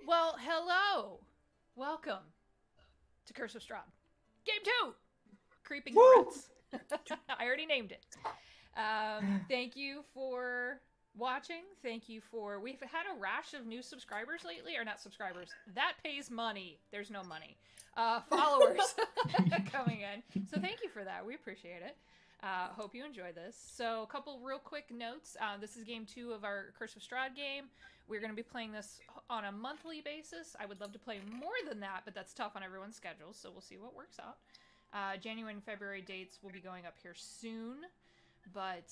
Well, hello. Welcome to Curse of Strahd. Game 2! Creeping Threats. I already named it. Thank you for watching. Thank you for... We've had a rash of new subscribers lately. Or not subscribers. That pays money. There's no money. Followers coming in. So thank you for that. We appreciate it. Hope you enjoy this. So a couple real quick notes. This is game 2 of our Curse of Strahd game. We're going to be playing this on a monthly basis. I would love to play more than that, but that's tough on everyone's schedules, so we'll see what works out. January and February dates will be going up here soon, but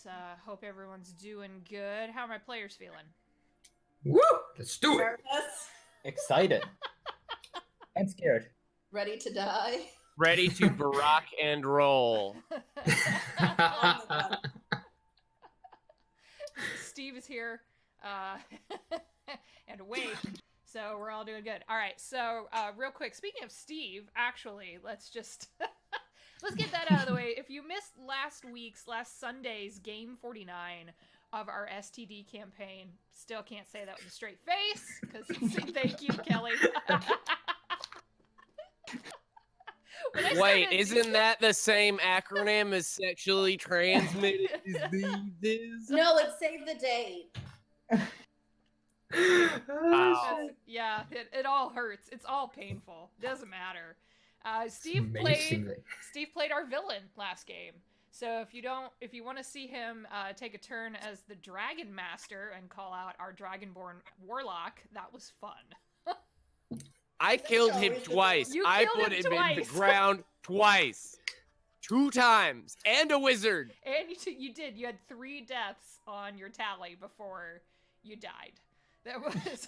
hope everyone's doing good. How are my players feeling? Woo! Let's do it! Nervous, Excited. And scared. ready to die. Ready to barack and roll. Oh my God. Steve is here. And awake. So we're all doing good. All right. So real quick, speaking of Steve, actually, let's just let's get that out of the way. If you missed last Sunday's game 49 of our STD campaign, still can't say that with a straight face because thank you, Kelly. Wait, isn't that the same acronym as sexually transmitted diseases? No, it's save the date. Wow. Yeah, it all hurts. It's all painful. Doesn't matter. Steve played our villain last game. So if you want to see him take a turn as the Dragon Master and call out our Dragonborn Warlock, that was fun. I killed him twice. I put him in the ground twice. 2 times. And a wizard. And you did. You had 3 deaths on your tally before you died. That was...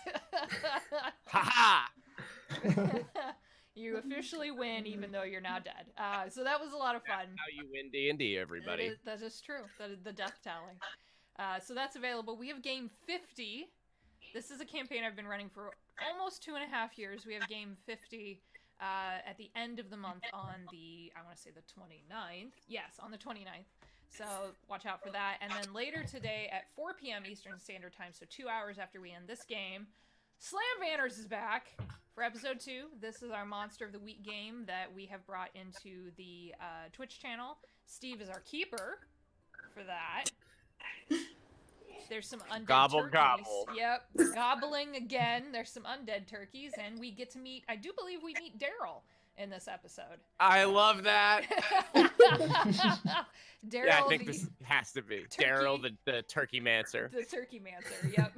Ha You officially win even though you're now dead. So that was a lot of fun. That's how you win D&D, everybody. That is true. That is the death tally. So that's available. We have game 50. This is a campaign I've been running for almost 2.5 years. We have game 50 at the end of the month on the, I want to say the 29th. Yes, on the 29th. So watch out for that. And then later today at 4 p.m. Eastern Standard Time, so 2 hours after we end this game, Slam Vanners is back for episode 2. This is our Monster of the Week game that we have brought into the Twitch channel. Steve is our keeper for that. There's some undead Gobble, turkeys. gobble. Yep, gobbling again. There's some undead turkeys, and we get to meet, I do believe we meet Daryl in this episode. I love that. Daryl, Yeah, I think this has to be. Daryl, the turkey mancer. The turkey mancer, yep.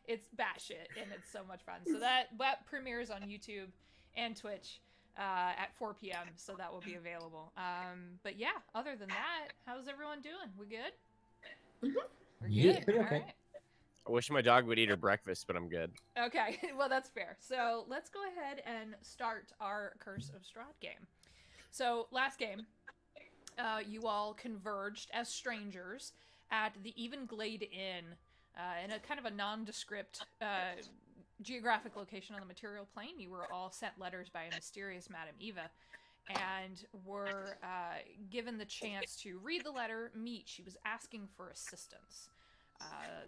It's batshit, and it's so much fun. So that premieres on YouTube and Twitch at 4 p.m., so that will be available. But yeah, other than that, how's everyone doing? We good? Mm-hmm. We're Yeah, good? pretty All okay. right. I wish my dog would eat her breakfast, but I'm good. Okay, well, that's fair. So let's go ahead and start our Curse of Strahd game. So last game, you all converged as strangers at the Even Glade Inn in a kind of a nondescript geographic location on the material plane. You were all sent letters by a mysterious Madame Eva and were given the chance to read the letter, meet. She was asking for assistance.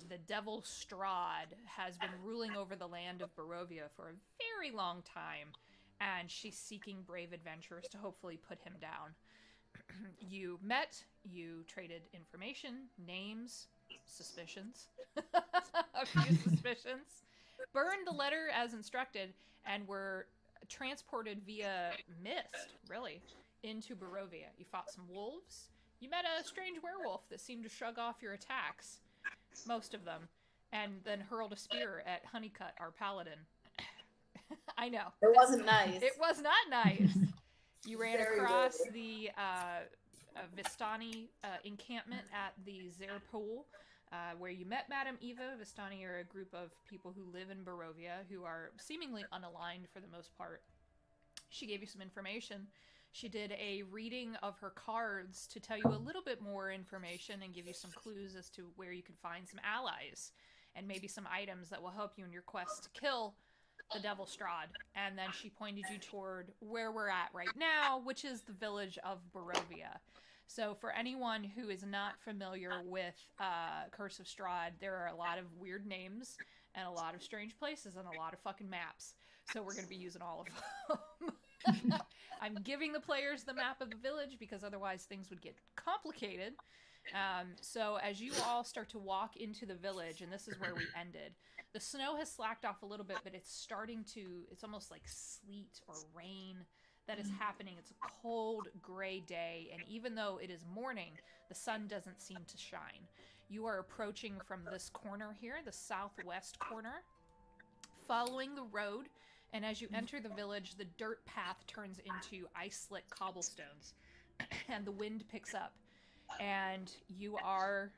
The devil Strahd has been ruling over the land of Barovia for a very long time, and she's seeking brave adventurers to hopefully put him down. You met, you traded information, names, suspicions, a few suspicions, burned the letter as instructed, and were transported via mist, really, into Barovia. You fought some wolves. You met a strange werewolf that seemed to shrug off your attacks, most of them, and then hurled a spear at Honeycutt, our paladin. I know. It wasn't nice. It was not nice. You ran Very across rude. the Vistani encampment at the Zare Pool, where you met Madame Eva. Vistani are a group of people who live in Barovia who are seemingly unaligned for the most part. She gave you some information. She did a reading of her cards to tell you a little bit more information and give you some clues as to where you could find some allies and maybe some items that will help you in your quest to kill the Devil Strahd. And then she pointed you toward where we're at right now, which is the village of Barovia. So for anyone who is not familiar with Curse of Strahd, there are a lot of weird names and a lot of strange places and a lot of fucking maps. So we're going to be using all of them. I'm giving the players the map of the village because otherwise things would get complicated. So as you all start to walk into the village, and this is where we ended, the snow has slacked off a little bit, but it's starting to, it's almost like sleet or rain that is happening. It's a cold, gray day, and even though it is morning, the sun doesn't seem to shine. You are approaching from this corner here, the southwest corner, following the road, and as you enter the village, the dirt path turns into ice-slick cobblestones, and the wind picks up, and you are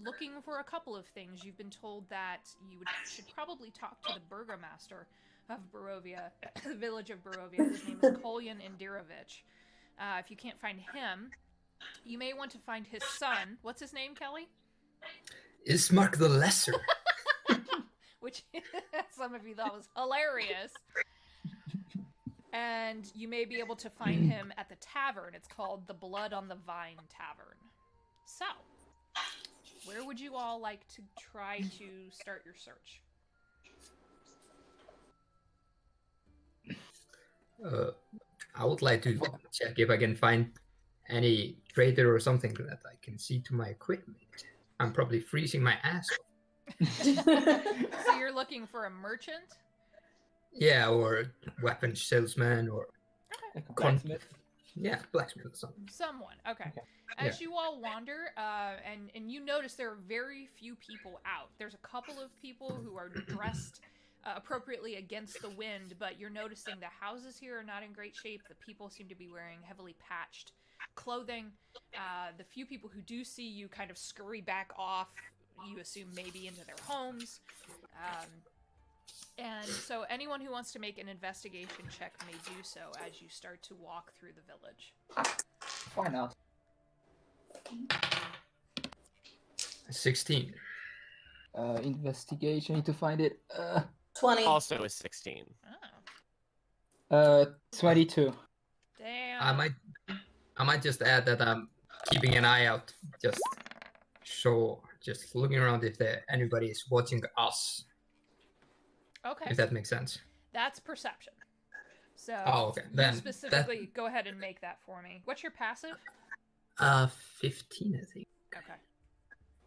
looking for a couple of things. You've been told that you should probably talk to the burgomaster of Barovia, the village of Barovia. His name is Kolyan Indirovich. If you can't find him, you may want to find his son. What's his name, Kelly? Ismark the Lesser. Which some of you thought was hilarious. And you may be able to find him at the tavern. It's called the Blood on the Vine Tavern. So, where would you all like to try to start your search? I would like to check if I can find any trader or something that I can see to my equipment. I'm probably freezing my ass off. So you're looking for a merchant? Yeah, or weapon salesman, or Like a blacksmith. yeah, blacksmith or something. Someone. Okay. Okay. As you all wander, and you notice there are very few people out. There's a couple of people who are dressed appropriately against the wind, but you're noticing the houses here are not in great shape. The people seem to be wearing heavily patched clothing. The few people who do see you kind of scurry back off, you assume maybe into their homes. And so anyone who wants to make an investigation check may do so as you start to walk through the village. Why not? 16. Investigation. Need to find it. 20. Also a 16. Oh, 22. damn. I might just add that I'm keeping an eye out, just looking around if anybody is watching us. Okay. If that makes sense. That's perception. So Okay. you Then specifically go ahead and make that for me. What's your passive? 15, I think. Okay.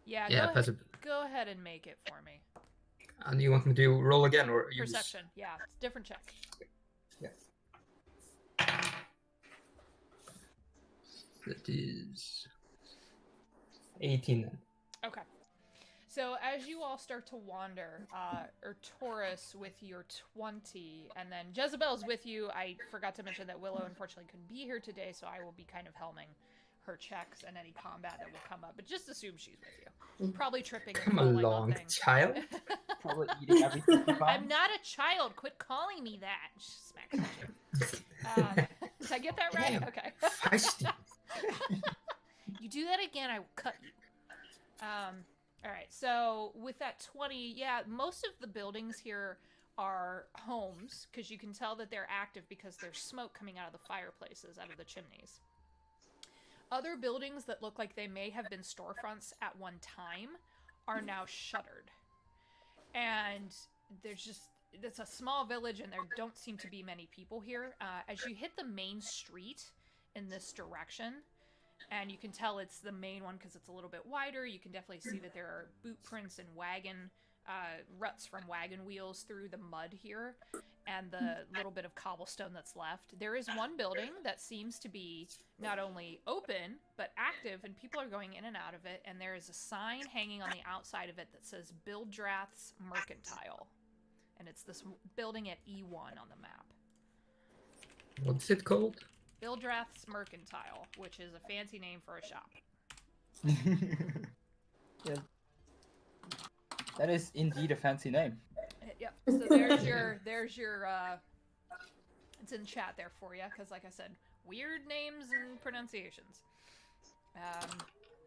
Yeah, Yeah, go, passive. go ahead and make it for me. And you want me to roll again, or use... Perception. Yeah, it's a different check. Yes. That is 18 then. Okay. So as you all start to wander, Taurus with your 20, and then Jezebel's with you. I forgot to mention that Willow unfortunately couldn't be here today, so I will be kind of helming her checks and any combat that will come up. But just assume she's with you. Probably tripping and Come falling along, on things. child. Probably eating everything you I'm find. not a child. Quit calling me that. She smacks at you. Did I get that right? Damn. Okay. Feisty. You do that again, I will cut you. All right, so with that 20, yeah, most of the buildings here are homes, because you can tell that they're active because there's smoke coming out of the fireplaces, out of the chimneys. Other buildings that look like they may have been storefronts at one time are now shuttered. And there's just, it's a small village and there don't seem to be many people here. As you hit the main street in this direction, and you can tell it's the main one because it's a little bit wider. You can definitely see that there are boot prints and wagon ruts from wagon wheels through the mud here, and the little bit of cobblestone that's left. There is one building that seems to be not only open, but active, and people are going in and out of it, and there is a sign hanging on the outside of it that says Bildrath's Mercantile. And it's this building at E1 on the map. What's it called? Bildrath's Mercantile, which is a fancy name for a shop. Yeah. That is indeed a fancy name. Yep. So there's your it's in chat there for you, because like I said, weird names and pronunciations.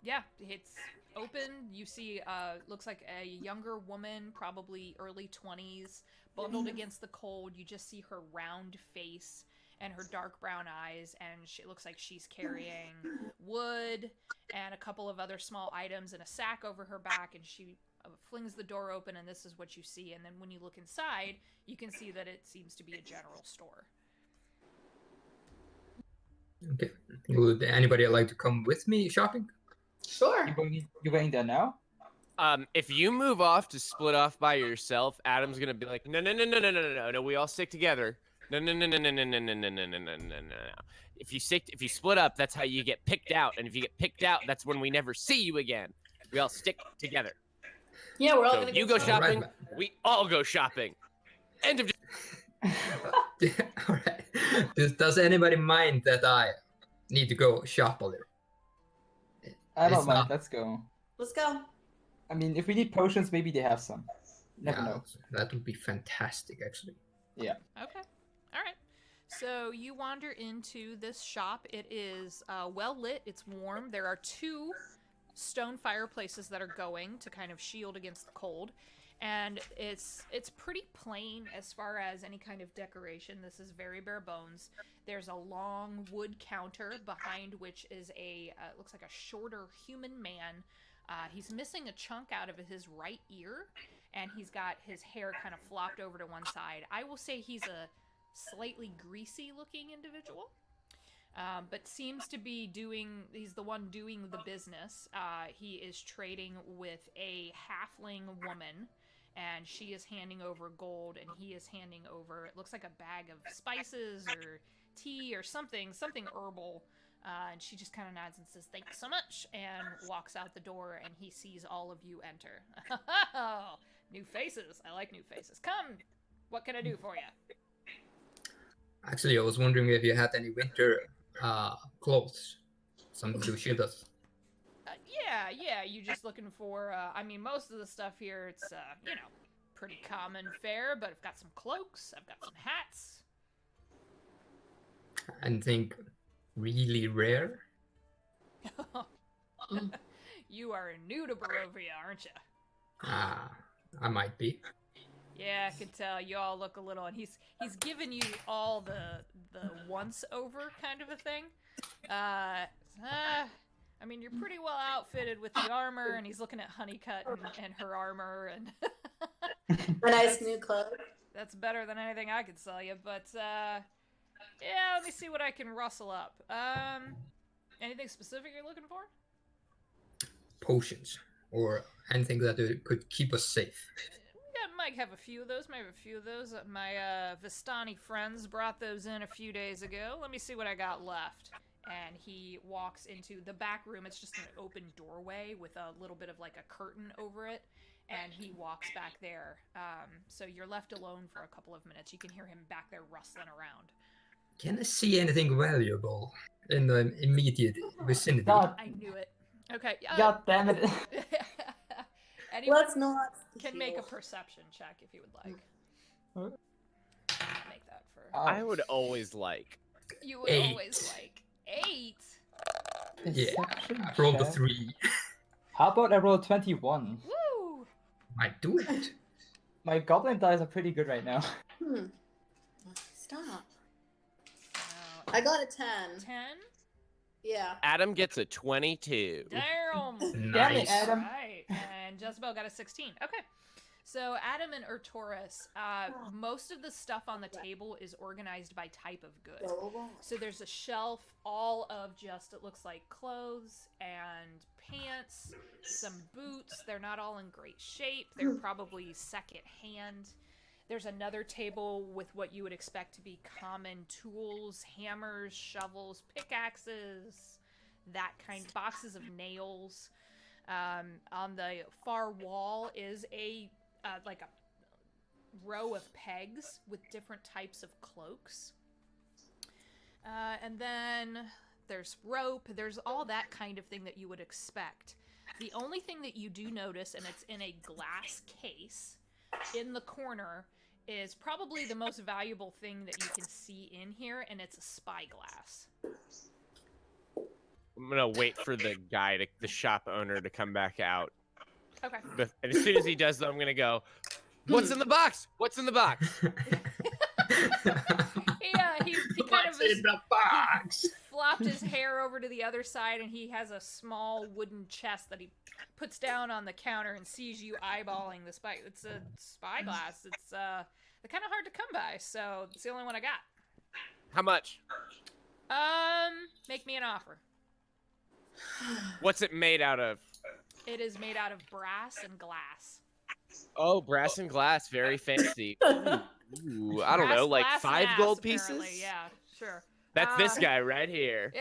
Yeah, it's open. You see, looks like a younger woman, probably early 20s, bundled against the cold. You just see her round face and her dark brown eyes, and she looks like she's carrying wood and a couple of other small items in a sack over her back, and she flings the door open, and this is what you see. And then when you look inside, you can see that it seems to be a general store. Okay. Would anybody like to come with me shopping? Sure. You going there now? If you move off to split off by yourself, Adam's gonna be like, no, we all stick together. No. If you split up, that's how you get picked out, and if you get picked out, that's when we never see you again. We all stick together. Yeah, we're all So gonna you go shopping. shopping, Right. we all go shopping. End of. All right. Does anybody mind that I need to go shop a little? I don't It's mind. not- Let's go. Let's go. I mean, if we need potions, maybe they have some. Never Yeah, know. that would be fantastic, actually. Okay. All right. So you wander into this shop. It is well lit. It's warm. There are 2 stone fireplaces that are going to kind of shield against the cold. And it's pretty plain as far as any kind of decoration. This is very bare bones. There's a long wood counter behind which is looks like a shorter human man. He's missing a chunk out of his right ear, and he's got his hair kind of flopped over to one side. I will say he's a slightly greasy-looking individual, but seems to be he's the one doing the business. He is trading with a halfling woman, and she is handing over gold, and he is handing over, it looks like a bag of spices or tea or something herbal. And she just kind of nods and says, "Thanks so much," and walks out the door, and he sees all of you enter. Oh, new faces. I like new faces. Come, what can I do for you? Actually, I was wondering if you had any winter clothes, something to shield us. Yeah, you just looking for, I mean, most of the stuff here, it's, pretty common fare, but I've got some cloaks, I've got some hats. Anything really rare? You are new to Barovia, aren't you? I might be. Yeah, I can tell. You all look a little, and he's given you all the once over kind of a thing. I mean, you're pretty well outfitted with the armor, and he's looking at Honeycut and her armor, and A nice new clothes. that's better than anything I could sell you. But yeah, let me see what I can rustle up. Anything specific you're looking for? Potions or anything that could keep us safe. Yeah, might have a few of those. My Vistani friends brought those in a few days ago. Let me see what I got left. And he walks into the back room. It's just an open doorway with a little bit of like a curtain over it. And he walks back there. So you're left alone for a couple of minutes. You can hear him back there rustling around. Can I see anything valuable in the immediate vicinity? God, I knew it. Okay. God damn it. Anyone Let's not. can make a perception check if you would like. Make that for... I would always like. You would 8. always like 8. Yeah, Perception I rolled a check. 3. How about I roll 21? Woo! Might do it. My goblin dice are pretty good right now. Stop. So, I got a 10. 10? Yeah. Adam gets a 22. Damn! Damn it, Nice. Adam. Right, and Jezebel got a 16. Okay. So Adam and Ertorus, most of the stuff on the table is organized by type of good. So there's a shelf all of just, it looks like clothes and pants, some boots. They're not all in great shape. They're probably second hand. There's another table with what you would expect to be common tools, hammers, shovels, pickaxes, that kind, boxes of nails. On the far wall is like a row of pegs with different types of cloaks. And then there's rope. There's all that kind of thing that you would expect. The only thing that you do notice, and it's in a glass case in the corner, is probably the most valuable thing that you can see in here, and it's a spyglass. I'm gonna wait for the guy, the shop owner, to come back out. Okay. And as soon as he does, I'm gonna go, "What's in the box? What's in the box?" Yeah, he kind What's of is in the box? flopped his hair over to the other side, and he has a small wooden chest that he puts down on the counter and sees you eyeballing the spy. It's a spyglass. It's they're kind of hard to come by, so it's the only one I got. How much? Make me an offer. What's it made out of? It is made out of brass and glass. Oh, brass and glass, very fancy. Ooh, I don't know, like Brass, 5 glass, gold apparently. pieces? Yeah, sure. That's this guy right here.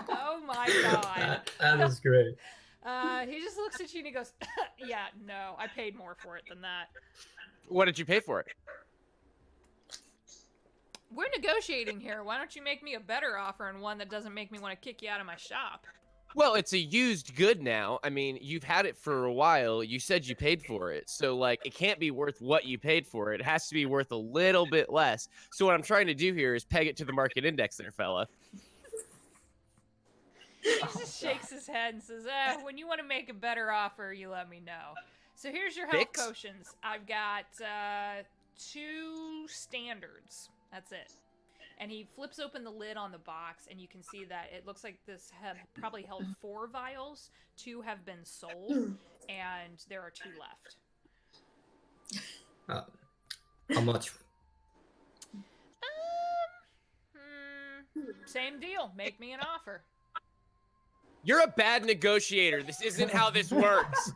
Oh my god. That is great. He just looks at you and he goes, yeah, no, I paid more for it than that. What did you pay for it? We're negotiating here. Why don't you make me a better offer and one that doesn't make me want to kick you out of my shop? Well, it's a used good now. I mean, you've had it for a while. You said you paid for it. So, like, it can't be worth what you paid for it. It has to be worth a little bit less. So what I'm trying to do here is peg it to the market index there, fella. He just shakes his head and says, when you want to make a better offer, you let me know. So here's your health Fix? potions. I've got 2 standards. That's it. And he flips open the lid on the box, and you can see that it looks like this had probably held 4 vials. 2 have been sold, and there are 2 left. How much? Same deal. Make me an offer. You're a bad negotiator. This isn't how this works.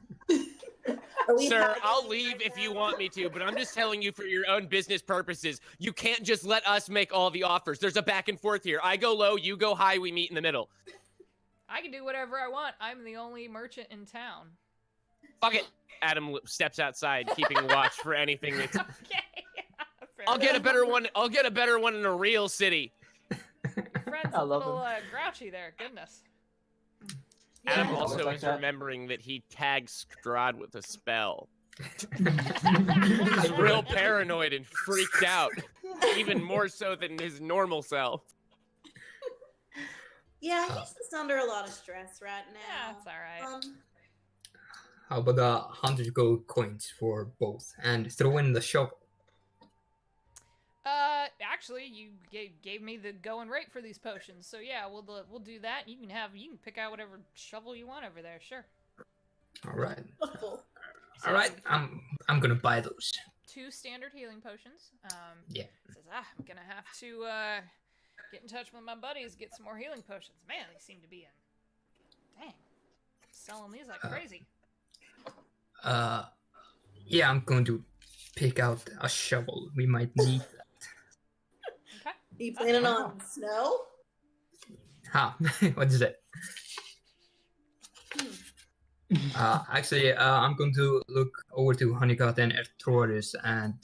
Sir, I'll leave if you want me to, but I'm just telling you for your own business purposes. You can't just let us make all the offers. There's a back and forth here. I go low, you go high, we meet in the middle. I can do whatever I want. I'm the only merchant in town. Fuck it. Adam steps outside, keeping watch for anything that's... Okay. I'll get a better one. I'll get a better one in a real city. Your friend's I a love little grouchy there. Goodness. Adam Yeah. also Like is that. remembering that he tagged Strahd with a spell. He's real paranoid and freaked out, even more so than his normal self. Yeah, he's just under a lot of stress right Yeah, now. it's all right. How about 100 gold coins for both, and throw in the shovel? Actually, you gave me the going rate for these potions, so yeah, we'll do that. You can pick out whatever shovel you want over there. Sure. All right, Oh. So, all right. I'm gonna buy those. 2 standard healing potions. Yeah. Says, I'm gonna have to get in touch with my buddies, get some more healing potions. Man, they seem to be dang, selling these like crazy. Yeah, I'm going to pick out a shovel. We might need that. Okay. You planning on snow? Ha! What is it? Actually, I'm going to look over to Honeycutt and Ertoris, and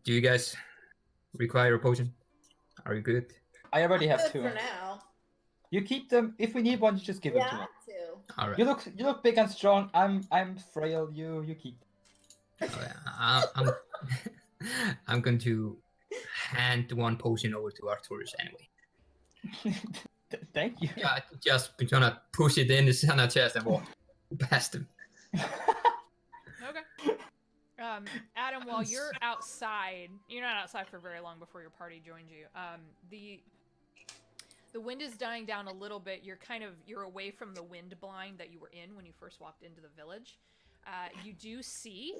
do you guys require a potion? Are you good? I already have Good 2. for now. You keep them. If we need one, you just give Yeah, it to I me. have to. All right. You look big and strong. I'm frail. You keep. I'm I'm going to hand 1 potion over to Arturus anyway. Thank you. Yeah, just gonna push it in his chest and walk past him. Okay. Adam, while you're outside, you're not outside for very long before your party joins you. The wind is dying down a little bit. You're away from the wind blind that you were in when you first walked into the village. You do see,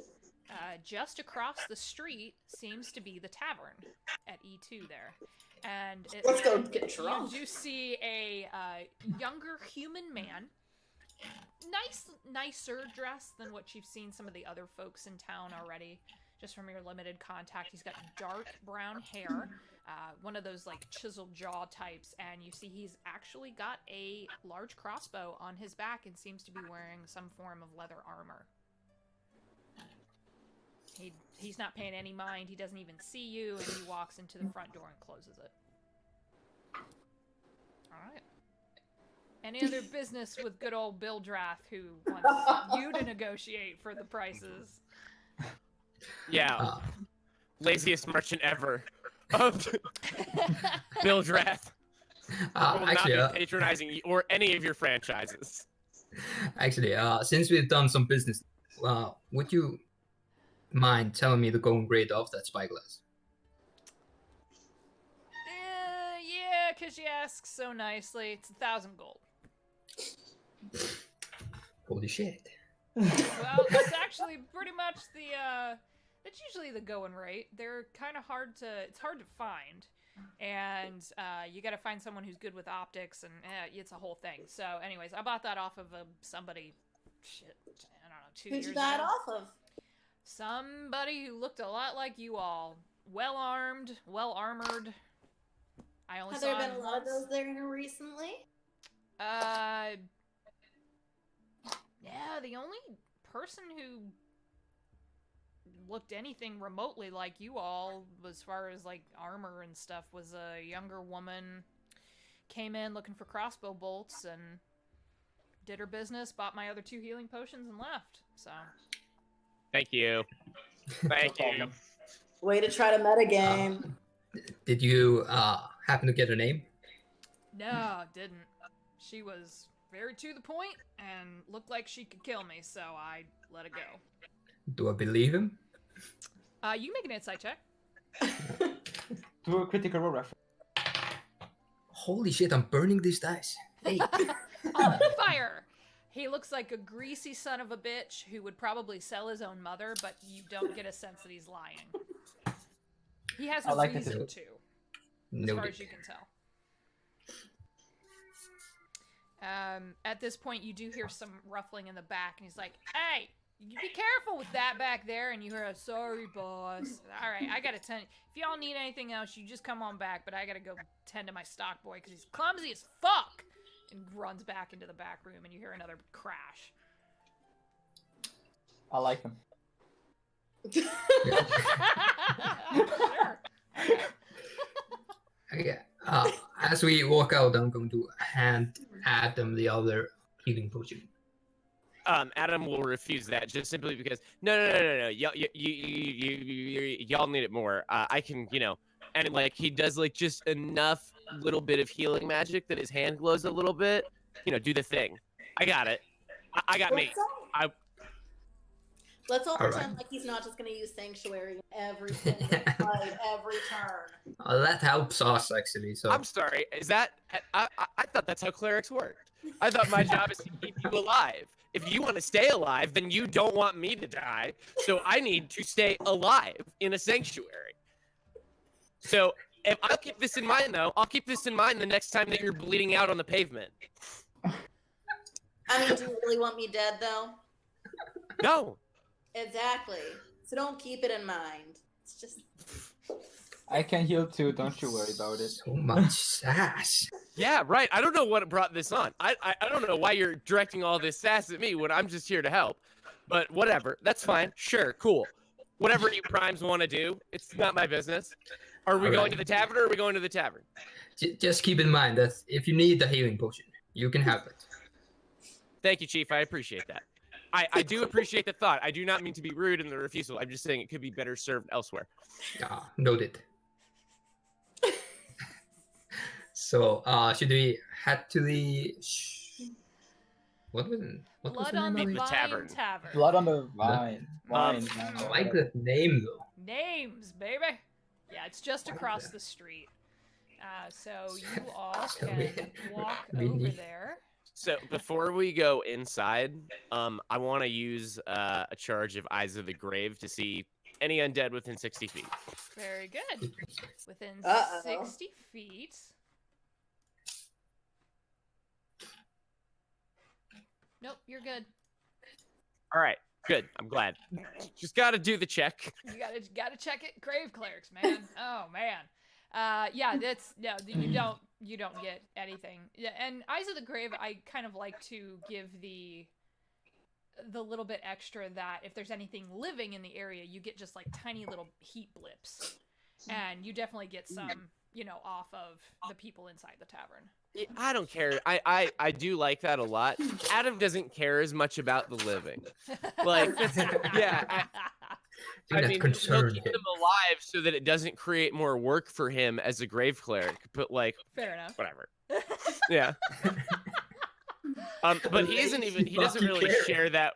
just across the street seems to be the tavern at E2 there. And Let's go get drunk. you do see a younger human man, nicer dressed than what you've seen some of the other folks in town already, just from your limited contact. He's got dark brown hair, one of those like chiseled jaw types, and you see he's actually got a large crossbow on his back and seems to be wearing some form of leather armor. He's not paying any mind. He doesn't even see you, and he walks into the front door and closes it. All right. Any other business with good old Bill Drath, who wants you to negotiate for the prices? Yeah, laziest merchant ever. Bill Drath will Actually, not be patronizing you or any of your franchises. actually, since we've done some business, would you mind telling me the going rate of that spyglass? because you ask so nicely. It's 1,000 gold. Holy shit. Well, that's actually pretty much that's usually the going rate. They're kind of it's hard to find. And you got to find someone who's good with optics, and it's a whole thing. So, anyways, I bought that off of somebody, I don't know, 2 years ago. Who'd you buy it off of? Somebody who looked a lot like you all. Well-armed, well-armored. I only Have saw there been him a lot of once. those there recently? Yeah, the only person who looked anything remotely like you all, as far as like armor and stuff, was a younger woman. Came in looking for crossbow bolts and did her business, bought my other 2 healing potions, and left. So. Thank you. Thank you. Way to try to metagame. Did you happen to get a name? No, didn't. She was very to the point and looked like she could kill me, so I let it go. Do I believe him? You make an insight check. Do a critical role reference. Holy shit, I'm burning these dice. Hey. Fire! He looks like a greasy son of a bitch who would probably sell his own mother, but you don't get a sense that he's lying. He has a reason to, as far as you can tell. At this point, you do hear some ruffling in the back, and he's like, "Hey, you be careful with that back there." And you hear a "Sorry, boss." All right, I gotta tend. If y'all need anything else, you just come on back. But I gotta go tend to my stock boy because he's clumsy as fuck. And runs back into the back room, and you hear another crash. I like him. Sure. Okay. As we walk out, I'm going to hand Adam the other healing potion. Adam will refuse that just simply because no. Y'all need it more. I can, and like he does like just enough little bit of healing magic that his hand glows a little bit. Do the thing. I got it. I got me. Let's all All pretend right. like he's not just going to use Sanctuary every single fight, every turn. That helps us actually. So I'm sorry. Is that? I thought that's how clerics worked. I thought my job is to keep you alive. If you want to stay alive, then you don't want me to die. So I need to stay alive in a sanctuary. So if I'll keep this in mind, though, I'll keep this in mind the next time that you're bleeding out on the pavement. I mean, do you really want me dead, though? No. Exactly. So don't keep it in mind. It's just... I can heal too, don't you worry about it. so much sass. Yeah, right. I don't know what brought this on. I don't know why you're directing all this sass at me when I'm just here to help. But whatever. That's fine. Sure. Cool. Whatever you primes want to do, it's not my business. Are we going to the tavern or are we going to the tavern? Just keep in mind that if you need the healing potion, you can have it. Thank you, Chief. I appreciate that. I do appreciate the thought. I do not mean to be rude in the refusal. I'm just saying it could be better served elsewhere. Noted. So, should we head to the... What was Blood the on name the of The it? tavern. Tavern. Blood on the vine. Um, I like that name though. Names, baby. Yeah, it's just across the street. So you all So can walk we over need- there. So before we go inside, I want to use a charge of Eyes of the Grave to see any undead within 60 feet. Very good. Within Uh-oh. 60 feet. Nope, you're good. All right, good. I'm glad. Just got to do the check. You gotta check it. Grave clerics, man. Oh man. Yeah, that's no. You don't get anything. Yeah, and Eyes of the Grave, I kind of like to give the little bit extra that if there's anything living in the area, you get just like tiny little heat blips, and you definitely get some, off of the people inside the tavern. I don't care. I do like that a lot. Adam doesn't care as much about the living. Like, yeah. I mean, he'll keep them alive so that it doesn't create more work for him as a grave cleric. But like, Fair enough. whatever. Yeah. But he isn't even. He doesn't really share that.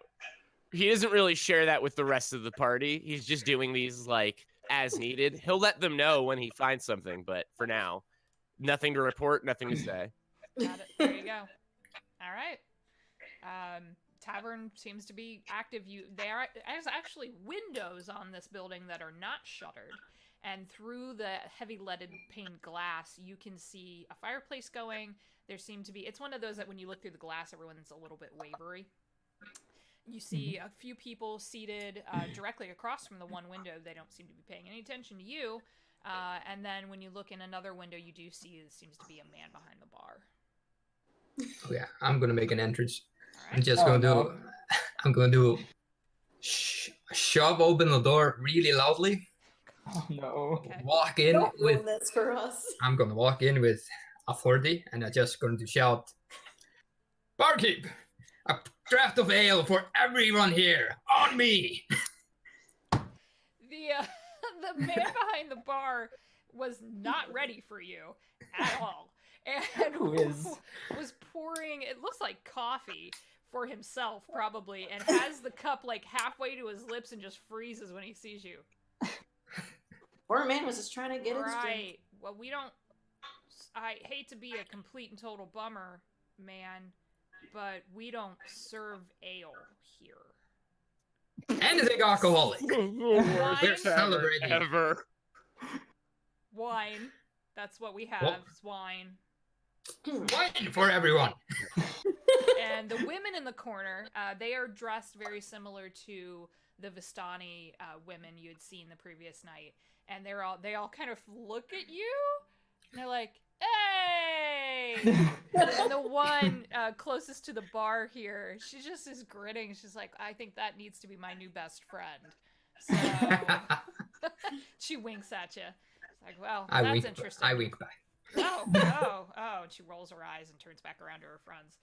He doesn't really share that with the rest of the party. He's just doing these like as needed. He'll let them know when he finds something, but for now, Nothing to report, nothing to say. Got it. There you go. All right. Tavern seems to be active. There's actually windows on this building that are not shuttered, and through the heavy leaded pane glass, you can see a fireplace going. There seem to be. It's one of those that when you look through the glass, everyone's a little bit wavery. You see a few people seated directly across from the one window. They don't seem to be paying any attention to you. And then when you look in another window, you do see there seems to be a man behind the bar. Oh, yeah, I'm gonna make an entrance. All I'm just gonna do shove open the door really loudly. Oh no. Okay. Walk in Don't ruin with. this for us. I'm gonna walk in with authority, and I'm just going to shout, "Barkeep, a draft of ale for everyone here, on me!" The man behind the bar was not ready for you at all, and Who is? was pouring. It looks like coffee for himself, probably, and has the cup like halfway to his lips and just freezes when he sees you. Poor man was just trying to get his drink. Right. Well, we don't. I hate to be a complete and total bummer, man, but we don't serve ale here. Anything alcoholic. Wine? We're celebrating. Ever. Wine. That's what we have. What? It's wine. Wine for everyone. And the women in the corner, they are dressed very similar to the Vistani women you had seen the previous night, and they all kind of look at you, and they're like, "Hey!" And the one closest to the bar here, she just is grinning. She's like, "I think that needs to be my new best friend." So she winks at you. It's like, "Well, that's interesting." I wink back. Oh. And she rolls her eyes and turns back around to her friends.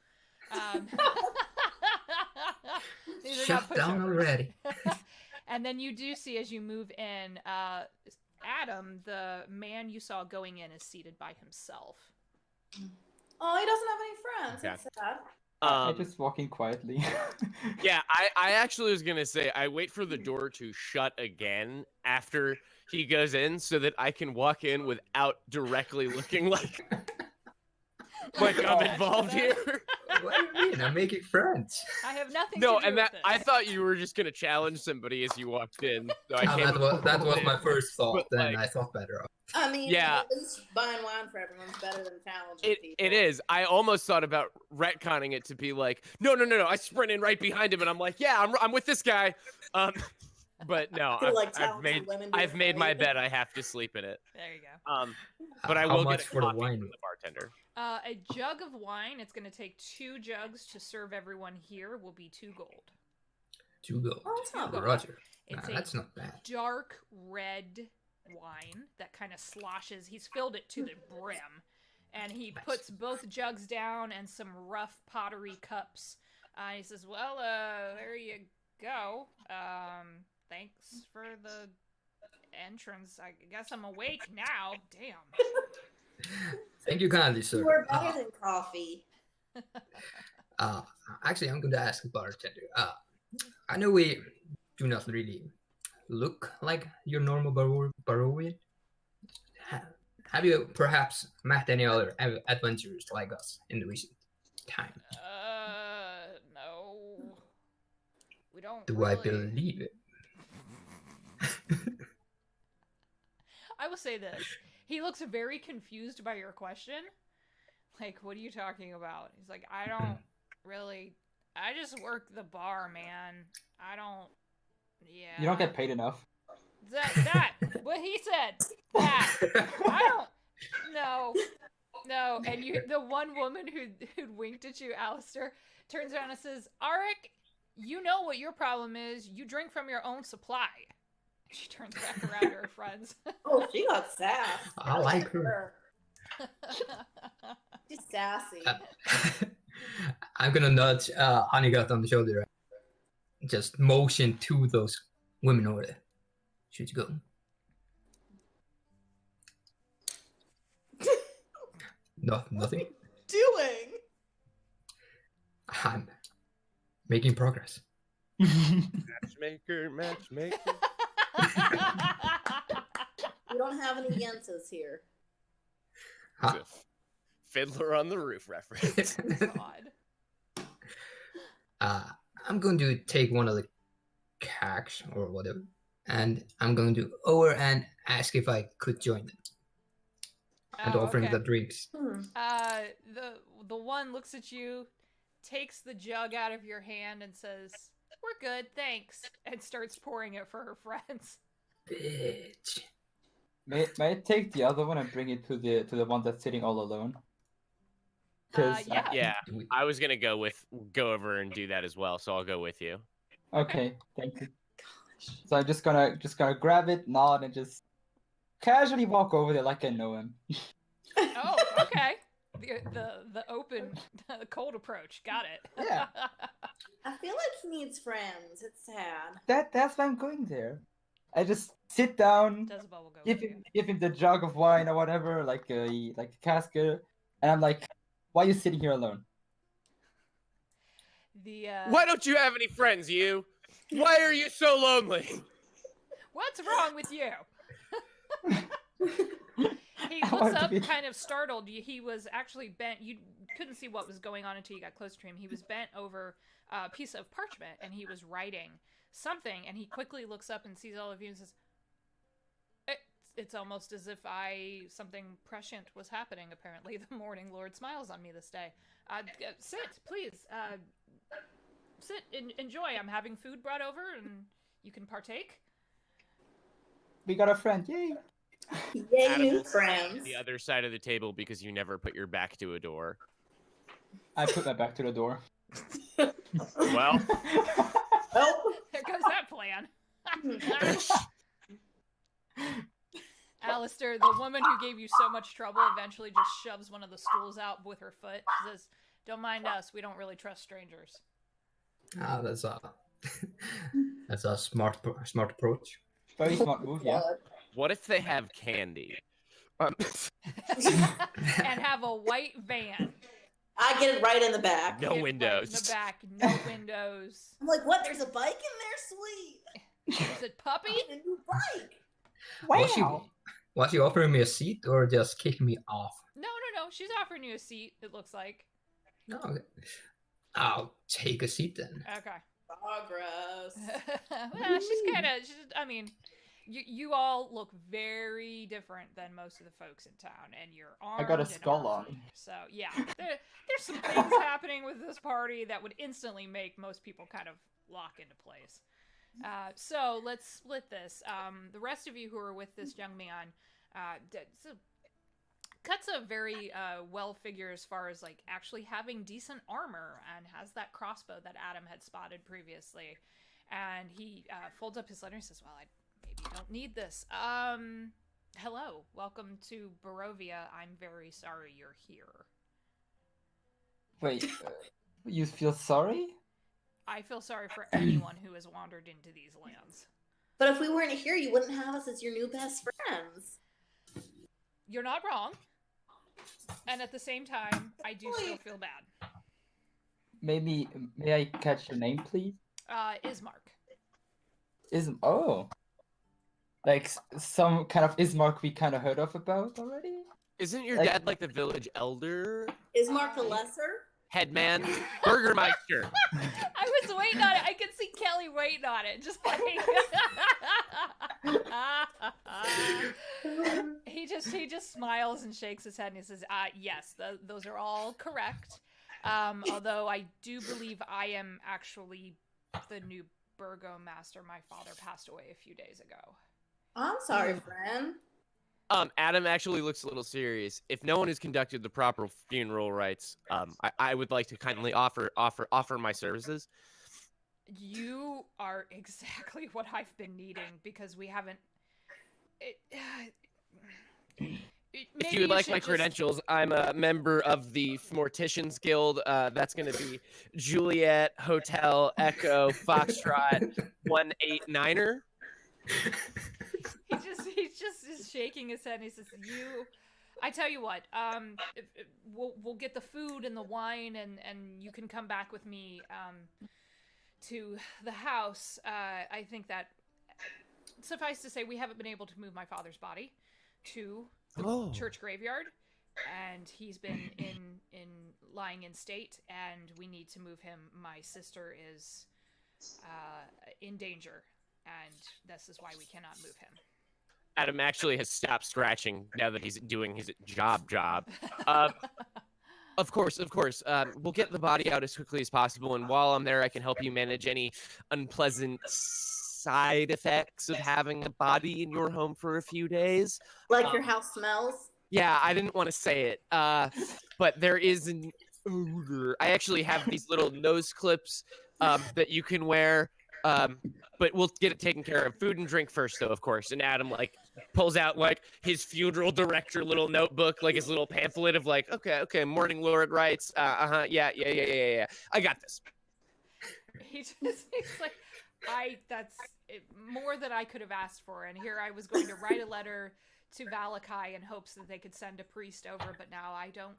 These are not Shut down pushovers. already. And then you do see as you move in, Adam, the man you saw going in, is seated by himself. Oh, he doesn't have any friends. Okay. That's sad. I just walk in quietly. Yeah, I actually was gonna say I wait for the door to shut again after he goes in so that I can walk in without directly looking like I'm involved here. What do you mean? I'm making friends. I have nothing No, to do and with that this. I thought you were just gonna challenge somebody as you walked in. So I came That was my first thought. But, Then like- I thought better of. I mean, Yeah. at least buying wine for everyone's better than challenging people. It is. I almost thought about retconning it to be like, no. I sprint in right behind him, and I'm like, yeah, I'm with this guy. But no, Feel like I've made talented women do I've made my it. bed. I have to sleep in it. There you go. But I How will much get a for the coffee wine? from the bartender. A jug of wine, it's going to take 2 jugs to serve everyone here, will be 2 gold. 2 gold. Oh, it's not bad. Roger. It's Nah, a that's not bad. dark red wine that kind of sloshes. He's filled it to the brim, and he Nice. puts both jugs down and some rough pottery cups. He says, "Well, there you go. Thanks for the entrance. I guess I'm awake now. Damn." Thank you kindly, sir. You are better than coffee. Actually, I'm going to ask the bartender. I know we do not really look like your normal Barovian. Have you perhaps met any other adventurers like us in the recent time? No. We don't Do really... I believe it? I will say this. He looks very confused by your question. Like, what are you talking about? He's like, I don't really... I just work the bar, man. I don't... Yeah. You don't get paid enough. That. What he said. That. I don't... No. And the one woman who'd winked at you, Alistair, turns around and says, Arik, you know what your problem is. You drink from your own supply. She turns back around to her friends. Oh, she got sass. I like her. She's sassy. I'm gonna nudge Honeygut on the shoulder. Just motion to those women over there. Should you go? No, nothing. Doing? I'm making progress. Matchmaker. We don't have any Yenses here. Huh? It's a Fiddler on the Roof reference. God. I'm going to take one of the cacks or whatever, and I'm going to over and ask if I could join them and Oh, offer him okay. the drinks. The one looks at you, takes the jug out of your hand, and says, "We're good, thanks," and starts pouring it for her friends. Bitch. May I take the other one and bring it to the one that's sitting all alone? 'Cause Yeah. Yeah, I was gonna go over and do that as well, so I'll go with you. Okay, thank you. So I'm just gonna grab it, nod, and just casually walk over there like I know him. Oh, okay. The open, the cold approach. Got it. Yeah. I feel like he needs friends. It's sad. That's why I'm going there. I just sit down, Does a bubble go? give him the jug of wine or whatever, like a casket, and I'm like, "Why are you sitting here alone?" Why don't you have any friends, you? Why are you so lonely? What's wrong with you? He I looks wanted to up, be- kind of startled. He was actually bent. You couldn't see what was going on until you got close to him. He was bent over a piece of parchment, and he was writing something. And he quickly looks up and sees all of you and says, "It's almost as if something prescient was happening. Apparently, the Morning Lord smiles on me this day. Sit, please. Sit, enjoy. I'm having food brought over, and you can partake." We got a friend, yay! Yay, Adam new will stand friends. at the other side of the table because you never put your back to a door. I put my back to the door. Well, Oh, There goes that plan. Alistair, the woman who gave you so much trouble, eventually just shoves one of the stools out with her foot. She says, "Don't mind us. We don't really trust strangers." That's a smart approach. Very smart move, yeah. God. what if they have candy? And have a white van. I get it right in the back. No Get right windows. in the back, no windows. I'm like, what? There's a bike in there? Sweet. Is it puppy? A new bike. Was she offering me a seat or just kicking me off? No. She's offering you a seat, it looks like. No, okay. I'll take a seat then. Okay. Progress. Well, I mean, you all look very different than most of the folks in town, and you're armed. I got a and skull armed. on. So yeah, there's some things happening with this party that would instantly make most people kind of lock into place. So let's split this. The rest of you who are with this young man, Cut's a very well figure as far as like actually having decent armor, and has that crossbow that Adam had spotted previously. And he folds up his letter and says, "Well, maybe you don't need this. Hello, welcome to Barovia. I'm very sorry you're here." Wait, you feel sorry? I feel sorry for anyone who has wandered into these lands. But if we weren't here, you wouldn't have us as your new best friends. You're not wrong. And at the same time, I do still feel bad. May I catch your name, please? Ismark. Like some kind of Ismark we kind of heard of about already? Isn't your Like- dad like the village elder? Is Mark the Lesser? Headman? Burgermeister? I was waiting on it. I could see Kelly waiting on it. Just like he just smiles and shakes his head and he says, "Yes, those are all correct. Although I do believe I am actually the new burgomaster. My father passed away a few days ago." I'm sorry, friend. Adam actually looks a little serious. If no one has conducted the proper funeral rites, I would like to kindly offer my services. You are exactly what I've been needing because we haven't. If you would like my credentials, I'm a member of the Morticians Guild. That's going to be Juliet Hotel Echo Foxtrot 189er. He just is shaking his head and he says, I tell you what, we'll get the food and the wine and you can come back with me to the house. I think that suffice to say we haven't been able to move my father's body to the church graveyard. and he's been in lying in state, and we need to move him. My sister is in danger, and this is why we cannot move him. Adam actually has stopped scratching now that he's doing his job. Of course. We'll get the body out as quickly as possible, and while I'm there, I can help you manage any unpleasant side effects of having a body in your home for a few days. Like your house smells? Yeah, I didn't want to say it, but there is an odor. I actually have these little nose clips that you can wear, but we'll get it taken care of. Food and drink first, though, of course. And Adam, like, pulls out, like, his funeral director little notebook, like his little pamphlet of, like, okay, Morning Lord writes, yeah, I got this. He's like, that's more than I could have asked for, and here I was going to write a letter to Valakai in hopes that they could send a priest over, but now I don't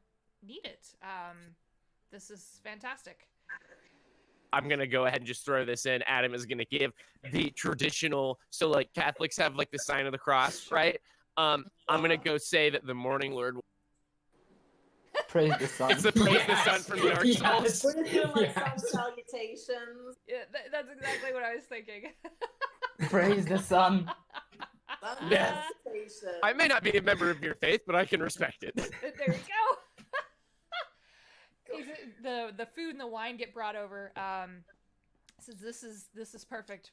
need it. This is fantastic. I'm going to go ahead and just throw this in. Adam is going to give the traditional, so like Catholics have like the sign of the cross, right? I'm going to go say that the Morning Lord Praise the sun. it's the praise the sun from the Dark Souls. We're just doing like sun salutations. Yeah, that's exactly what I was thinking. Praise the sun. Sun Yes. salutations. I may not be a member of your faith, but I can respect it. There you go. The food and the wine get brought over. Says this is perfect.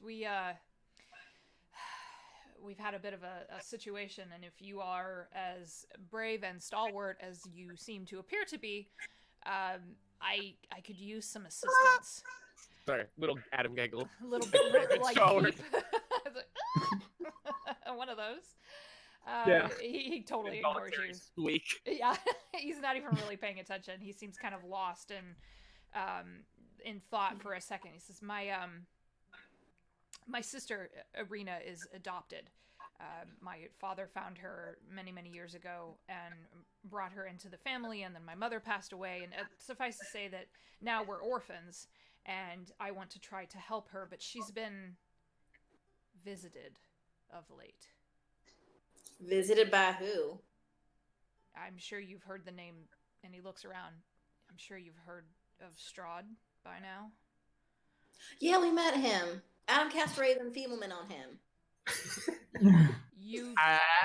We've had a bit of a situation, and if you are as brave and stalwart as you seem to appear to be, I could use some assistance. Sorry, little Adam giggle. A little bit like Stalwart. one of those. Yeah. He totally ignores you. Squeak. Yeah, he's not even really paying attention. He seems kind of lost in thought for a second. He says, my sister Ireena is adopted. My father found her many years ago and brought her into the family, and then my mother passed away, and suffice to say that now we're orphans, and I want to try to help her, but she's been visited of late. Visited by who? I'm sure you've heard the name, and he looks around. I'm sure you've heard of Strahd by now. Yeah, we met him. Adam cast Raven Feeblement on him. You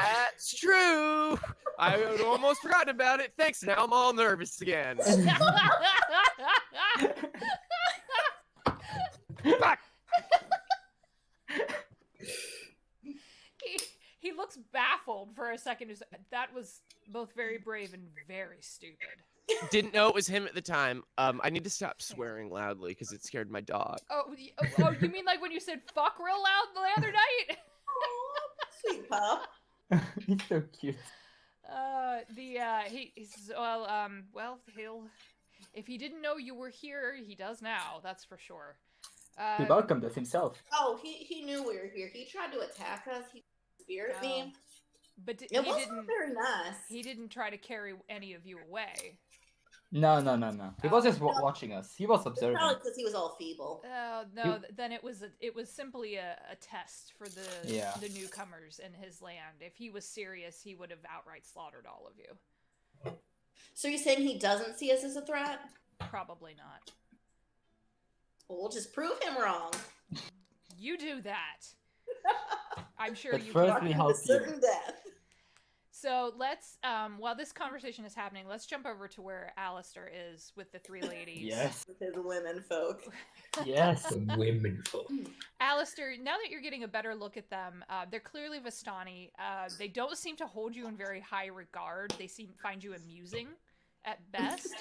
That's true. I had almost forgotten about it. Thanks. Now I'm all nervous again. Fuck. He looks baffled for a second. That was both very brave and very stupid. Didn't know it was him at the time. I need to stop swearing loudly because it scared my dog. Oh, you mean like when you said "fuck" real loud the other night? Aw, sweet pup. He's so cute. He says, well, he'll, if he didn't know you were here, he does now. That's for sure. He welcomed us himself. Oh, he knew we were here. He tried to attack us. He spirit me. But It wasn't very nice. He didn't try to carry any of you away. No. He was just watching us. He was It's observing. probably because he was all feeble. No. Then it was simply a test for the newcomers in his land. If he was serious, he would have outright slaughtered all of you. So you're saying he doesn't see us as a threat? Probably not. Well, we'll just prove him wrong. You do that. I'm sure But you first can. we To help you. certain death. So let's, while this conversation is happening, let's jump over to where Alistair is with the three ladies. Yes. With his women folk. Yes. Women folk. Alistair, now that you're getting a better look at them, they're clearly Vistani. They don't seem to hold you in very high regard. They find you amusing at best.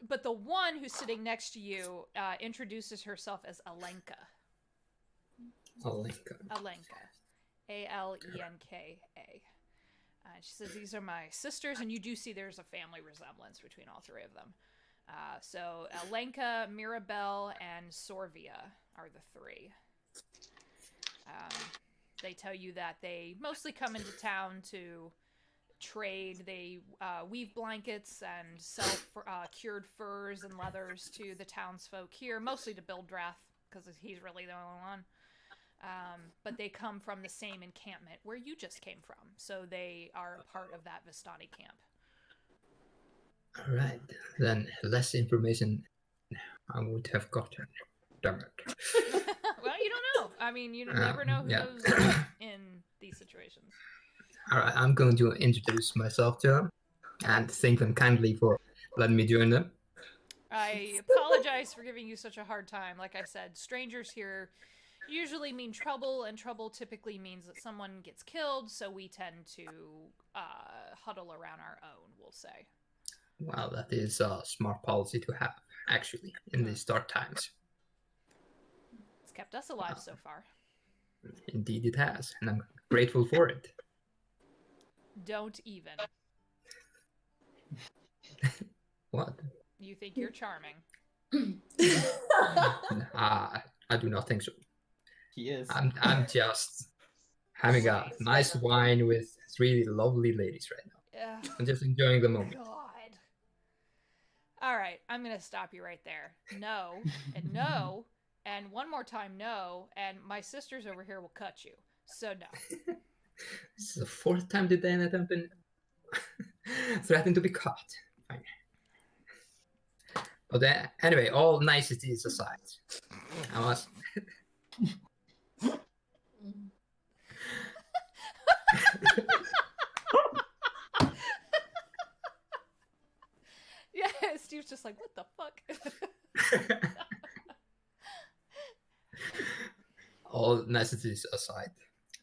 But the one who's sitting next to you introduces herself as Alenka. Alenka. Alenka. She says, these are my sisters, and you do see there's a family resemblance between all three of them. So Alenka, Mirabelle, and Sorvia are the three. They tell you that they mostly come into town to trade. They weave blankets and sell cured furs and leathers to the townsfolk here, mostly to Bildrath, because he's really the only one. but they come from the same encampment where you just came from, so they are part of that Vistani camp. All right, then less information I would have gotten. Damn it. Well, you don't know. I mean, you never know who yeah. knows what in these situations. All right, I'm going to introduce myself to them and thank them kindly for letting me join them. I apologize for giving you such a hard time. Like I said, strangers here usually mean trouble, and trouble typically means that someone gets killed, so we tend to huddle around our own, we'll say. Well, that is a smart policy to have, actually, in these dark times. It's kept us alive so far. Indeed it has, and I'm grateful for it. Don't even. What? You think you're charming. I do not think so. He is. I'm just having a nice wine with 3 lovely ladies right now. I'm just enjoying the moment. God. All right, I'm going to stop you right there. No, and no, and one more time no, and my sisters over here will cut you. So no. This is the 4th time today that I've been threatened to be caught. Fine. But anyway, all niceties aside, I must... Yeah, Steve's just like, what the fuck? All niceties aside,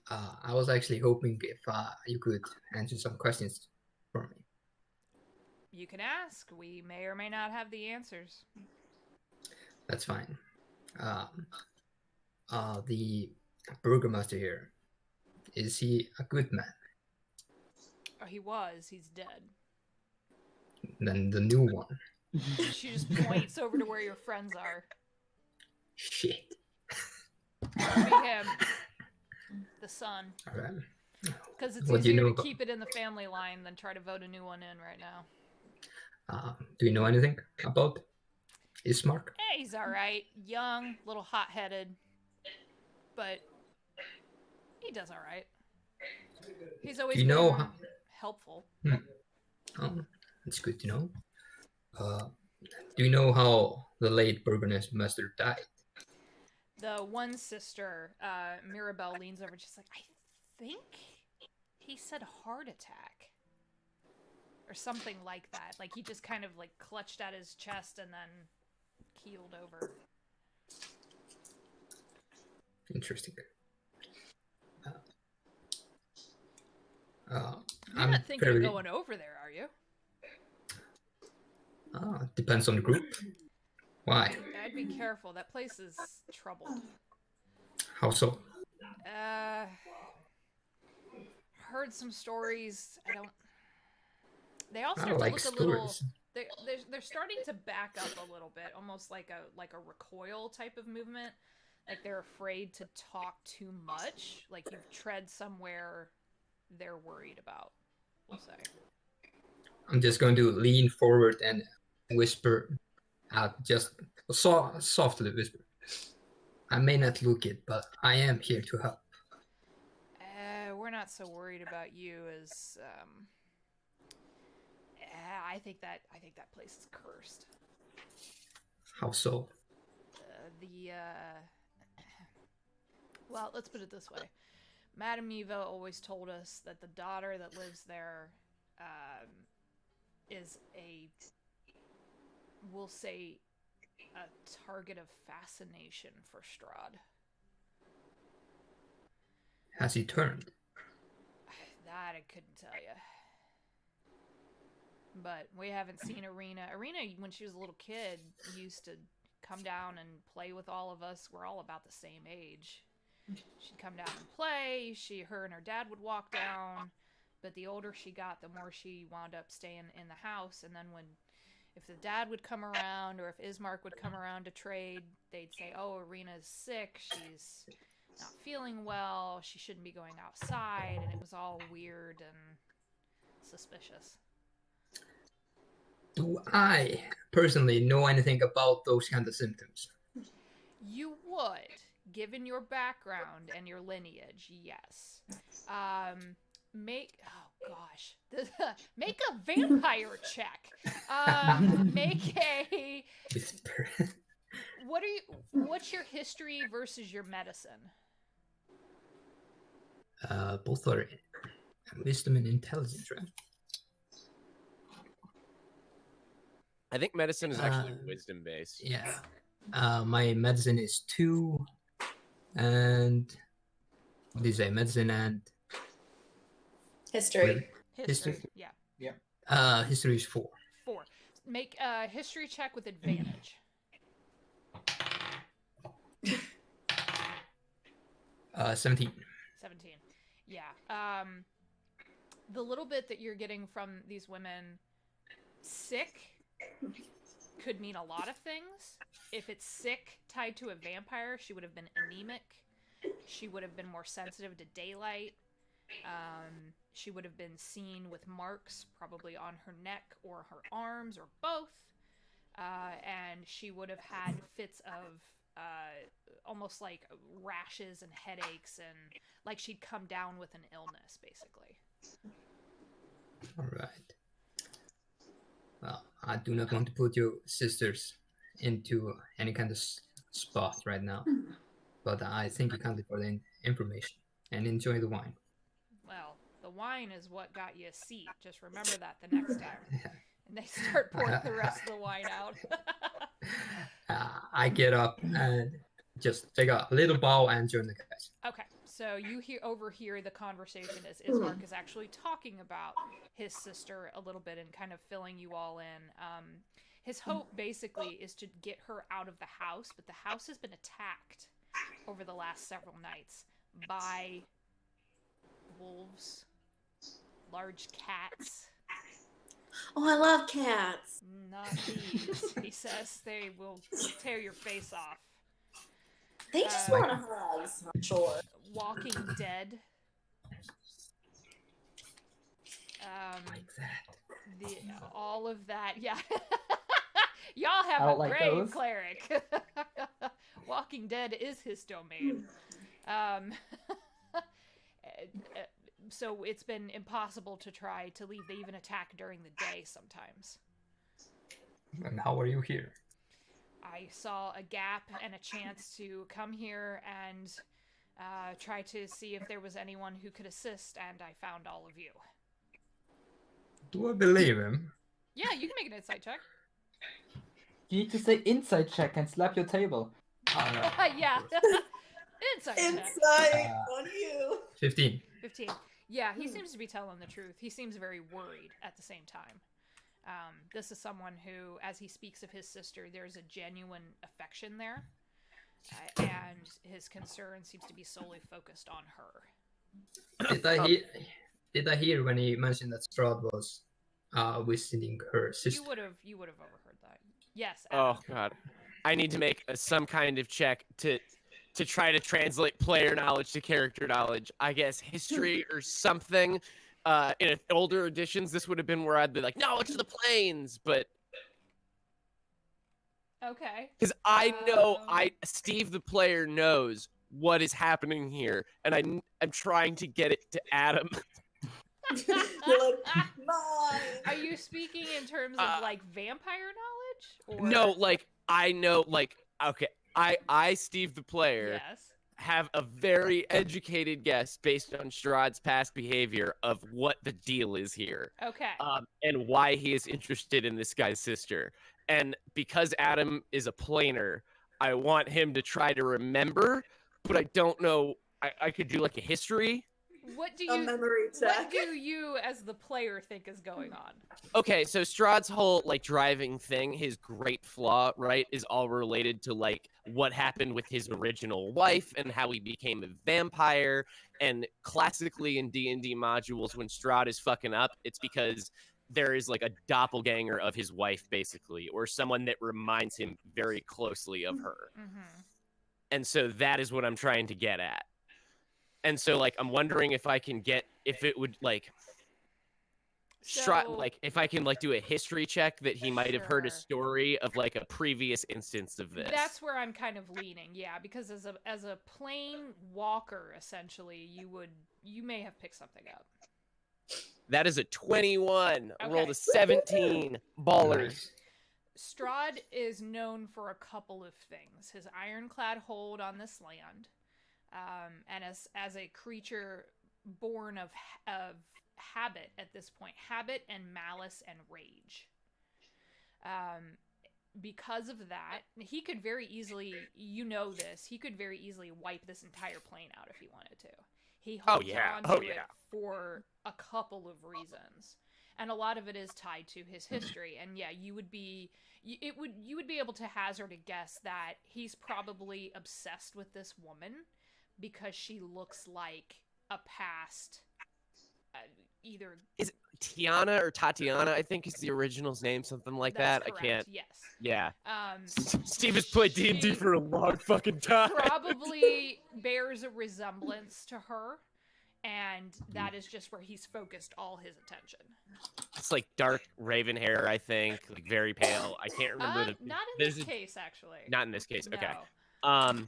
I was actually hoping if you could answer some questions for me. You can ask. We may or may not have the answers. That's fine. The burgomaster here, is he a good man? Oh, he was. He's dead. Then the new one. She just points over to where your friends are. Shit. That'd be him. The son. All right. Because it's What do you easier know to about- keep it in the family line than try to vote a new one in right now. Do you know anything about Ismark? Hey, he's alright. Young, little hot-headed. But he does alright. He's always Do you know been how- helpful. Oh, that's good to know. Do you know how the late burgomaster died? The one sister, Mirabelle, leans over and she's like, I think he said heart attack. Or something like that. Like, he just kind of, like, clutched at his chest and then keeled over. Interesting. You're I'm not thinking very... of going over there, are you? Depends on the group. Why? I'd be careful. That place is troubled. How so? Heard some stories. They all I start to like look a little. stories. They're starting to back up a little bit, almost like a recoil type of movement. Like they're afraid to talk too much. Like you've tread somewhere they're worried about. We'll say. I'm just going to lean forward and whisper out, just softly whisper. I may not look it, but I am here to help. We're not so worried about you as I think that place is cursed. How so? Well, let's put it this way. Madame Eva always told us that the daughter that lives there is we'll say, a target of fascination for Strahd. Has he turned? That I couldn't tell you. But we haven't seen Ireena. Ireena, when she was a little kid, used to come down and play with all of us. We're all about the same age. She'd come down and play. Her and her dad would walk down. But the older she got, the more she wound up staying in the house. And then if the dad would come around, or if Ismark would come around to trade, they'd say, oh, Ireena's sick. She's not feeling well. She shouldn't be going outside. And it was all weird and suspicious. Do I personally know anything about those kind of symptoms? You would, given your background and your lineage, yes. Make make a vampire check. Make a what's your history versus your medicine? Both are wisdom and intelligence, right? I think medicine is actually wisdom based. Yeah. My medicine is 2, and what do you say? Medicine and History. History. Yeah. history is 4. 4. Make a history check with advantage. 17. 17. Yeah. The little bit that you're getting from these women, sick could mean a lot of things. If it's sick tied to a vampire, she would have been anemic. She would have been more sensitive to daylight. She would have been seen with marks, probably on her neck or her arms or both. And she would have had fits of almost like rashes and headaches, and like she'd come down with an illness, basically. All right. Well, I do not want to put your sisters into any kind of spot right now, but I think you can leave for the information and enjoy the wine. Well, the wine is what got you a seat. Just remember that the next time. And they start pouring the rest of the wine out. I get up and just take a little bow and join the guys. Okay, so you overhear the conversation as Ismark is actually talking about his sister a little bit and kind of filling you all in. His hope basically is to get her out of the house, but the house has been attacked over the last several nights by wolves, large cats. Oh, I love cats. Not these, he says. They will tear your face off. They just want a hug, I'm sure. Walking Dead. Like that. All of that, yeah. Y'all have a like great those. cleric. Walking Dead is his domain. So it's been impossible to try to leave. They even attack during the day sometimes. And how are you here? I saw a gap and a chance to come here and try to see if there was anyone who could assist, and I found all of you. Do I believe him? Yeah, you can make an insight check. You need to say inside check and slap your table. Yeah. Insight check. Insight on you. 15. 15. Yeah, he seems to be telling the truth. He seems very worried at the same time. This is someone who, as he speaks of his sister, there's a genuine affection there. And his concern seems to be solely focused on her. Did I hear when he mentioned that Strahd was visiting her sister? You would have overheard that. Yes. Oh god, I need to make some kind of check to try to translate player knowledge to character knowledge. I guess history or something. In older editions, this would have been where I'd be like, knowledge of the planes, but Okay. because I know Steve the player knows what is happening here, and I'm trying to get it to Adam. You're like, mine. Are you speaking in terms of like vampire knowledge? Or... No, like I know, like okay, I Steve the player. Yes. Have a very educated guess based on Strahd's past behavior of what the deal is here. Okay. And why he is interested in this guy's sister. And because Adam is a planer, I want him to try to remember, but I don't know. I could do like a history. What do A you memory What check. do you as the player think is going on? Okay, so Strahd's whole like driving thing, his great flaw, right, is all related to like what happened with his original wife and how he became a vampire. And classically in D&D modules, when Strahd is fucking up, it's because there is like a doppelganger of his wife, basically, or someone that reminds him very closely of her. Mm-hmm. And so that is what I'm trying to get at. And so, like, I'm wondering if I can get, if it would, like, Strahd, So- like, if I can like do a history check that he might have heard a Sure. story of like a previous instance of this. That's where I'm kind of leaning, yeah, because as a plain walker, essentially, you may have picked something up. That is a 21. I rolled Okay. a 17. Ballers. Nice. Strahd is known for a couple of things: his ironclad hold on this land, and as a creature born of habit at this point, habit and malice and rage. Because of that, he could very easily, you know this, he could very easily wipe this entire plane out if he wanted to. He holds on to it for a couple of reasons. And a lot of it is tied to his history. And yeah, you would be able to hazard a guess that he's probably obsessed with this woman because she looks like a past either Is it Tiana or Tatiana? I think is the original's name, something like that's that. correct, I can't. yes. Yeah. Um, Steve has played D&D she for a long fucking time. probably bears a resemblance to her, and that is just where he's focused all his attention. It's like dark raven hair, I think, like very pale. I can't remember the. Not in this there's a- case, actually. Not in this case. Okay. No.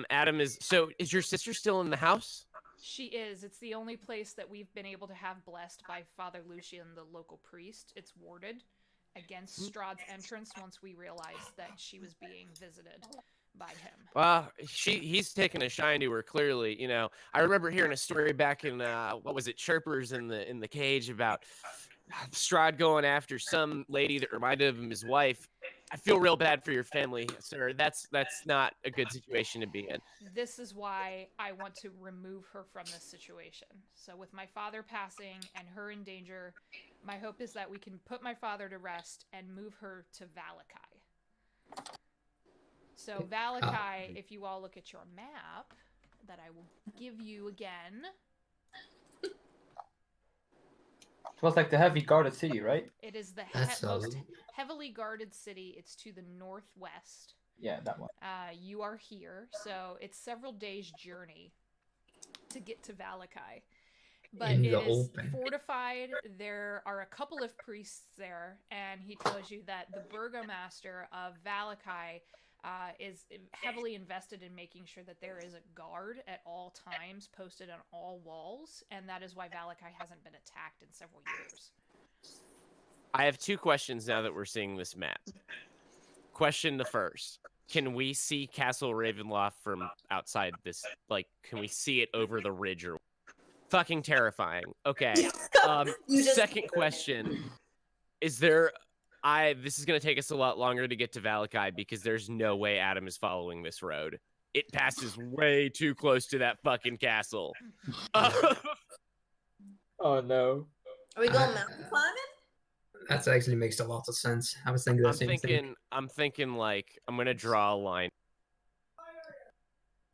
Adam is your sister still in the house? She is. It's the only place that we've been able to have blessed by Father Lucian, the local priest. It's warded against Strahd's entrance once we realized that she was being visited by him. Well, he's taken a shine to her, clearly. You know, I remember hearing a story back in what was it, Chirpers in the cage about Strahd going after some lady that reminded him of his wife. I feel real bad for your family, sir. That's not a good situation to be in. This is why I want to remove her from this situation. So with my father passing and her in danger, my hope is that we can put my father to rest and move her to Valakai. So Valakai, if you all look at your map that I will give you again, It was like the heavy guarded city, right? it is the That's most heavily guarded city. It's to the northwest. Yeah, that one. You are here, so it's several days' journey to get to Valakai. But In it the is open. fortified. There are a couple of priests there, and he tells you that the burgomaster of Valakai is heavily invested in making sure that there is a guard at all times posted on all walls, and that is why Valakai hasn't been attacked in several years. I have two questions now that we're seeing this map. Question the first. Can we see Castle Ravenloft from outside this? Like, can we see it over the ridge or fucking terrifying? Okay. You just- Second question. Is there this is going to take us a lot longer to get to Valakai because there's no way Adam is following this road. It passes way too close to that fucking castle. Oh no. Are we going mountain climbing? That actually makes a lot of sense. I was thinking the same thing. I'm thinking like I'm going to draw a line.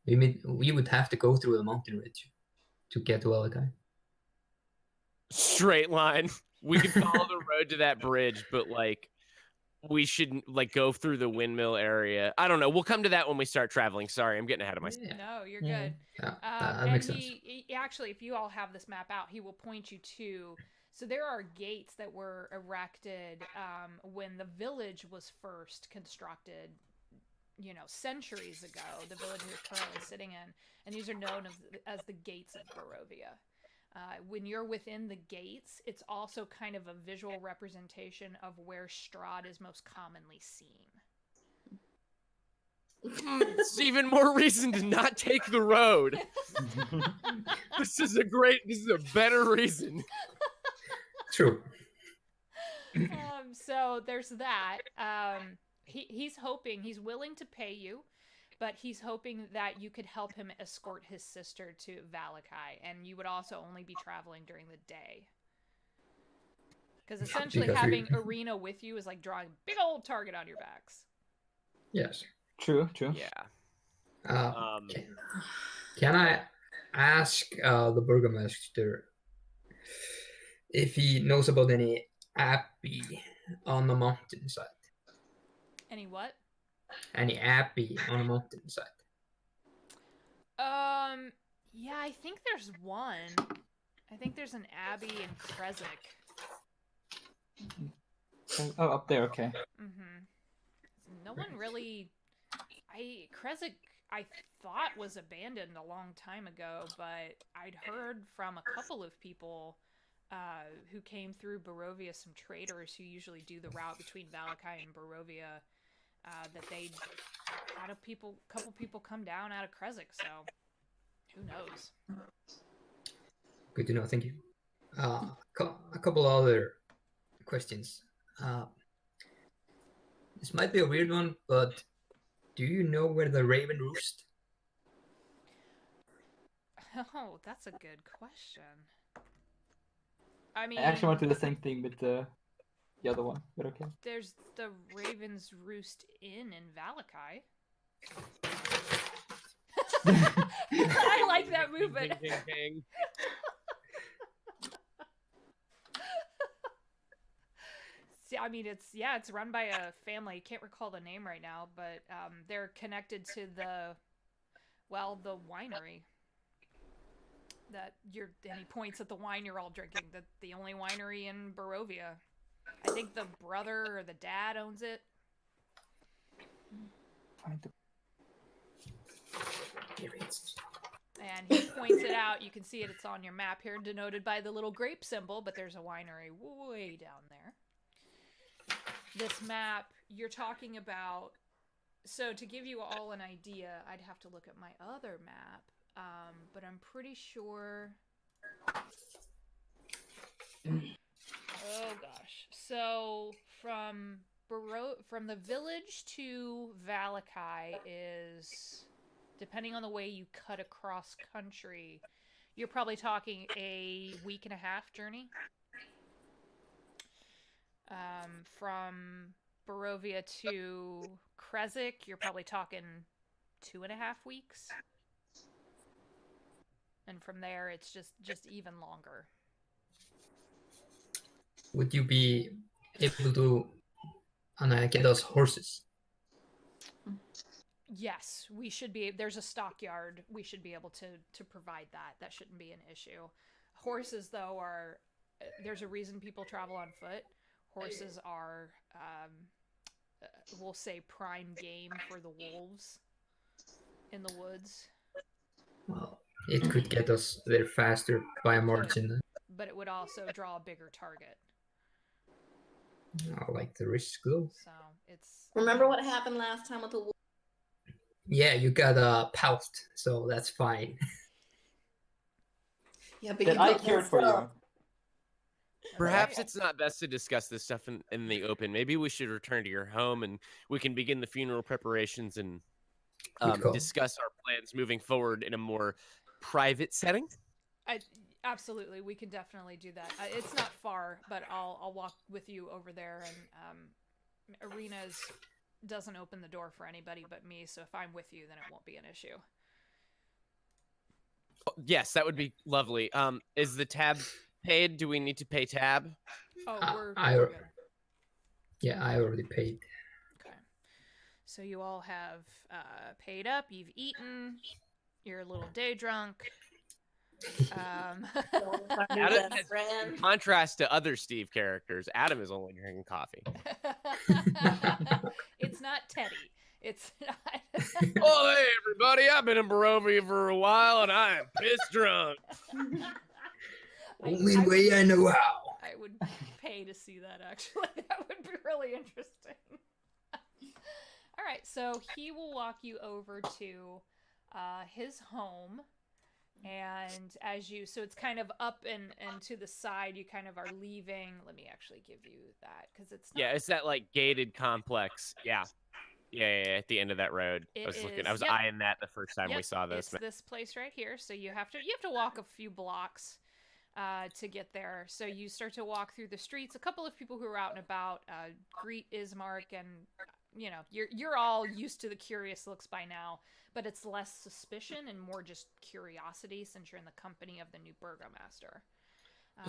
We would have to go through the mountain ridge to get to Alakai. Straight line. We can follow the road to that bridge, but like we shouldn't like go through the windmill area. I don't know. We'll come to that when we start traveling. Sorry, I'm getting ahead of myself. Yeah, No, you're Yeah. good. that And makes sense. he actually, if you all have this map out, he will point you to. So there are gates that were erected when the village was first constructed, you know, centuries ago. The village we're currently sitting in, and these are known as the gates of Barovia. When you're within the gates, it's also kind of a visual representation of where Strahd is most commonly seen. It's even more reason to not take the road. This is a better reason. True. So there's that. He's willing to pay you, but he's hoping that you could help him escort his sister to Valakai, and you would also only be traveling during the day. Because essentially Because we- having Ireena with you is like drawing a big old target on your backs. Yes. True. Yeah. Can I ask the burgomaster if he knows about any abbey on the mountainside? Any what? Any abbey on the mountainside? Yeah, I think there's one. I think there's an abbey in Kresik. Oh, up there. Okay. Mm-hmm. No one really. Kresik, I thought was abandoned a long time ago, but I'd heard from a couple of people who came through Barovia, some traders who usually do the route between Valakai and Barovia, that they'd had couple people come down out of Kresik, so who knows? Good to know. Thank you. A couple other questions. This might be a weird one, but do you know where the raven roost? Oh, that's a good question. I mean, I actually want to do the same thing with the other one, but okay. there's the Raven's Roost Inn in Valakai. I like that movement. Ding, ding, ding. See, I mean, it's run by a family. Can't recall the name right now, but they're connected to the winery. And he points at the wine you're all drinking. The only winery in Barovia. I think the brother or the dad owns it. And he points it out. You can see it. It's on your map here, denoted by the little grape symbol, but there's a winery way down there. This map, you're talking about... So to give you all an idea, I'd have to look at my other map, but I'm pretty sure... Oh gosh. So from the village to Valakai is, depending on the way you cut across country, you're probably talking a week and a half journey. From Barovia to Kresik, you're probably talking 2.5 weeks. And from there, it's just even longer. Would you be able to get us horses? Yes, we should be. There's a stockyard. We should be able to provide that. That shouldn't be an issue. Horses, though, are... There's a reason people travel on foot. Horses are, we'll say, prime game for the wolves in the woods. Well, it could get us there faster by a margin. But it would also draw a bigger target. I like the risk, though. So it's... Remember what happened last time with the wolf? Yeah, you got pouthed, so that's fine. Yeah, but Then you I built cured this for up. you. Perhaps it's not best to discuss this stuff in the open. Maybe we should return to your home and we can begin the funeral preparations and discuss our plans moving forward in a more private setting. Absolutely, we can definitely do that. It's not far, but I'll walk with you over there. And Ireena's doesn't open the door for anybody but me, so if I'm with you, then it won't be an issue. Yes, that would be lovely. Is the tab paid? Do we need to pay tab? Oh, we're good. Yeah, I already paid. Okay. So you all have paid up. You've eaten. You're a little day drunk. Adam in contrast to other Steve characters, Adam is only drinking coffee. It's not Teddy. It's not. Oh, hey, everybody. I've been in Barovia for a while, and I am pissed drunk. Only way I know how. I would pay to see that, actually. That would be really interesting. All right, so he will walk you over to his home. And so it's kind of up and to the side, you kind of are leaving. Let me actually give you that, because it's not... Yeah, it's that, like, gated complex. Yeah, at the end of that road. I was eyeing that the first time we saw this. It's this place right here. So you have to walk a few blocks to get there. So you start to walk through the streets. A couple of people who are out and about greet Ismark, and you know, you're all used to the curious looks by now, but it's less suspicion and more just curiosity since you're in the company of the new burgomaster.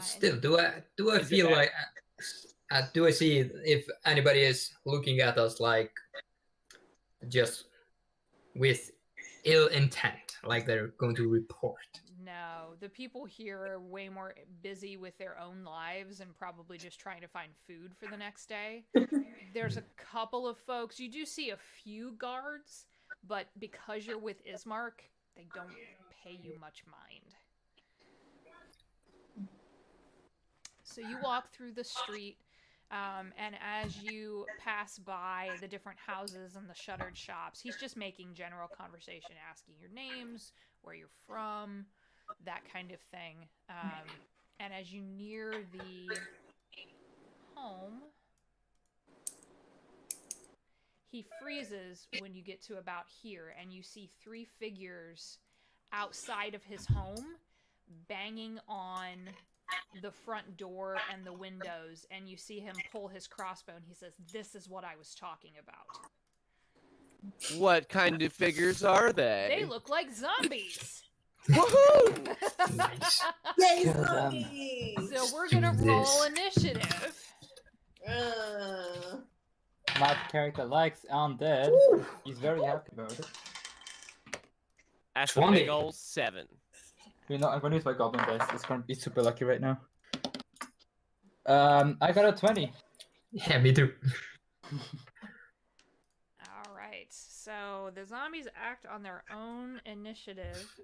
Still, do I feel like do I see if anybody is looking at us like just with ill intent, like they're going to report? No, the people here are way more busy with their own lives and probably just trying to find food for the next day. There's a couple of folks. You do see a few guards, but because you're with Ismark, they don't pay you much mind. So you walk through the street, and as you pass by the different houses and the shuttered shops, he's just making general conversation, asking your names, where you're from, that kind of thing. And as you near the home, he freezes when you get to about here, and you see 3 figures outside of his home banging on the front door and the windows, and you see him pull his crossbow, and he says, "This is what I was talking about." What kind of figures are they? They look like zombies. Woohoo! Nice. Yay, Kill them. zombies! So we're Do gonna roll this. initiative. My character likes undead. He's very happy about it. That's a 20. big ol' 7. You know, I'm gonna use my goblin dice. It's gonna be super lucky right now. I got a 20. Yeah, me too. All right. So the zombies act on their own initiative.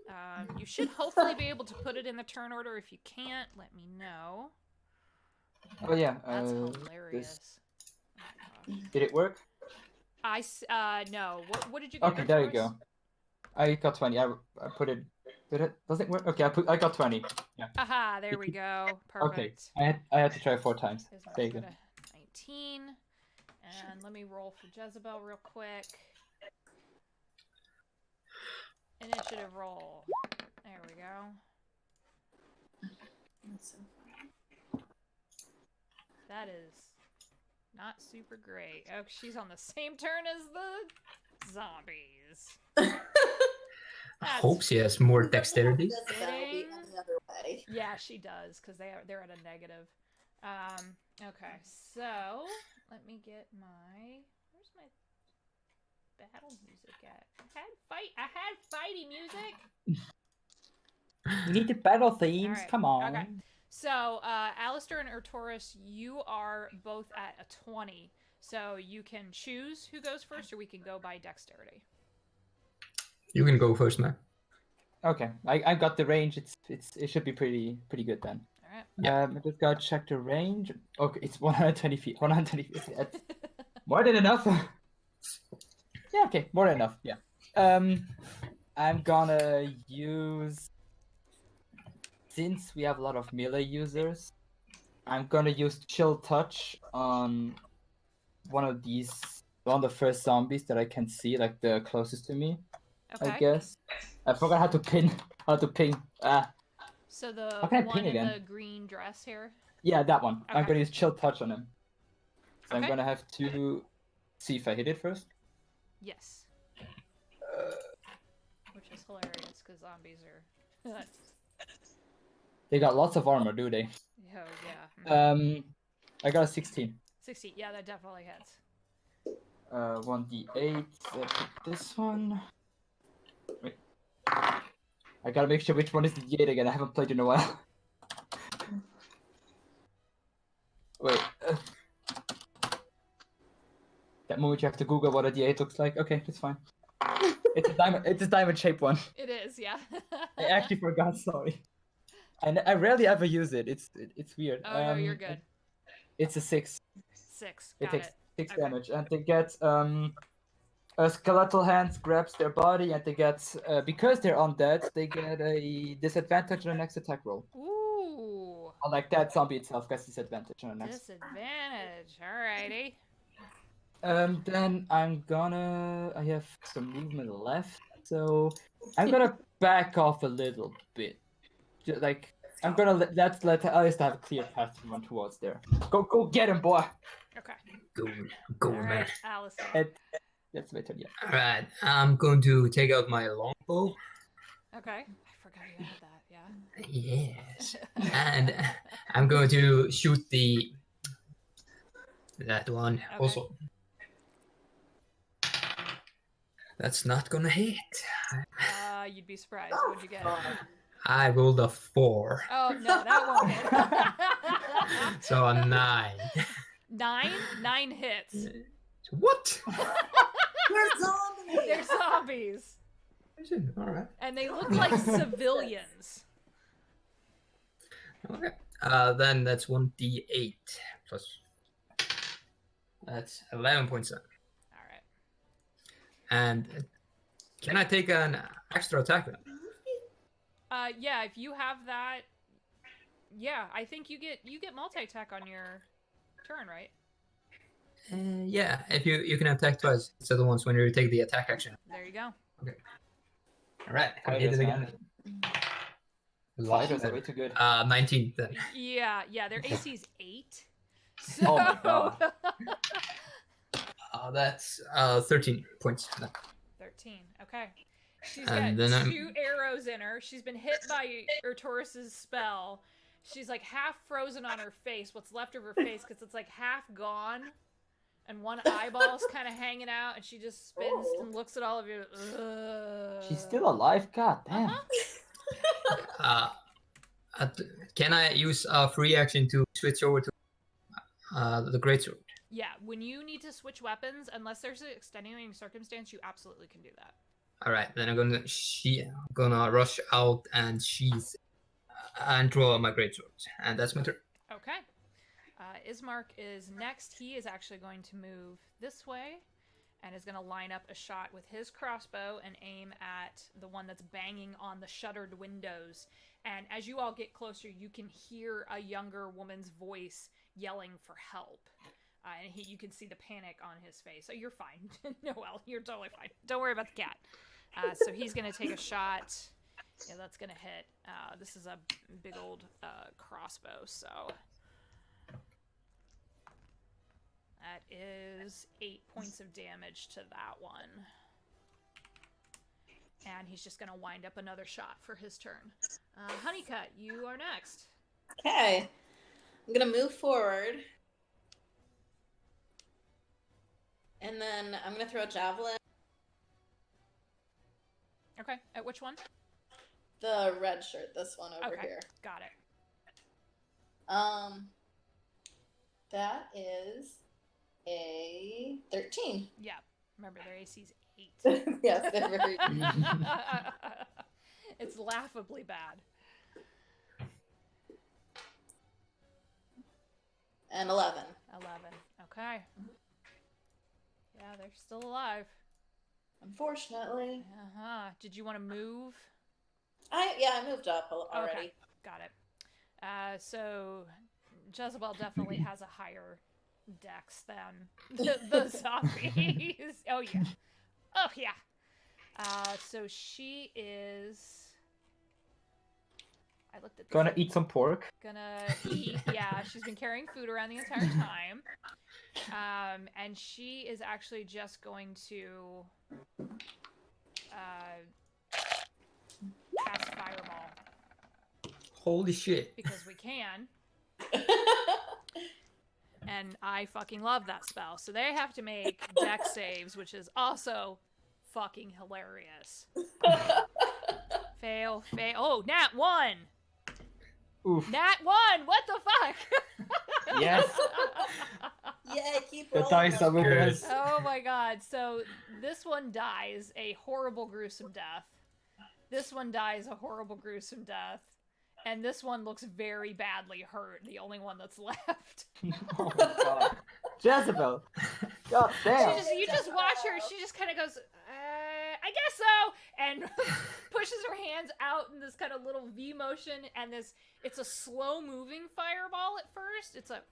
You should hopefully be able to put it in the turn order. If you can't, let me know. Oh yeah. That's This, hilarious. Oh, gosh. did it work? No. What did you get? Okay, there you go. I got 20. I put it. Did it? Does it work? Okay, I got 20. Yeah. Aha, there we go. Okay. Perfect. I had to try 4 times. Here's my There you go. 19. And let me roll for Jezebel real quick. Initiative roll. There we go. That's so funny. That is not super great. Oh, she's on the same turn as the zombies. I hope she has more dexterity. That would be any other way. Yeah, she does, because they're at a negative. Okay, so let me get where's my battle music at? I had fighty music. You need the battle themes. Alright, Come on. okay. So, Alistair and Ertorus, you are both at a 20. So you can choose who goes first, or we can go by dexterity. You can go first, man. Okay, I got the range. It should be pretty good then. All right. Yeah. I just gotta check the range. Okay, it's 120 feet. 120 feet. That's more than enough. Yeah, okay, more than enough. Yeah. I'm gonna use, since we have a lot of melee users, I'm gonna use Chill Touch on one of the first zombies that I can see, like the closest to me. Okay. I guess. I forgot how to ping. So the How can I one ping in again? the green dress here. Yeah, that one. I'm Okay. gonna use Chill Touch on him. So Okay. I'm gonna have to see if I hit it first. Yes. Which is hilarious because zombies are. They got lots of armor, do they? Oh yeah. I got a 16. 60. Yeah, that definitely hits. 1d8. This one. Wait. I gotta make sure which one is the d8 again. I haven't played in a while. Wait. That moment you have to Google what a d8 looks like. Okay, that's fine. It's a diamond. It's a diamond-shaped one. It is, yeah. I actually forgot. Sorry. I rarely ever use it. It's weird. Oh no, you're good. It's a 6. 6. It Got takes it. 6 Okay. damage, and they get a skeletal hand grabs their body, and they get because they're undead, they get a disadvantage on the next attack roll. Ooh. Unlike that zombie itself gets disadvantage on the next. Disadvantage. Alrighty. Then I have some movement left, so I'm gonna back off a little bit. Like I'm gonna let Alice have a clear path to run towards there. Go get him, boy. Okay. Go, All man. right, Allison. That's my turn. Yeah. Alright, I'm going to take out my longbow. Okay. I forgot you had that. Yeah. Yes. And I'm going to shoot that one Okay. also. That's not gonna hit. You'd be surprised. What'd you get? I rolled a 4. Oh no, that won't hit. So a 9. 9 hits. What? We're zombies. They're zombies, Alright. and they look like civilians. Okay. Then that's 1d8 plus. That's 11.7. All right. And can I take an extra attack then? Yeah, if you have that, yeah, I think you get multi-attack on your turn, right? Yeah, if you can attack twice instead of once when you take the attack action. There you go. Alright, I hit Fighters, it man. again. Fighters are way too good. 19 then. Yeah, their AC is 8. So... Oh my god. That's 13 points. 13. Okay. She's And got then 2 arrows in her. She's been hit by Ertoris's spell. She's like half frozen on her face, what's left of her face, because it's like half gone. And one eyeball's kind of hanging out, and she just spins and looks at all of you. Ugh. She's still alive? God damn. Can I use a free action to switch over to the greatsword? Yeah, when you need to switch weapons, unless there's an extenuating circumstance, you absolutely can do that. All right, then I'm gonna rush out and and draw my greatsword, and that's my turn. Okay. Ismark is next. He is actually going to move this way and is going to line up a shot with his crossbow and aim at the one that's banging on the shuttered windows. And as you all get closer, you can hear a younger woman's voice yelling for help. And you can see the panic on his face. So you're fine. Noelle, you're totally fine. Don't worry about the cat. So he's going to take a shot. Yeah, that's going to hit. This is a big old crossbow, so... That is 8 points of damage to that one. And he's just going to wind up another shot for his turn. Honeycut, you are next. Okay. I'm going to move forward. And then I'm going to throw a javelin. Okay, at which one? The red shirt, this one over Okay, here. got it. That is a 13. Yeah, remember their AC's 8. Yes, they're very... It's laughably bad. And 11. 11. Okay. Yeah, they're still alive. Unfortunately. Uh-huh. Did you want to move? I moved up already. Okay, got it. So Jezebel definitely has a higher dex than the zombies. Oh yeah. Oh yeah. So she is... I looked at this. Gonna eat some pork. Gonna eat. Yeah, she's been carrying food around the entire time. And she is actually just going to cast Fireball. Holy shit. Because we can. And I fucking love that spell. So they have to make dex saves, which is also fucking hilarious. Fail. Oh, nat 1! Oof. Nat 1! What the fuck? Yes. Yeah, keep The rolling. dice are with Good. us. Oh my god. So this one dies a horrible, gruesome death. This one dies a horrible, gruesome death. And this one looks very badly hurt, the only one that's left. Oh my god. Jezebel. God damn. You just watch her, she just kind of goes, I guess so, and pushes her hands out in this kind of little V motion, and it's a slow-moving fireball at first. It's a...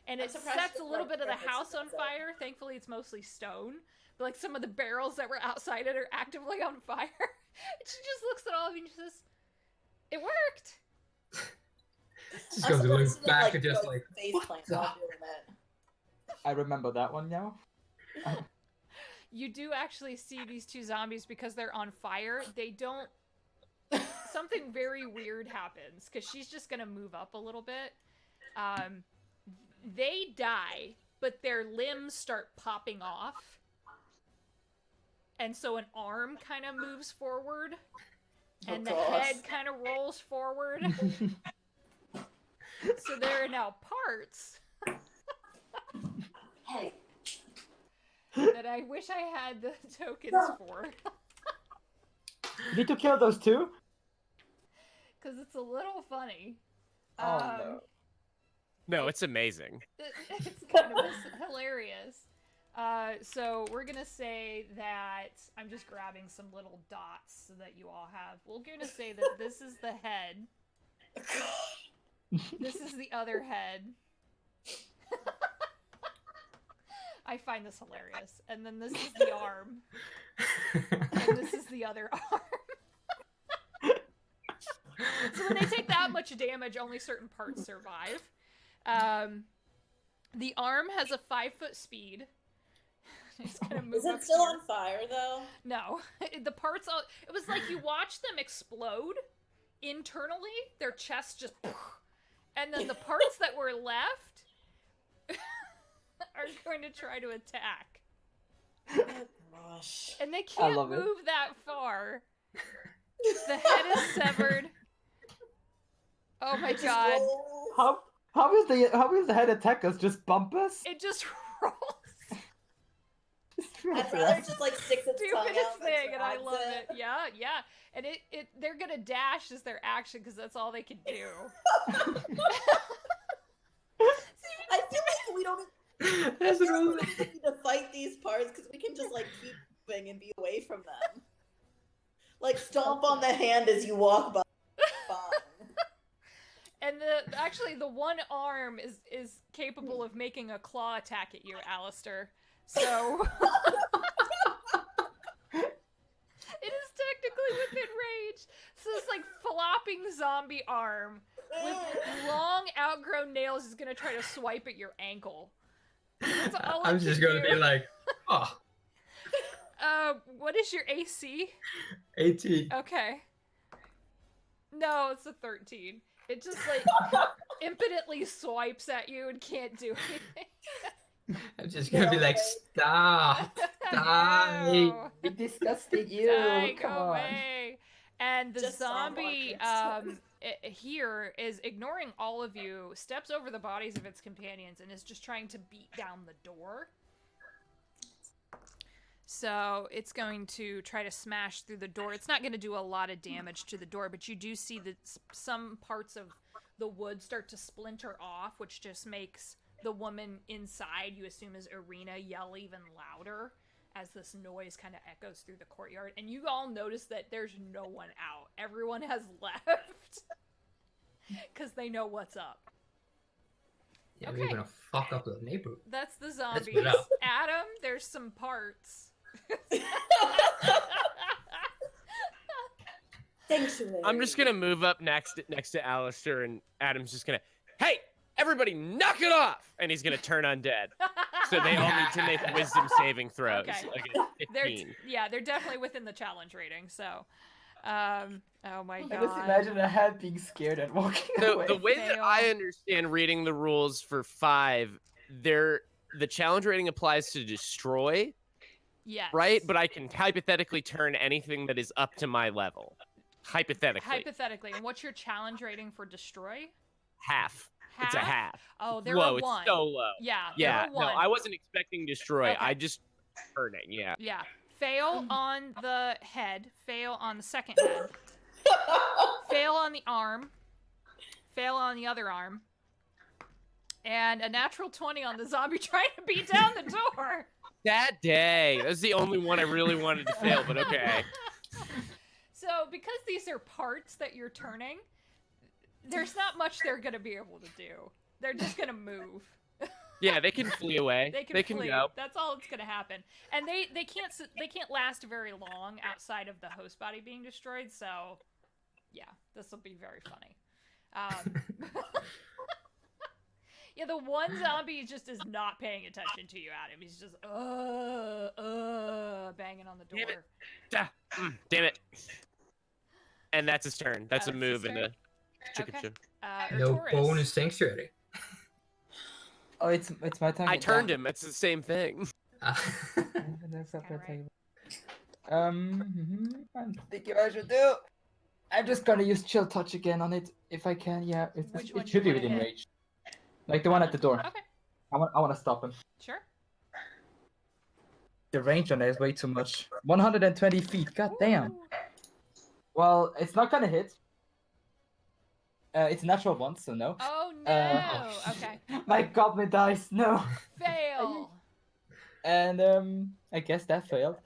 And it sets a little bit of the house on fire. Thankfully, it's mostly stone. But, like, some of the barrels that were outside it are actively on fire. And she just looks at all of you and she says, it worked! Just goes to look back and just like, face what plant the- while doing that. I remember that one now. You do actually see these two zombies because they're on fire. They don't... Something very weird happens, because she's just going to move up a little bit. They die, but their limbs start popping off. And so an arm kind of moves forward. and the gosh. head kind of rolls forward. So there are now parts Hey. that I wish I had the tokens for. You need to kill those two? Because it's a little funny. Oh no. No, it's amazing. It's kind of hilarious. So we're gonna say that I'm just grabbing some little dots so that you all have. We're gonna say that this is the head. This is the other head. I find this hilarious. And then this is the arm. And this is the other arm. So when they take that much damage, only certain parts survive. The arm has a 5-foot speed. It's gonna move Is it up still here. on fire though? No, the parts all. It was like you watch them explode internally. Their chests just, and then the parts that were left are going to try to attack. Oh gosh. And they can't love it. move that far. The head is severed. Oh my Just god! roll. How is the head attack us? Just bump us? It just rolls. I'd rather just like stick its tongue Stupidest out than thing, and I drags love it. Yeah, yeah. And they're gonna dash as their action because that's all they can do. I feel like we don't That's what really need to fight these parts because we can just like keep moving and be away from them. Like stomp on the hand as you walk by. Fine. And actually the one arm is capable of making a claw attack at you, Alistair. So it is technically within range. So this like flopping zombie arm with long outgrown nails is gonna try to swipe at your ankle. That's all I'm it just can gonna do. be like, oh, What is your AC? 18. Okay. No, it's a 13. It just like impotently swipes at you and can't do anything. I'm just gonna be like, stop, die. No. You're disgusting, you. Die, Come go on. away. And the Just zombie zombie here is ignoring all of you, steps over the bodies of its companions, and is just trying to beat down the door. So it's going to try to smash through the door. It's not going to do a lot of damage to the door, but you do see that some parts of the wood start to splinter off, which just makes the woman inside, you assume is Ireena, yell even louder as this noise kind of echoes through the courtyard. And you all notice that there's no one out. Everyone has left because they know what's up. Yeah, Okay. we're gonna fuck up the neighborhood. That's the Let's zombies. split up. Adam, there's some parts. Sanctuary. I'm just gonna move up next to Alistair, and Adam's just gonna, hey, everybody, knock it off! And he's gonna turn undead. So they all need to make wisdom saving throws. Okay. Like a They're 15. they're definitely within the challenge rating. So, oh my I god. just imagine a head being scared and walking away. The way that Fail. I understand reading the rules for 5, the challenge rating applies to destroy, Yes. right? But I can hypothetically turn anything that is up to my level. Hypothetically. Hypothetically, and what's your challenge rating for destroy? Half. It's a half. Oh, they're Whoa, a one. it's so low. Yeah. Yeah, they're a no, one. I wasn't expecting destroy. Okay. I just turning, yeah. Yeah. Fail on the head. Fail on the second head. Fail on the arm. Fail on the other arm. And a natural 20 on the zombie trying to beat down the door. That day. That's the only one I really wanted to fail, but okay. So, because these are parts that you're turning, there's not much they're going to be able to do. They're just going to move. Yeah, they can flee away. They can flee. go. That's all that's going to happen. And they can't last very long outside of the host body being destroyed, so yeah, this will be very funny. Yeah, the one zombie just is not paying attention to you, Adam. He's just banging on the door. Damn it. Damn it. And that's his turn. That's a That's move his in the Okay. No Artoris. bonus sanctuary. Oh, it's my time. I turned him. It's the same thing. That's Alright. I'm thinking I should do. I'm just gonna use chill touch again on it if I can. Yeah, Which one it do should you be wanna within hit? range. Like the one at the door. Okay, I want to stop him. sure. The range on that is way too much. 120 feet. God damn. Ooh. Well, it's not gonna hit. It's natural one, so no. Oh no. Okay. My goblin dice. No. Fail. And I guess that failed.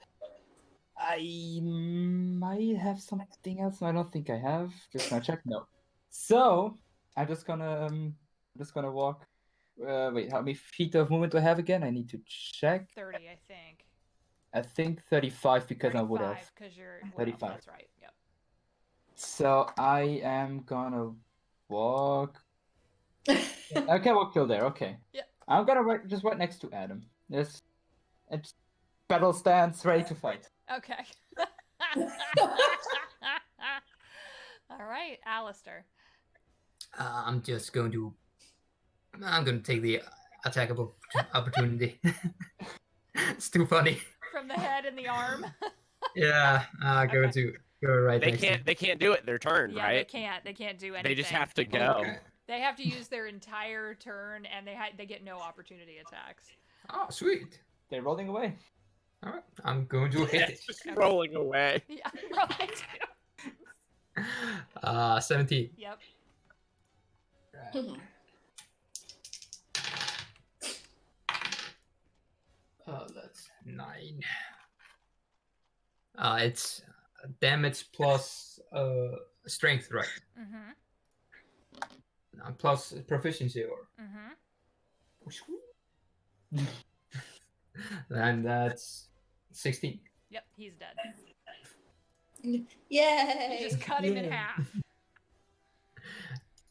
I might have something else. I don't think I have. Just gonna check. No. So I'm just gonna walk. Wait, how many feet of movement do I have again? I need to check. 30, I think. I think 35 because I'm wood 35, elf. because you're wood elf, 35. That's right. Yep. So I am gonna walk. Okay, we'll kill there. Okay. Yep. I'm gonna just right next to Adam. It's battle stance, ready to fight. Okay. All right, Alistair. I'm gonna take the attack opportunity. It's too funny. From the head and the arm. Yeah, go right They next can't. They can't do it. Their turn, Yeah, right? they can't do anything. They just have to to go. Okay. They have to use their entire turn, and they get no opportunity attacks. Oh, sweet. They're rolling away. All right, I'm going to hit It's just rolling away. Yeah, rolling too. it. 17. Yep. That's 9. It's damage plus strength, right? Mm-hmm. Plus proficiency, or Mm-hmm. and that's 16. Yep, he's dead. Yay! You just cut him in Yeah. half.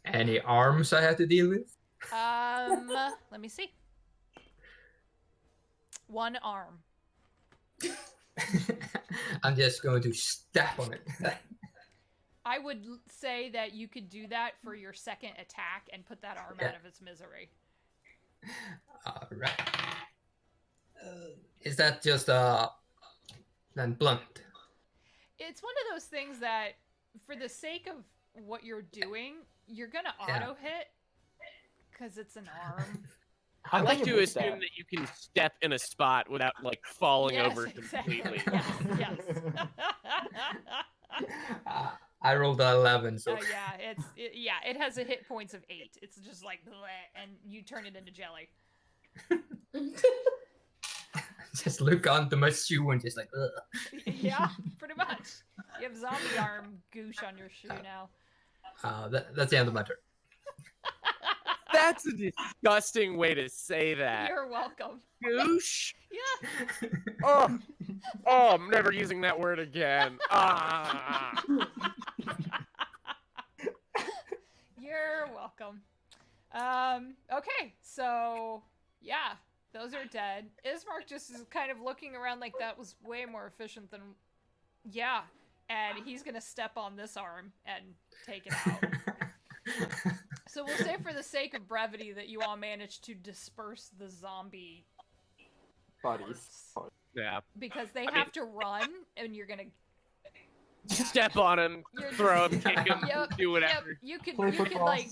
Any arms I have to deal with? Let me see. One arm. I'm just going to step on it. I would say that you could do that for your second attack and put that arm out of its misery. Alright. Is that just then blunt? It's one of those things that, for the sake of what you're doing, you're gonna Yeah. auto hit because it's an arm. I I'm like thinking to with assume that you can step in a spot without like falling Yes, over exactly. completely. Yes. I rolled an 11, so Yeah, it has a hit points of 8. It's just like bleh, and you turn it into jelly. just look onto my shoe and just like, ugh. Yeah, pretty much. You have zombie arm goosh on your shoe now. That's the end of my turn. That's a disgusting way to say that. You're welcome. Goosh. Yeah. Oh, I'm never using that word again. Ah. You're welcome. Okay, so yeah, those are dead. Ismark just is kind of looking around like that was way more efficient than, yeah, and he's gonna step on this arm and take it out. So we'll say for the sake of brevity that you all managed to disperse the zombie Bodies. Yeah. because they have to run, and you're gonna Step on him, You're- throw him, kick him, Yep, do whatever. Yep, you could Play you could football. like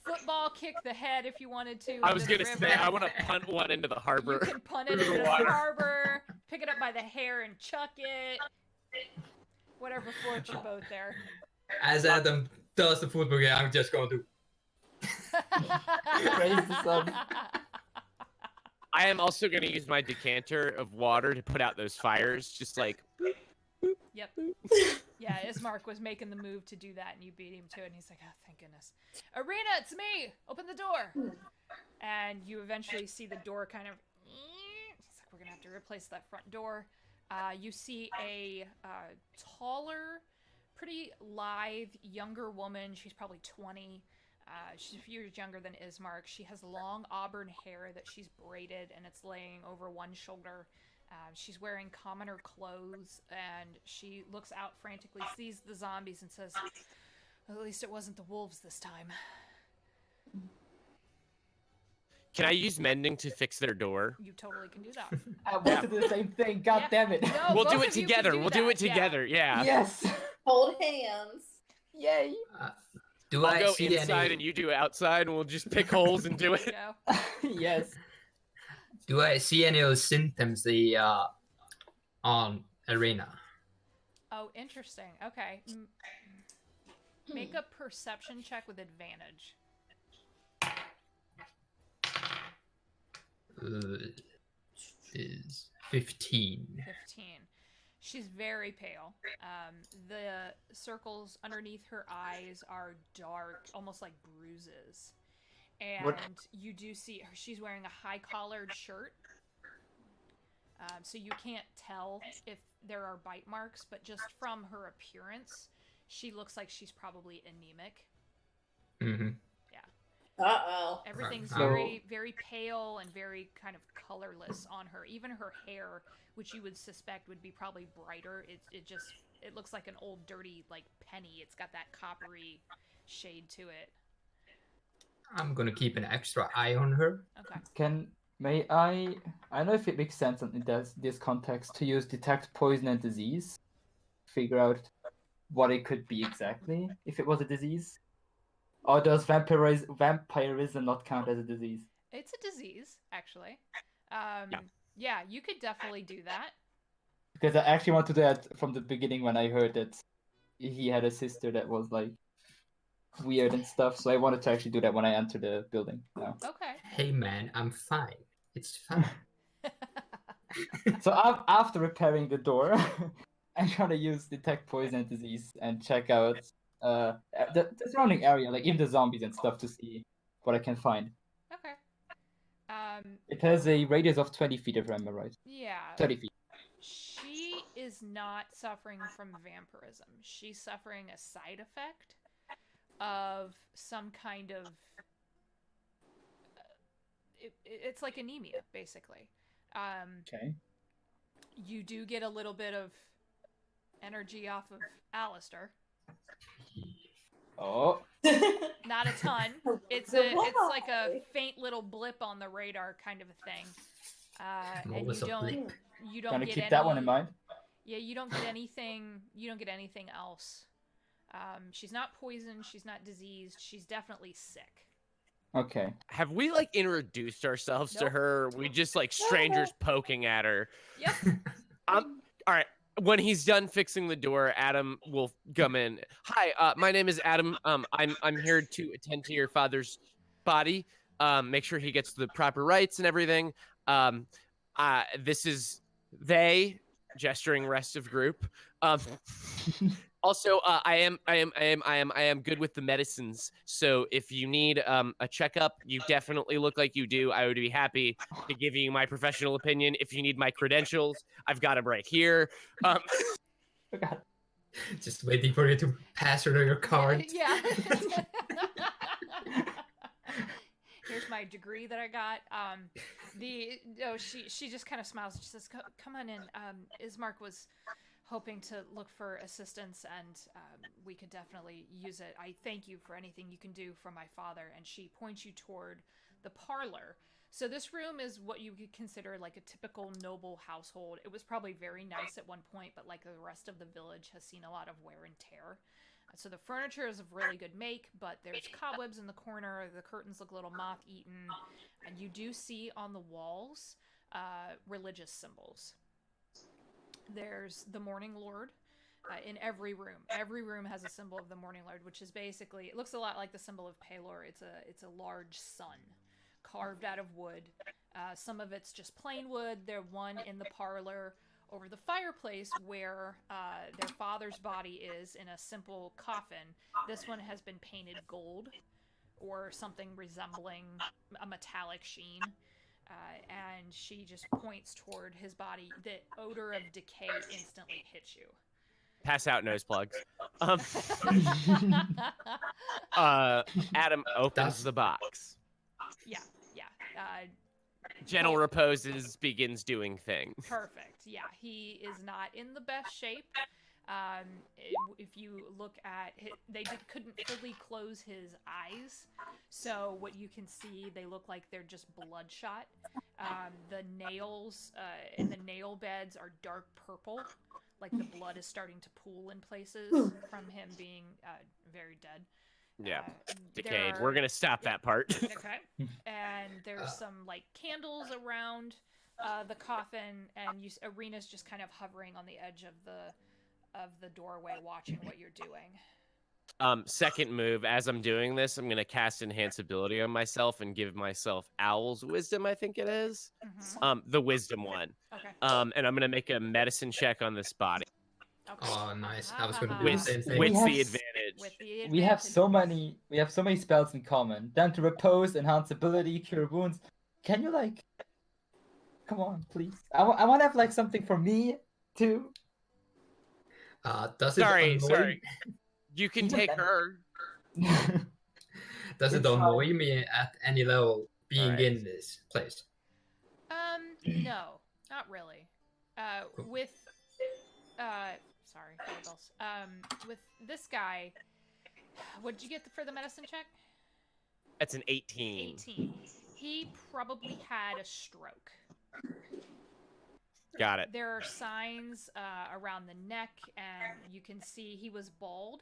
football kick the head if you wanted to. I was into the gonna say, river. I want to punt one into the You harbor. can punt it Into the into the water. harbor, pick it up by the hair and chuck it. Whatever floats your boat there. As Adam does the football game, I'm just going to. Raise the sun. I am also gonna use my decanter of water to put out those fires, just like. Yep. Yeah, Ismark was making the move to do that, and you beat him to it, and he's like, oh, thank goodness. Ireena, it's me! Open the door! And you eventually see the door kind of... It's like, we're gonna have to replace that front door. You see a taller, pretty lithe, younger woman. She's probably 20. She's a few years younger than Ismark. She has long auburn hair that she's braided, and it's laying over one shoulder. She's wearing commoner clothes, and she looks out frantically, sees the zombies, and says, at least it wasn't the wolves this time. Can I use mending to fix their door? You totally can do that. I want to do the same thing. God Yeah. damn it. No, We'll both do it of you can together. do We'll do that, it together. Yeah. Yes. Hold hands. Yay! Do I'll I go see inside any? and you do outside, and we'll just pick holes and do it. Go. Yes. Do I see any of the symptoms on Ireena? Oh, interesting. Okay. Make a perception check with advantage. Is 15. 15. She's very pale. The circles underneath her eyes are dark, almost like bruises. And What? you do see her, she's wearing a high collared shirt. So you can't tell if there are bite marks, but just from her appearance, she looks like she's probably anemic. Mm-hmm. Uh-oh. Everything's So- very, very pale and very kind of colorless on her. Even her hair, which you would suspect would be probably brighter, it looks like an old dirty like penny. It's got that coppery shade to it. I'm gonna keep an extra eye on her. Okay. May I don't know if it makes sense in this context to use detect poison and disease, figure out what it could be exactly if it was a disease, or does vampirism not count as a disease? It's a disease, actually. Yeah. Yeah, you could definitely do that. Because I actually want to do that from the beginning when I heard that he had a sister that was like weird and stuff. So I wanted to actually do that when I enter the building now. Okay. Hey man, I'm fine. It's fine. So after repairing the door, I'm gonna use detect poison and disease and check out the surrounding area, like even the zombies and stuff, to see what I can find. Okay. It has a radius of 20 feet, if I remember right. Yeah. 30 feet. She is not suffering from vampirism. She's suffering a side effect of some kind of... it's like anemia, basically. Okay. You do get a little bit of energy off of Alistair. Oh, Not a ton. It's like a faint little blip on the radar kind of a thing. And Always a blip. you don't gonna get keep any, that one in mind. Yeah, you don't get anything. You don't get anything else. She's not poisoned. She's not diseased. She's definitely sick. Okay. Have we like introduced ourselves to Nope. her? We just like strangers poking at her. Yep. All right. When he's done fixing the door, Adam will come in. Hi, my name is Adam. I'm here to attend to your father's body. Make sure he gets the proper rights and everything. This is they, gesturing rest of group. Also, I am good with the medicines. So if you need a checkup, you definitely look like you do. I would be happy to give you my professional opinion. If you need my credentials, I've got them right here. Oh, God. Just waiting for you to pass her your card. Yeah. Here's my degree that I got. She just kind of smiles. She says, "Come on in. Ismark was hoping to look for assistance, and we could definitely use it. I thank you for anything you can do for my father." And she points you toward the parlor. So this room is what you could consider like a typical noble household. It was probably very nice at one point, but like the rest of the village has seen a lot of wear and tear. So the furniture is of really good make, but there's cobwebs in the corner. The curtains look a little moth-eaten. And you do see on the walls religious symbols. There's the Morning Lord in every room. Every room has a symbol of the Morning Lord, which is basically, it looks a lot like the symbol of Pelor. It's a large sun carved out of wood. Some of it's just plain wood. There's one in the parlor over the fireplace where their father's body is in a simple coffin. This one has been painted gold or something resembling a metallic sheen. And she just points toward his body. The odor of decay instantly hits you. Pass out nose plugs. Adam opens the box. Yeah. Gentle reposes, begins doing things. Perfect. Yeah, he is not in the best shape. If you look at they couldn't fully close his eyes, so what you can see, they look like they're just bloodshot. The nails in the nail beds are dark purple, like the blood is starting to pool in places from him being very dead. Yeah, There decayed. are- We're gonna stop that part. Okay. And there's some like candles around the coffin, and Ireena's just kind of hovering on the edge of the doorway, watching what you're doing. Second move, as I'm doing this, I'm gonna cast enhance ability on myself and give myself Owl's Wisdom, I think it is. The Wisdom one. Okay. And I'm gonna make a medicine check on this body. Okay. Oh, nice. I was going to do the With, same thing. with have the s- advantage. With the We have advantage. so many spells in common. Down to repose, enhance ability, cure wounds. Can you like? Come on, please. I want to have like something for me too. Does it annoy Sorry. You can take her. Does it It's fine. annoy me at any level being Alright. in this place? No, not really. With sorry, Bubbles. With this guy, what did you get for the medicine check? That's an 18. 18. He probably had a stroke. Got it. There are signs around the neck, and you can see he was bald,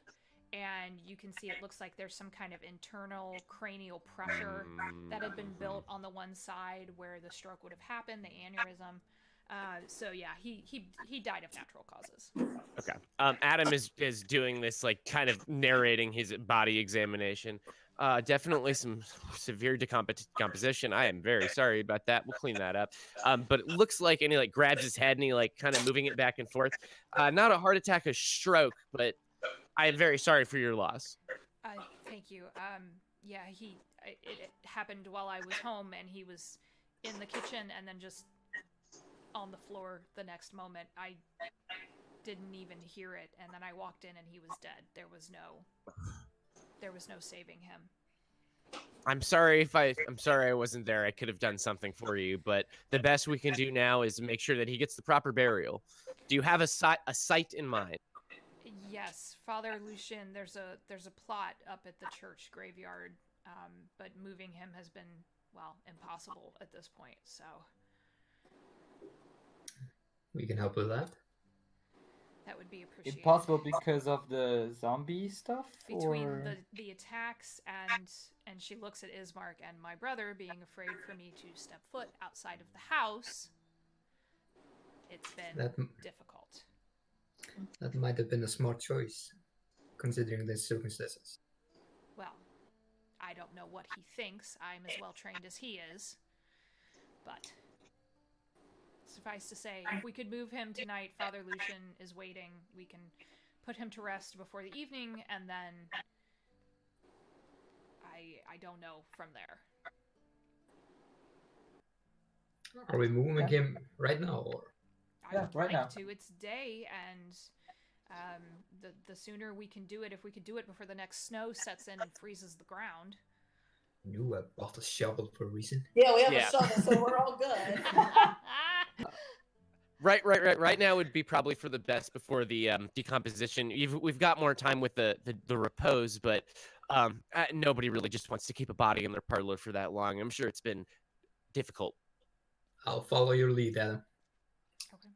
and you can see it looks like there's some kind of internal cranial pressure that had been built on the one side where the stroke would have happened, the aneurysm. So yeah, he died of natural causes. Okay. Adam is doing this, like, kind of narrating his body examination. Definitely some severe decomposition. I am very sorry about that. We'll clean that up. But it looks like, and he like grabs his head and he like kind of moving it back and forth. Not a heart attack, a stroke, but I am very sorry for your loss. Thank you. Yeah, it happened while I was home, and he was in the kitchen and then just on the floor the next moment. I didn't even hear it, and then I walked in and he was dead. There was no saving him. I'm sorry I wasn't there. I could have done something for you, but the best we can do now is make sure that he gets the proper burial. Do you have a site in mind? Yes, Father Lucian, there's a plot up at the church graveyard, but moving him has been, well, impossible at this point, so... We can help with that. That would be appreciated. Impossible because of the zombie stuff? Between or... the attacks and she looks at Ismark and my brother being afraid for me to step foot outside of the house, it's been difficult. That might have been a smart choice, considering the circumstances. Well, I don't know what he thinks. I'm as well trained as he is. But suffice to say, if we could move him tonight, Father Lucian is waiting. We can put him to rest before the evening, and then I don't know from there. Are we moving him right now, or? I would right like now. to. It's day, and the sooner we can do it, if we could do it before the next snow sets in and freezes the ground. Knew I bought a shovel for a reason. Yeah, we have Yeah. a shovel, so we're all good. Right now would be probably for the best before the decomposition. We've got more time with the repose, but nobody really just wants to keep a body in their parlor for that long. I'm sure it's been difficult. I'll follow your lead, Adam. Okay.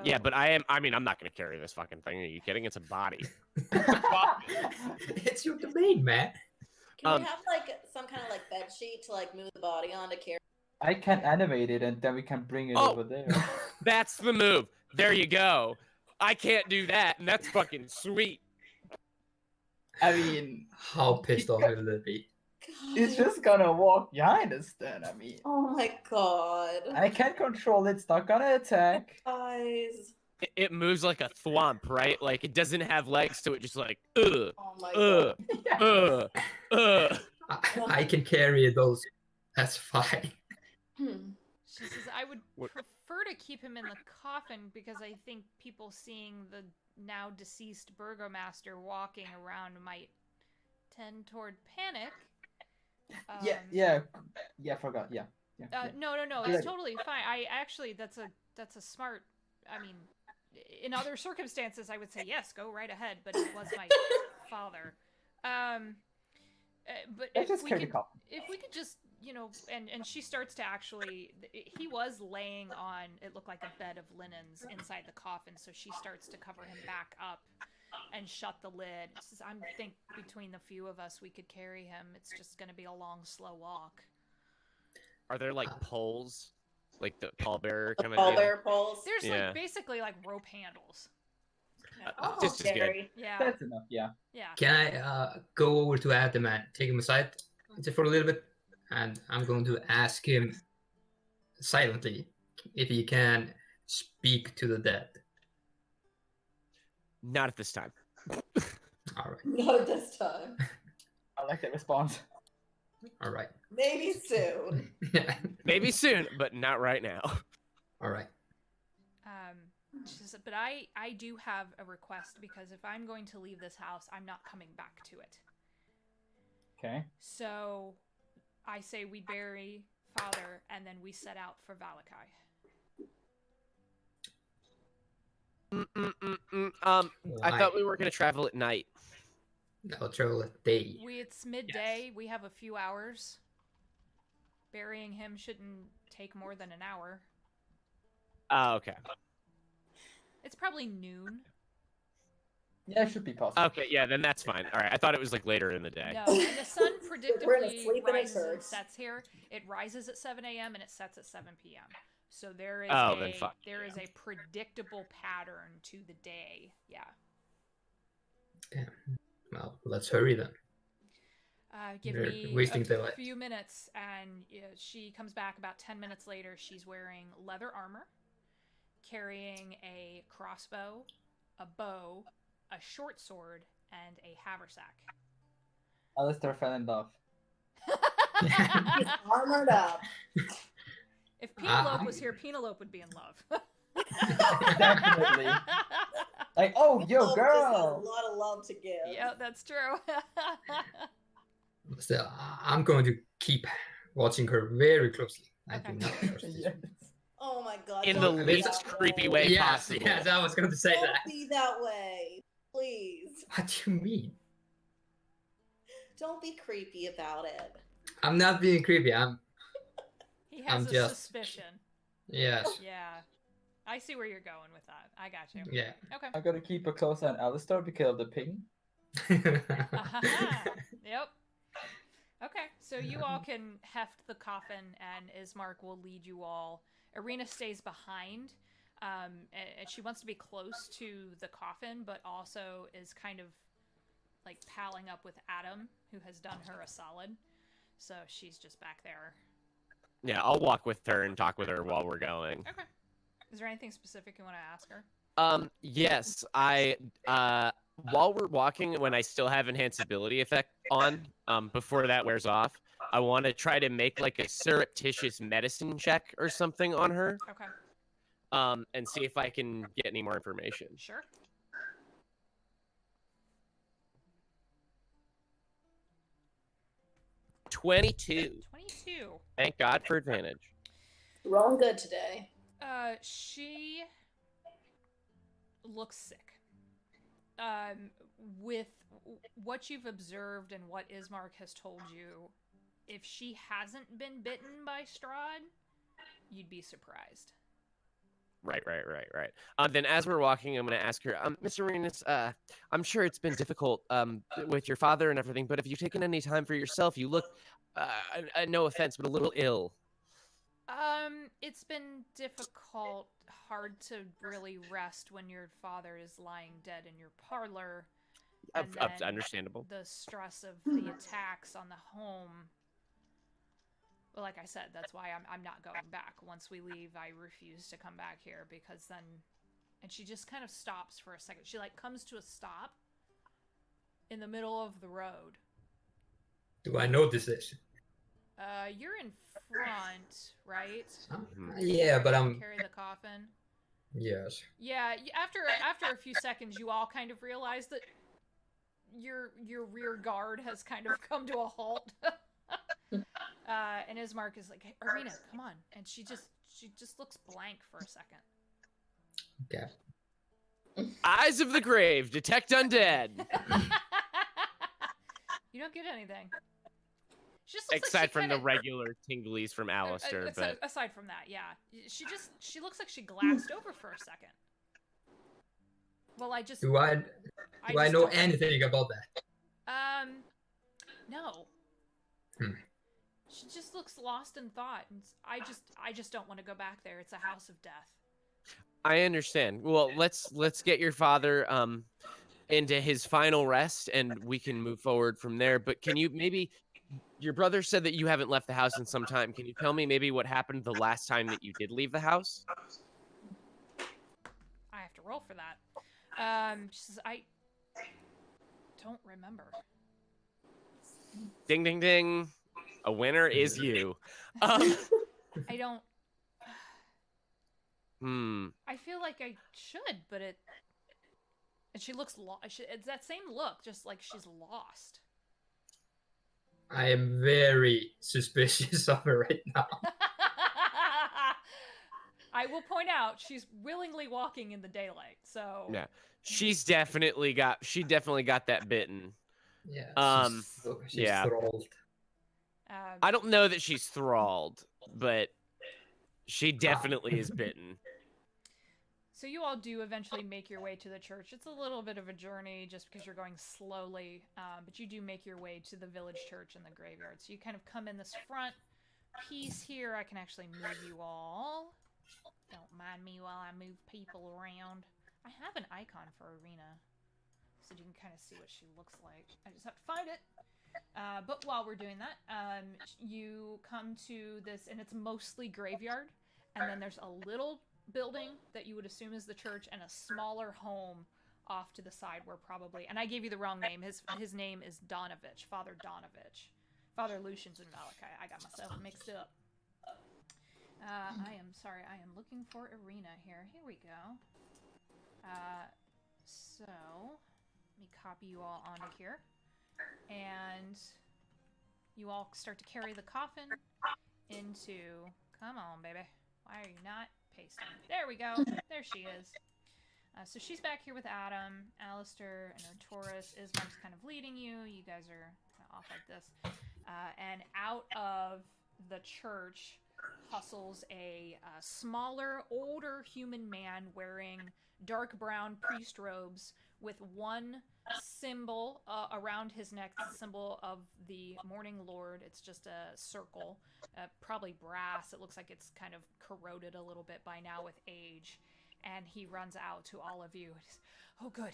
Yeah, but I'm not going to carry this fucking thing. Are you kidding? It's a body. It's your domain, man. Can we have like some kind of like bed sheet to like move the body on to carry? I can animate it and then we can bring it Oh. over there. That's the move. There you go. I can't do that, and that's fucking sweet. I mean, How pissed off will it be? God. it's just gonna walk behind us then. I mean, Oh my god. I can't control it. It's not gonna attack. Guys. It moves like a thwomp, right? Like it doesn't have legs, so it just like Oh my god. I can carry those. That's fine. She says, I would What- prefer to keep him in the coffin because I think people seeing the now deceased burgomaster walking around might tend toward panic. Yeah. Forgot. Yeah. No, Yeah. it's totally fine. I actually, that's a smart. I mean, in other circumstances, I would say yes, go right ahead. But it was my father. But Let's just carry the coffin. if we could just you know, and she starts to actually, he was laying on, it looked like a bed of linens inside the coffin, so she starts to cover him back up and shut the lid. She says, I think between the few of us we could carry him. It's just going to be a long, slow walk. Are there like poles, like the pallbearer The kind of deal? pallbearer poles. There's Yeah. like basically like rope handles. Oh, Just as good. scary. Yeah. That's enough. Yeah. Yeah. Can I go over to Adam and take him aside just for a little bit? And I'm going to ask him silently if he can speak to the dead. Not at this time. All right. Not at this time. I like that response. All right. Maybe soon. Maybe soon, but not right now. All right. She says, but I do have a request, because if I'm going to leave this house, I'm not coming back to it. Okay. So I say we bury Father and then we set out for Valakai. I thought we were gonna travel at night. I'll travel a day. It's midday. We have a few hours. Burying him shouldn't take more than an hour. Oh, okay. It's probably noon. Yeah, it should be possible. Okay, yeah, then that's fine. All right, I thought it was like later in the day. No, and the sun We're gonna predictably sleep in a rises and church. sets here. It rises at 7 a.m. and it sets at 7 p.m. So there is Then fine. there is a predictable pattern to the day. Yeah. Well, let's hurry then. Give They're me wasting a daylight. few minutes, and she comes back about 10 minutes later. She's wearing leather armor, carrying a crossbow, a bow, a short sword, and a haversack. Alistair fell in love. He's armored up. If Penelope was here, Penelope would be in love. Definitely. Like, oh, yo, Love just has a girl. lot of love to give. Yeah, that's true. So I'm going to keep watching her very closely. I do Okay. not trust this. Yes. Oh my god. In the don't be least that creepy way Yes, possible. yes, I was going to say Don't that. be that way. Please. What do you mean? Don't be creepy about it. I'm not being creepy. He has I'm a just- suspicion. Yes. Yeah. I see where you're going with that. I got you. Yeah. Okay. I gotta keep a close eye on Alistair because of the ping. Ahaha. Yep. Okay, so you all can heft the coffin, and Ismark will lead you all. Ireena stays behind, and she wants to be close to the coffin, but also is kind of like palling up with Adam, who has done her a solid. So she's just back there. Yeah, I'll walk with her and talk with her while we're going. Okay. Is there anything specific you want to ask her? Yes, while we're walking, when I still have enhanced ability effect on, before that wears off, I want to try to make like a surreptitious medicine check or something on her, Okay. and see if I can get any more information. Sure. 22. 22. Thank God for advantage. Rolling good today. She looks sick. With what you've observed and what Ismark has told you, if she hasn't been bitten by Strahd, you'd be surprised. Right. Then as we're walking, I'm going to ask her, Mr. Arenas, I'm sure it's been difficult with your father and everything, but have you taken any time for yourself? You look, no offense, but a little ill. It's been difficult, hard to really rest when your father is lying dead in your parlor. And then Understandable. the stress of the attacks on the home. Well, like I said, that's why I'm not going back. Once we leave, I refuse to come back here because then... And she just kind of stops for a second. She, like, comes to a stop in the middle of the road. Do I notice this? You're in front, right? Yeah, but I'm... Carry the coffin. Yes. Yeah, after a few seconds, you all kind of realize that your rear guard has kind of come to a halt. And Ismark is like, hey, Ireena, come on. And she just looks blank for a second. Okay. Eyes of the grave, detect undead. You don't get anything. She just looks like Aside she from the kinda, regular tinglies from Alistair, but aside from that, yeah, she looks like she glassed over for a second. Well, I Do I just know don't- anything about that? No. Hmm. She just looks lost in thought, and I just don't want to go back there. It's a house of death. I understand. Well, let's get your father into his final rest, and we can move forward from there. But can you maybe? Your brother said that you haven't left the house in some time. Can you tell me maybe what happened the last time that you did leave the house? I have to roll for that. She says, I don't remember. Ding, ding, ding. A winner is you. Um, I don't. hmm. I feel like I should, but it. And she looks it's that same look, just like she's lost. I am very suspicious of her right now. I will point out she's willingly walking in the daylight, so Yeah. She definitely got that bitten. Yeah. She's yeah. thralled. I don't know that she's thralled, but she definitely is bitten. So you all do eventually make your way to the church. It's a little bit of a journey just because you're going slowly, but you do make your way to the village church and the graveyard. So you kind of come in this front piece here. I can actually move you all. Don't mind me while I move people around. I have an icon for Ireena, so you can kind of see what she looks like. I just have to find it. But while we're doing that, you come to this, and it's mostly graveyard, and then there's a little building that you would assume is the church, and a smaller home off to the side where probably, and I gave you the wrong name. His name is Donovich, Father Donovich. Father Lucian's in Malachi. I got myself mixed up. I am sorry. I am looking for Ireena here. Here we go. So let me copy you all onto here, and you all start to carry the coffin into. Come on, baby. Why are you not pasting? There we go. There she is. So she's back here with Adam, Alistair, and Taurus. Ismark's kind of leading you. You guys are kind of off like this. And out of the church hustles a smaller, older human man wearing dark brown priest robes with one symbol around his neck, the symbol of the Morning Lord. It's just a circle, probably brass. It looks like it's kind of corroded a little bit by now with age. And he runs out to all of you. Oh, good.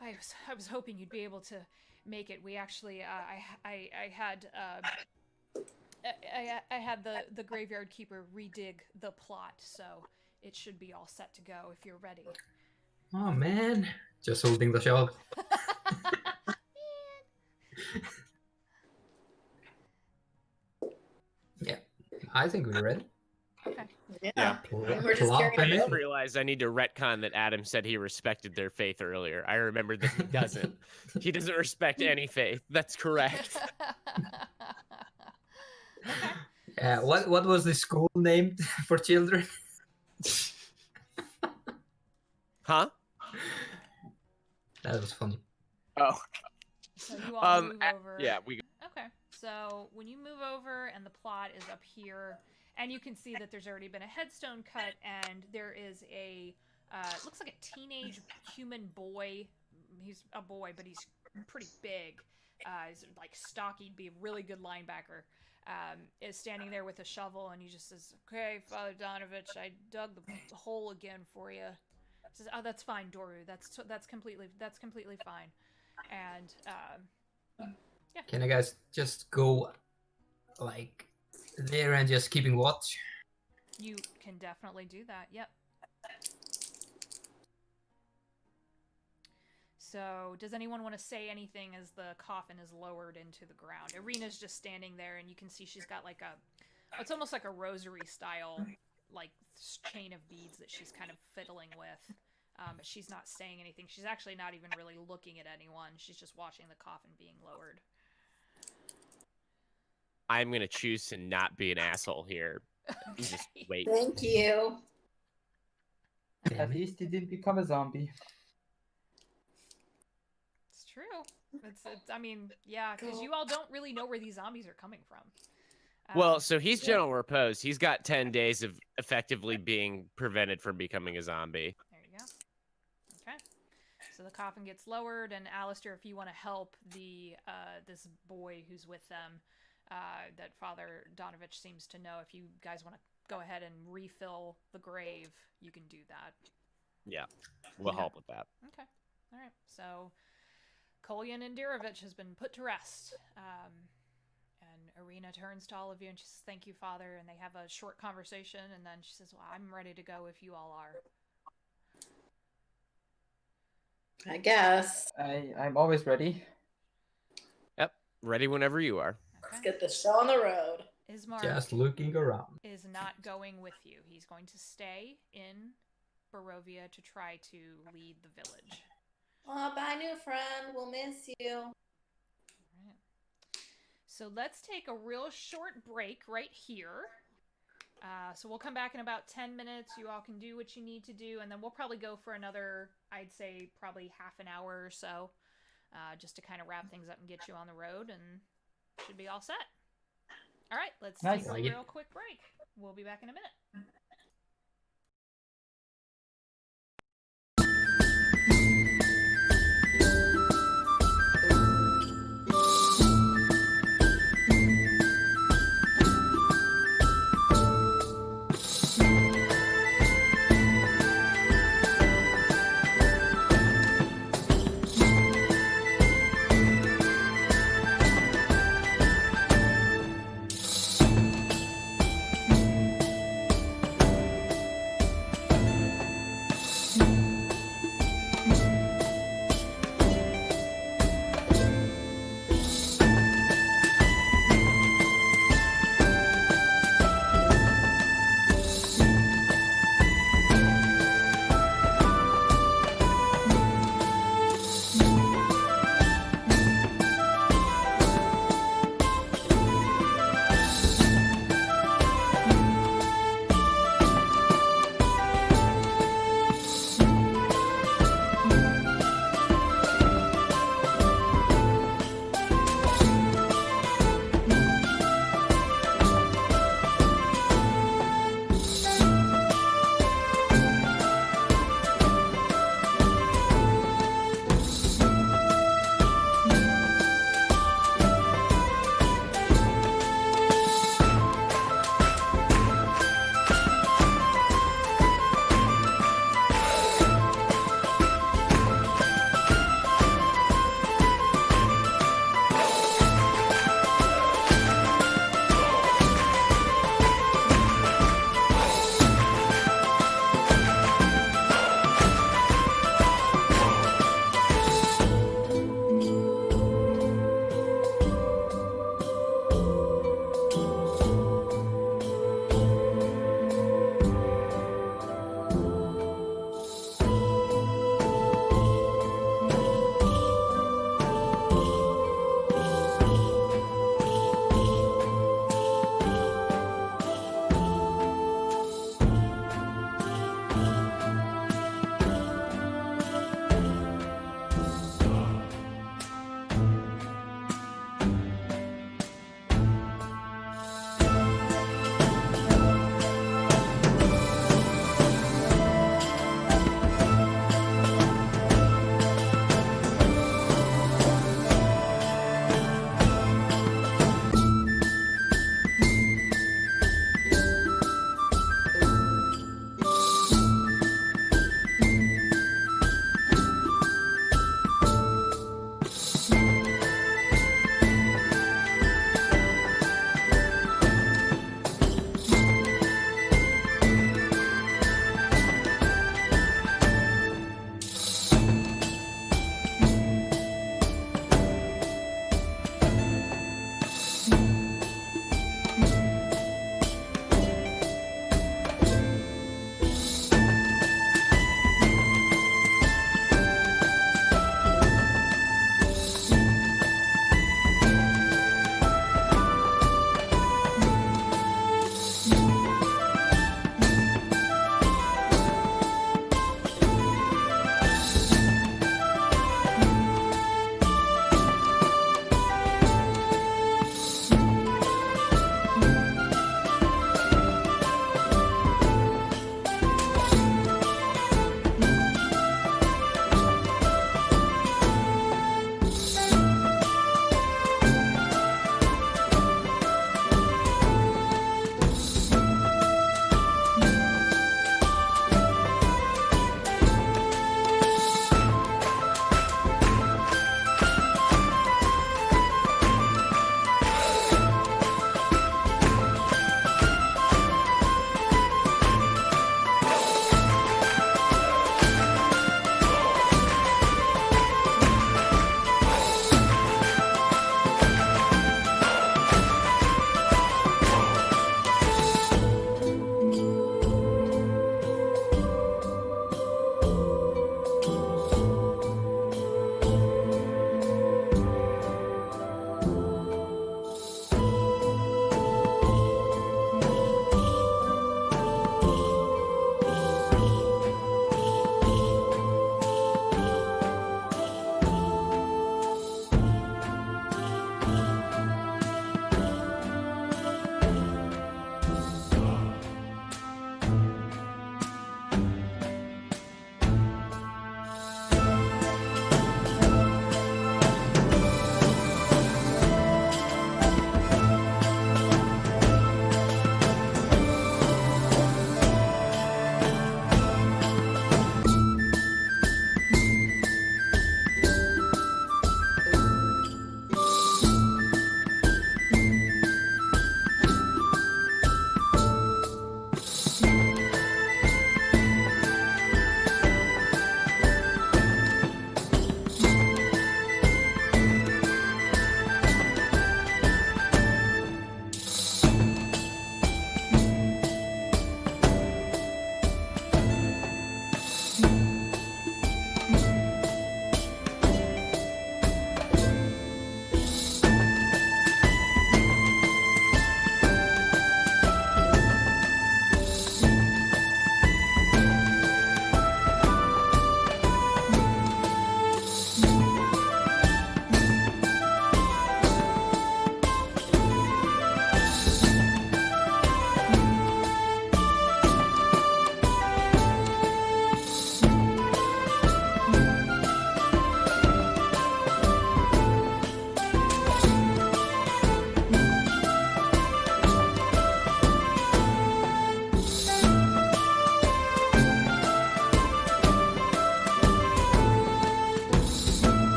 I was hoping you'd be able to make it. We actually, I had the graveyard keeper redig the plot, so it should be all set to go if you're ready. Oh man, just holding the shelf. Yeah, I think we're ready. Okay. Yeah. We're just Plop carrying I him it. just in. realized I need to retcon that Adam said he respected their faith earlier. I remembered that he doesn't. He doesn't respect any faith. That's correct. Okay. What was the school named for children? Huh? That was funny. Oh. So you all move a- over. Yeah, we Okay. So when you move over and the plot is up here, and you can see that there's already been a headstone cut, and there is a, it looks like a teenage human boy. He's a boy, but he's pretty big. He's like stocky, be a really good linebacker. Is standing there with a shovel, and he just says, "Okay, Father Donovich, I dug the hole again for you." He says, "Oh, that's fine, Doru. That's completely fine." And yeah. Can I guys just go like there and just keeping watch? You can definitely do that. Yep. So, does anyone want to say anything as the coffin is lowered into the ground? Ireena's just standing there, and you can see she's got like it's almost like a rosary style, like chain of beads that she's kind of fiddling with. But she's not saying anything. She's actually not even really looking at anyone. She's just watching the coffin being lowered. I'm gonna choose to not be an asshole here. Okay. Just wait. Thank you. At least he didn't become a zombie. It's true. I mean, yeah, because you all don't really know where these zombies are coming from. Well, so he's general repose. He's got 10 days of effectively being prevented from becoming a zombie. There you go. Okay. So the coffin gets lowered, and Alistair, if you want to help the this boy who's with them, that Father Donovich seems to know, if you guys want to go ahead and refill the grave, you can do that. Yeah, we'll help with that. Okay. All right. So Kolyan and Dirovich has been put to rest. And Ireena turns to all of you and she says, "Thank you, Father." And they have a short conversation, and then she says, "Well, I'm ready to go if you all are." I guess. I'm always ready. Yep, ready whenever you are. Let's get this show on the road. Ismark Just looking around. is not going with you. He's going to stay in Barovia to try to lead the village. Oh, bye, new friend. We'll miss you. Alright. So let's take a real short break right here. So we'll come back in about 10 minutes. You all can do what you need to do, and then we'll probably go for another, I'd say, probably half an hour or so, just to kind of wrap things up and get you on the road, and should be all set. All right, let's take a real quick break. We'll be back in a minute.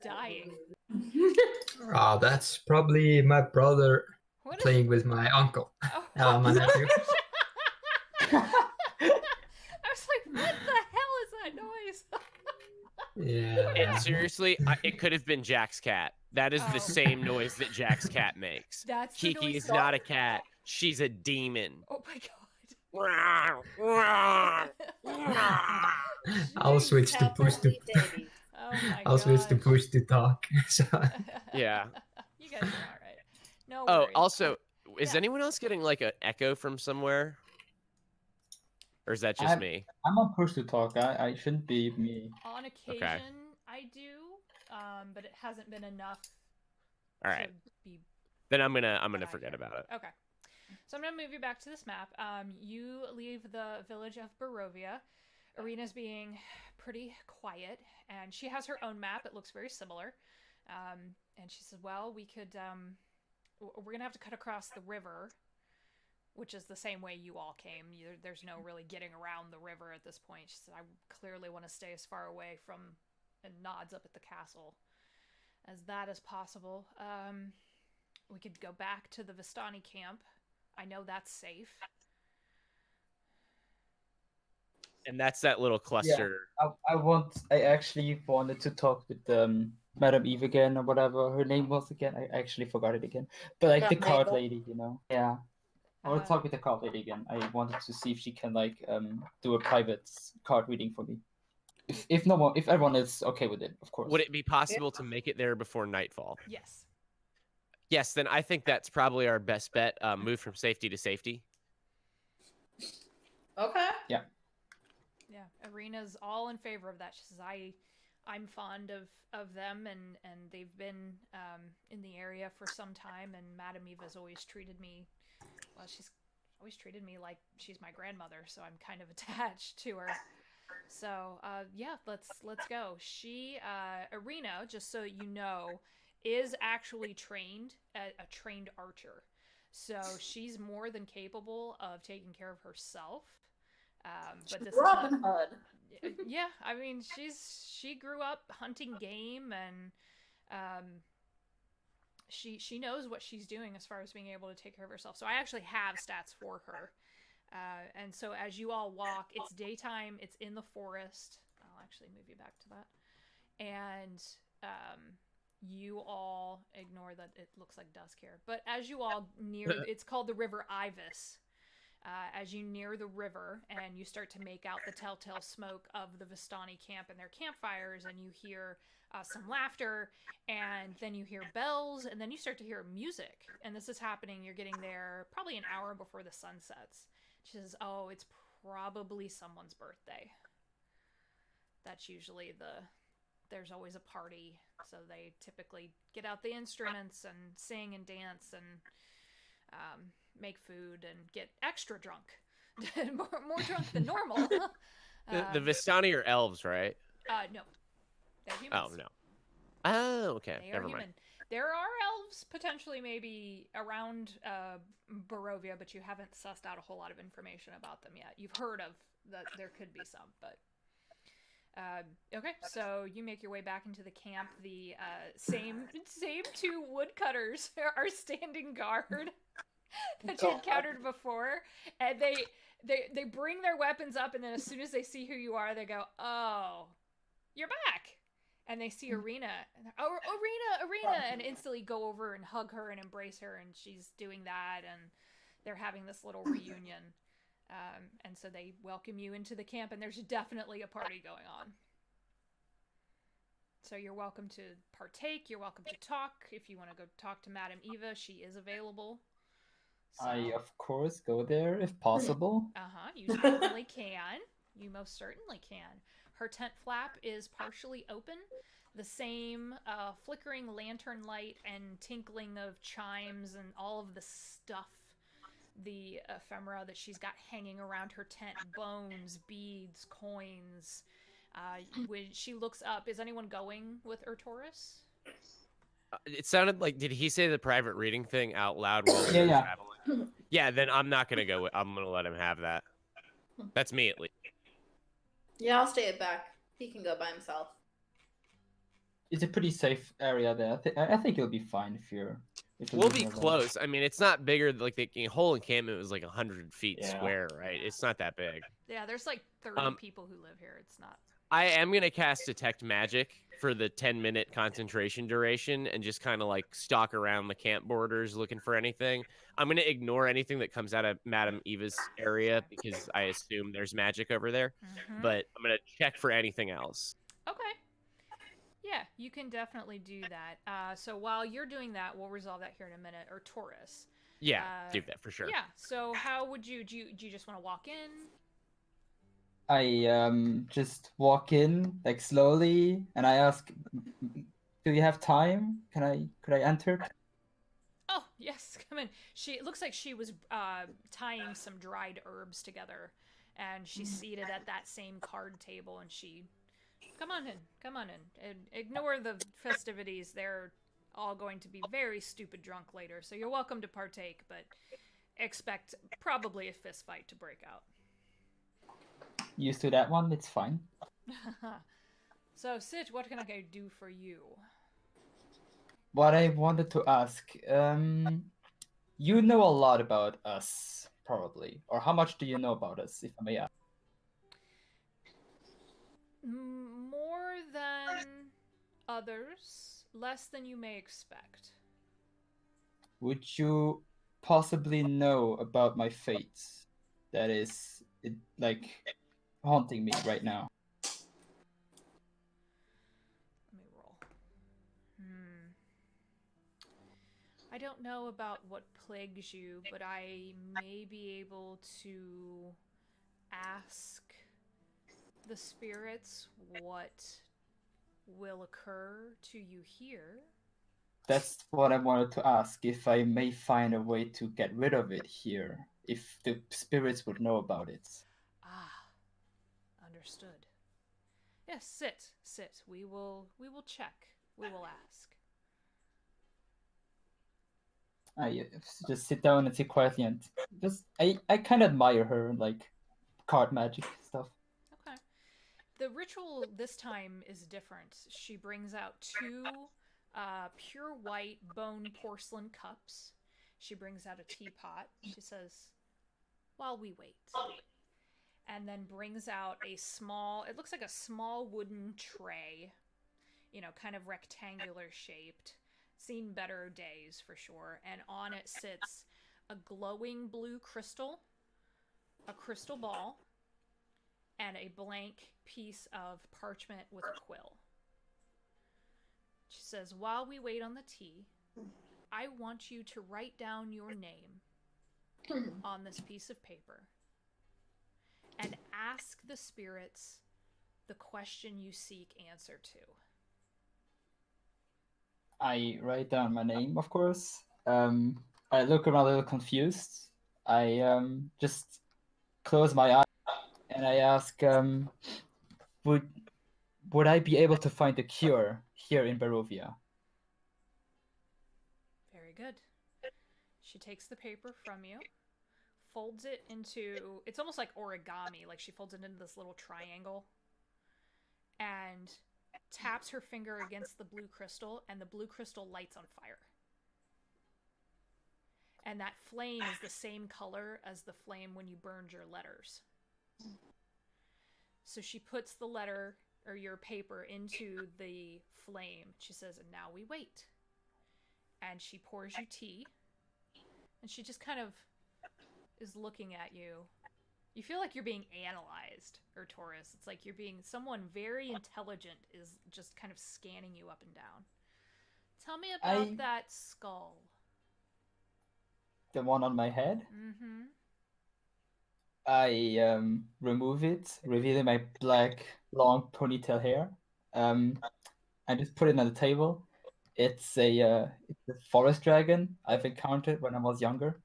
dying? Oh, that's probably my brother What is? playing with my uncle. Oh, My nephew. I was like, what the hell is that noise? Yeah. Seriously, it could have been Jack's cat. That is Oh. the same noise that Jack's cat makes. That's the Kiki noise. is not a cat. She's a demon. Oh my god. I'll switch to push to. Baby. Oh my I'll switch to gosh. push to talk. So, Yeah. You guys are all right. No Oh, worries. also, is Yeah. anyone else getting like an echo from somewhere? Or is that just me? I'm on push to talk. I shouldn't be me. On occasion, I do, but it hasn't been enough. All right. To be Then I'm gonna forget accurate. about it. Okay. So I'm gonna move you back to this map. You leave the village of Barovia. Ireena's being pretty quiet, and she has her own map. It looks very similar. And she said, "Well, we could. We're gonna have to cut across the river, which is the same way you all came. There's no really getting around the river at this point." She said, "I clearly want to stay as far away from," and nods up at the castle, "as that as possible. We could go back to the Vistani camp. I know that's safe." And that's that little cluster. I actually wanted to talk with Madam Eve again, or whatever her name was again. I actually forgot it again. But like the Madame card Mabel? lady, you know. Yeah. I want to talk with the card lady again. I wanted to see if she can like do a private card reading for me. If no one, if everyone is okay with it, of course. Would it be possible to make it there before nightfall? Yes. Yes, then I think that's probably our best bet. Move from safety to safety. Okay. Yeah, Ireena's all in favor of that. She says, I'm fond of them, and they've been in the area for some time, and Madame Eva's always treated me, well, she's always treated me like she's my grandmother, so I'm kind of attached to her. So, yeah, let's go. She, Ireena, just so you know, is actually trained, a trained archer. So she's more than capable of taking care of herself. But this Robin is not, Hood. yeah, I mean, she grew up hunting game, and she knows what she's doing as far as being able to take care of herself. So I actually have stats for her. And so as you all walk, it's daytime, it's in the forest. I'll actually move you back to that. And you all ignore that it looks like dusk here. But as you all near, it's called the River Ivis. As you near the river and you start to make out the telltale smoke of the Vistani camp and their campfires, and you hear some laughter, and then you hear bells, and then you start to hear music. And this is happening, you're getting there probably an hour before the sun sets. She says, "Oh, it's probably someone's birthday." That's usually there's always a party, so they typically get out the instruments and sing and dance and make food and get extra drunk. more drunk than normal. The Vistani are elves, right? No. They're humans. Oh, no. Oh, okay. They are Never human. mind. There are elves potentially maybe around Barovia, but you haven't sussed out a whole lot of information about them yet. You've heard of that there could be some, but okay, so you make your way back into the camp. The same two woodcutters are standing guard that you encountered before, and they bring their weapons up, and then as soon as they see who you are, they go, "Oh, you're back!" And they see Ireena, and "Oh, Ireena!" and instantly go over and hug her and embrace her, and she's doing that, and they're having this little reunion. And so they welcome you into the camp, and there's definitely a party going on. So you're welcome to partake. You're welcome to talk. If you want to go talk to Madame Eva, she is available. So, I, of course, go there if possible. you certainly can. You most certainly can. Her tent flap is partially open. The same flickering lantern light and tinkling of chimes and all of the stuff, the ephemera that she's got hanging around her tent, bones, beads, coins. When she looks up, is anyone going with Ertoris? It sounded like, did he say the private reading thing out loud while we were Yeah. traveling? Yeah, then I'm not going to go. I'm going to let him have that. That's me, at least. Yeah, I'll stay back. He can go by himself. it's a pretty safe area there. I think you'll be fine if you're We'll leaving be alone. close. I mean, it's not bigger. Like the whole encampment was like 100 feet Yeah. square, right? It's not that big. Yeah, there's like 30 people who live here. It's not. I am gonna cast Detect Magic for the 10-minute concentration duration and just kind of like stalk around the camp borders looking for anything. I'm gonna ignore anything that comes out of Madame Eva's area because I assume there's magic over there. Mhm. But I'm gonna check for anything else. Okay. Yeah, you can definitely do that. So while you're doing that, we'll resolve that here in a minute. Or Taurus. Yeah, do that for sure. Yeah. So how would you do you just want to walk in? I just walk in like slowly, and I ask, "Do you have time? Could I enter?" Oh yes, come in. It looks like she was tying some dried herbs together, and she's seated at that same card table, and she, come on in, and ignore the festivities. They're all going to be very stupid drunk later, so you're welcome to partake, but expect probably a fist fight to break out. Used to that one. It's fine. So, Sitch, what can I do for you? What I wanted to ask, you know a lot about us, probably, or how much do you know about us, if I may ask? More than others, less than you may expect. Would you possibly know about my fate? That is, like, haunting me right now. Let me roll. I don't know about what plagues you, but I may be able to ask the spirits what will occur to you here. That's what I wanted to ask, if I may find a way to get rid of it here, if the spirits would know about it. Ah, understood. Yes, sit. We will check. We will ask. I just sit down and sit quietly and just I kind of admire her, like, card magic stuff. Okay. The ritual this time is different. She brings out two pure white bone porcelain cups. She brings out a teapot. She says, while we wait. And then brings out it looks like a small wooden tray, kind of rectangular shaped. Seen better days for sure. And on it sits a glowing blue crystal, a crystal ball, and a blank piece of parchment with a quill. She says, while we wait on the tea, I want you to write down your name on this piece of paper and ask the spirits the question you seek answer to. I write down my name, of course. I look around a little confused. I just close my eyes and I ask, would I be able to find a cure here in Barovia? Very good. She takes the paper from you, folds it into, it's almost like origami, like she folds it into this little triangle, and taps her finger against the blue crystal, and the blue crystal lights on fire. And that flame is the same color as the flame when you burned your letters. So she puts the letter, or your paper, into the flame. She says, and now we wait. And she pours you tea. And she just kind of is looking at you. You feel like you're being analyzed, or Taurus. It's like someone very intelligent is just kind of scanning you up and down. Tell me about that skull. The one on my head? Mm-hmm. I remove it, revealing my black, long ponytail hair. I just put it on the table. It's a forest dragon I've encountered when I was younger.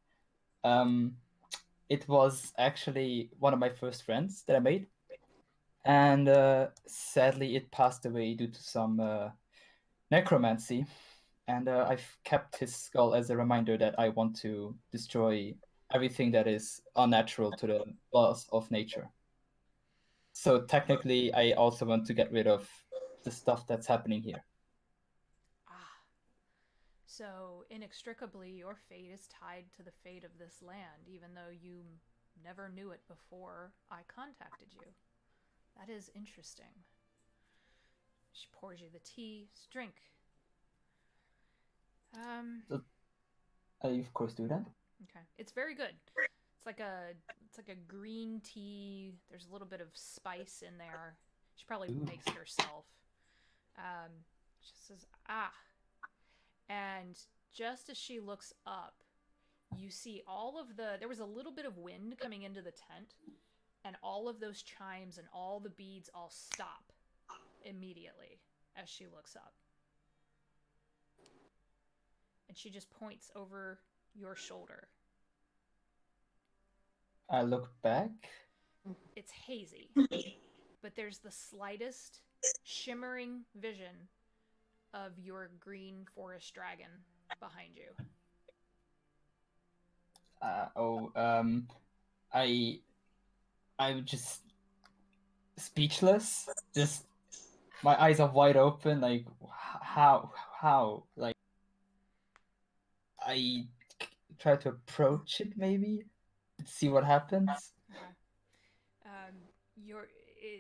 It was actually one of my first friends that I made, and sadly it passed away due to some necromancy. And I've kept his skull as a reminder that I want to destroy everything that is unnatural to the laws of nature. So technically, I also want to get rid of the stuff that's happening here. So, inextricably, your fate is tied to the fate of this land, even though you never knew it before I contacted you. That is interesting. She pours you the tea. Drink. I of course do that. Okay. It's very good. It's like a green tea. There's a little bit of spice in there. She probably Ooh. makes it herself. She says, "Ah." And just as she looks up, you see there was a little bit of wind coming into the tent, and all of those chimes and all the beads all stop immediately as she looks up. And she just points over your shoulder. I look back. It's hazy, but there's the slightest shimmering vision of your green forest dragon behind you. I'm just speechless. Just my eyes are wide open. Like how? Like I try to approach it maybe, see what happens. Okay.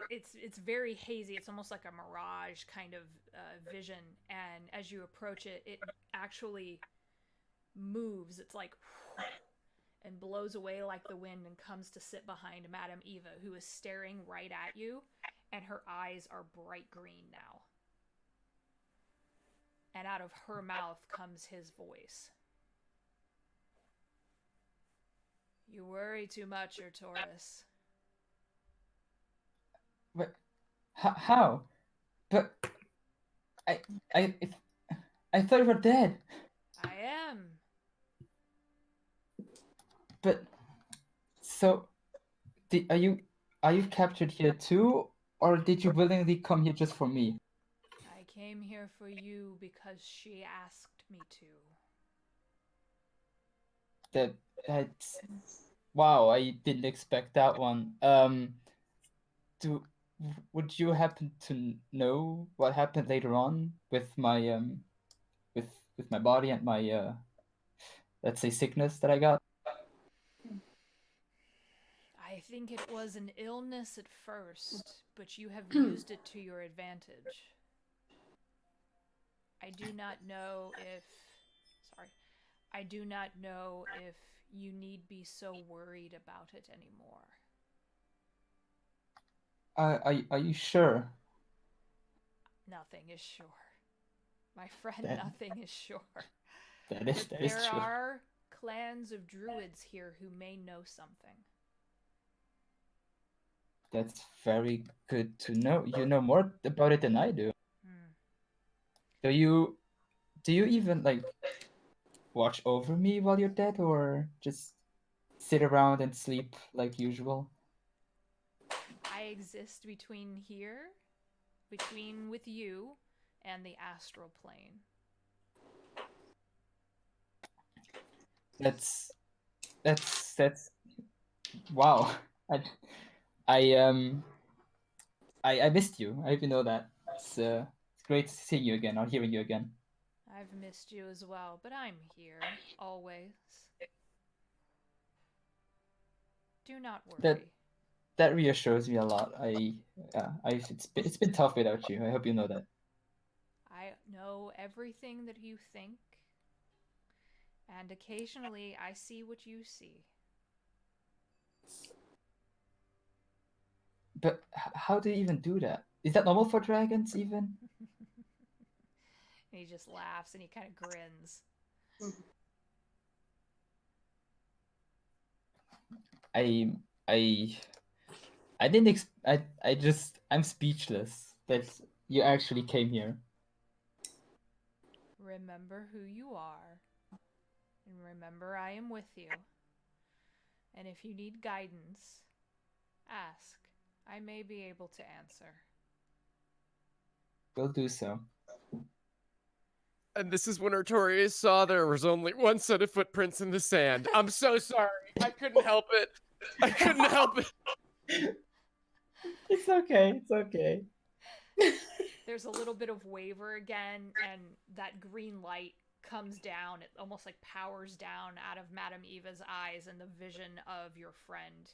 It's very hazy. It's almost like a mirage kind of vision. And as you approach it, it actually moves. It's like and blows away like the wind and comes to sit behind Madame Eva, who is staring right at you, and her eyes are bright green now. And out of her mouth comes his voice. You worry too much, Taurus. But how? But I thought you were dead. I am. But so, are you captured here too, or did you willingly come here just for me? I came here for you because she asked me to. That's wow. I didn't expect that one. Would you happen to know what happened later on with my with my body and my let's say sickness that I got? I think it was an illness at first, but you have used it to your advantage. I do not know if you need be so worried about it anymore. Are you sure? Nothing is sure. My friend, That- nothing is sure. That is But true. there are clans of druids here who may know something. That's very good to know. You know more about it than I do. Do you even like watch over me while you're dead, or just sit around and sleep like usual? I exist between with you, and the astral plane. That's wow. I missed you. I even know that. It's great seeing you again or hearing you again. I've missed you as well, but I'm here always. Do not worry. That reassures me a lot. It's been tough without you. I hope you know that. I know everything that you think, and occasionally I see what you see. But how do you even do that? Is that normal for dragons even? And he just laughs and he kind of grins. I didn't I'm speechless that you actually came here. Remember who you are, and remember I am with you. And if you need guidance, ask. I may be able to answer. We'll do so. And this is when Artorius saw there was only one set of footprints in the sand. I'm so sorry. I couldn't help it. I couldn't help it. It's okay. It's okay. There's a little bit of waver again, and that green light comes down. It almost like powers down out of Madame Eva's eyes, and the vision of your friend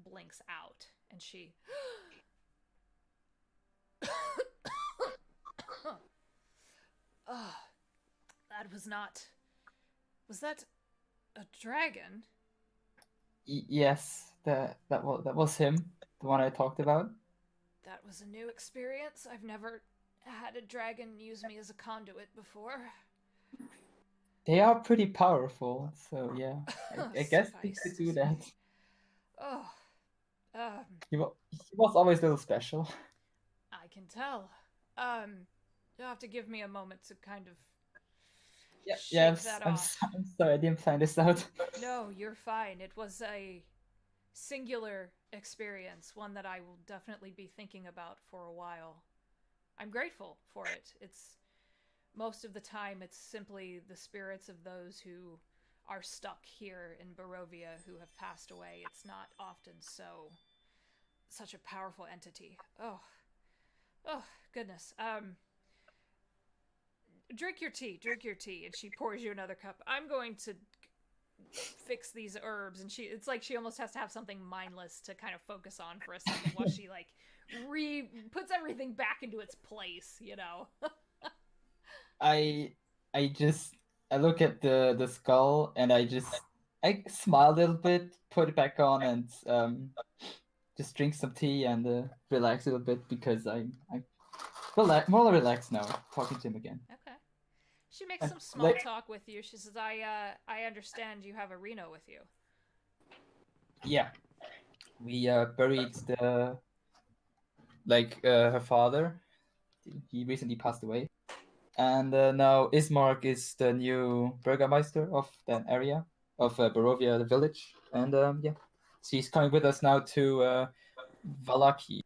blinks out, and she oh, that was not... Was that a dragon? Yes, that was him, the one I talked about. That was a new experience. I've never had a dragon use me as a conduit before. They are pretty powerful, so yeah. I guess they Suffice could to do say. that. Oh, He was always a little special. I can tell. You'll have to give me a moment to kind of shake that off. I'm sorry, I didn't plan this out. No, you're fine. It was a singular experience, one that I will definitely be thinking about for a while. I'm grateful for it. It's most of the time it's simply the spirits of those who are stuck here in Barovia who have passed away. It's not often such a powerful entity. Oh goodness. Drink your tea, and she pours you another cup. I'm going to fix these herbs, and it's like she almost has to have something mindless to kind of focus on for a second while she like puts everything back into its place, you know. I look at the skull and I smile a little bit, put it back on, and just drink some tea and relax a little bit because I'm more relaxed now talking to him again. Okay. She makes some small talk with you. She says, I understand you have Ireena with you. Yeah. We buried her father. He recently passed away. And now Ismark is the new burgomaster of that area, of Barovia, the village. And yeah, she's coming with us now to Valaki.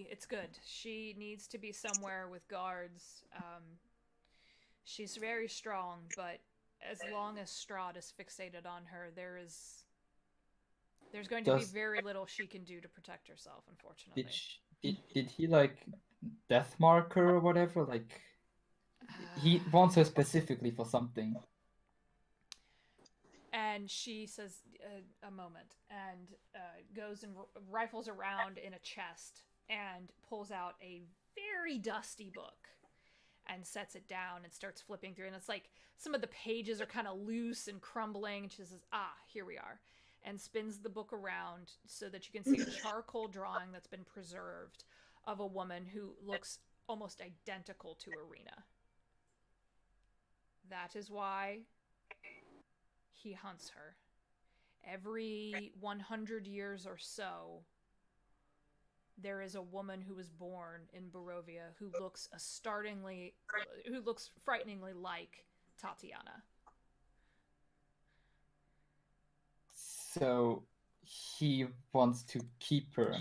It's good. She needs to be somewhere with guards. She's very strong, but as long as Strahd is fixated on her, there's going to be very little she can do to protect herself, unfortunately. Did he like death mark her or whatever? Like he wants her specifically for something. And she says, a moment, and goes and rifles around in a chest and pulls out a very dusty book and sets it down and starts flipping through. And it's like some of the pages are kind of loose and crumbling. And she says, here we are. And spins the book around so that you can see a charcoal drawing that's been preserved of a woman who looks almost identical to Ireena. That is why he hunts her. Every 100 years or so, there is a woman who was born in Barovia who looks frighteningly like Tatiana. So he wants to keep her.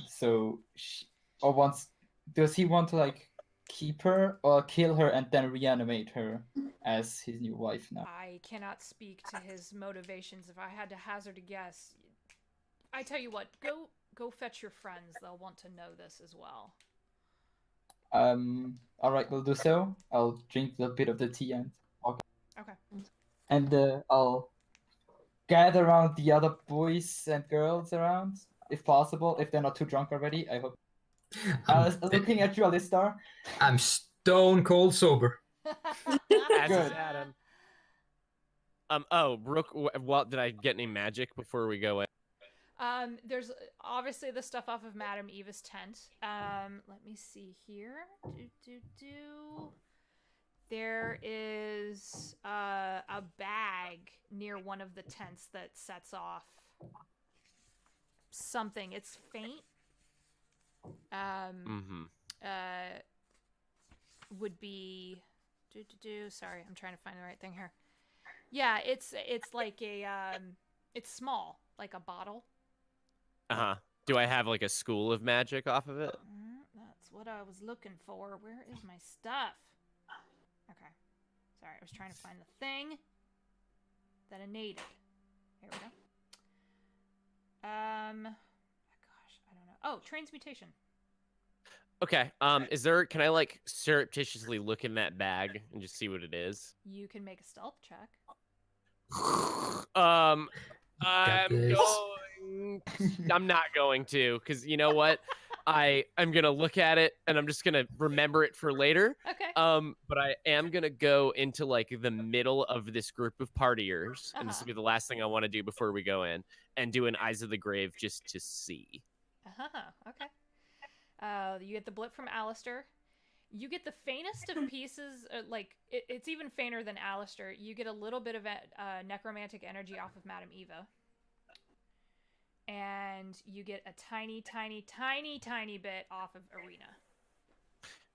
Does he want to like keep her or kill her and then reanimate her as his new wife now? I cannot speak to his motivations. If I had to hazard a guess, I tell you what, go fetch your friends. They'll want to know this as well. All right, we'll do so. I'll drink a bit of the tea and walk. Okay. And I'll gather around the other boys and girls around, if possible, if they're not too drunk already. I hope. Looking at you, Alistar. I'm stone cold sober. As Good. is Adam. Brooke, what did I get any magic before we go in? There's obviously the stuff off of Madame Eva's tent. Let me see here. There is a bag near one of the tents that sets off something. It's faint. Would be sorry, I'm trying to find the right thing here. Yeah, it's like it's small, like a bottle. Do I have like a school of magic off of it? That's what I was looking for. Where is my stuff? Okay. Sorry, I was trying to find the thing that I needed. Here we go. Gosh, I don't know. Oh, transmutation. Okay. Can I like surreptitiously look in that bag and just see what it is? You can make a stealth check. I'm this. going. I'm not going to, because you know what? I'm gonna look at it and I'm just gonna remember it for later. Okay. But I am gonna go into like the middle of this group of partiers, and this Uh-huh. will be the last thing I want to do before we go in, and do an Eyes of the Grave just to see. Okay. You get the blip from Alistair. You get the faintest of pieces, it's even fainter than Alistair. You get a little bit of necromantic energy off of Madame Eva. And you get a tiny, tiny, tiny, tiny bit off of Ireena.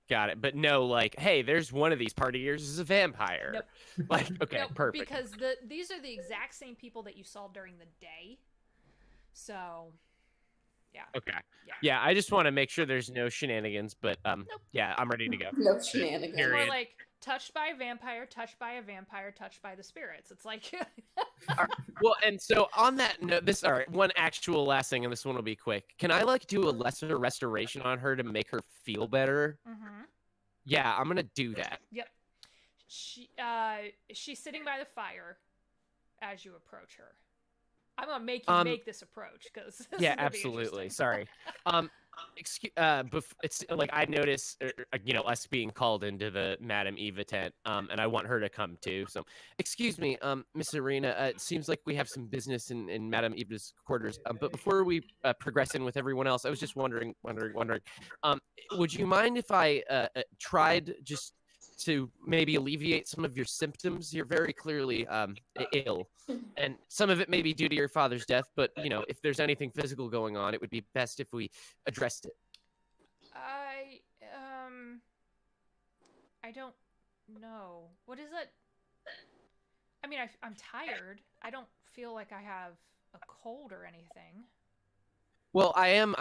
Got it. But no, like, hey, there's one of these partiers is a vampire. Nope. Like, okay, Nope, perfect. because these are the exact same people that you saw during the day. So, yeah. Okay. Yeah, I just want to make sure there's no shenanigans, but Nope. yeah, I'm ready to go. No shenanigans. It's more Period. like touched by a vampire, touched by a vampire, touched by the spirits. It's like Well, and so on that note, all right, one actual last thing, and this one will be quick. Can I like do a lesser restoration on her to make her feel better? Mm-hmm. Yeah, I'm gonna do that. Yep. She's sitting by the fire as you approach her. I'm gonna make you make this approach because Yeah, absolutely. Sorry. Excuse. It's like I notice, us being called into the Madame Eva tent, and I want her to come too. So, excuse me, Miss Ireena. It seems like we have some business in Madame Eva's quarters. But before we progress in with everyone else, I was just wondering. Would you mind if I tried just to maybe alleviate some of your symptoms? You're very clearly ill, and some of it may be due to your father's death, but if there's anything physical going on, it would be best if we addressed it. I don't know. What is it? I mean, I'm tired. I don't feel like I have a cold or anything. Well, I'm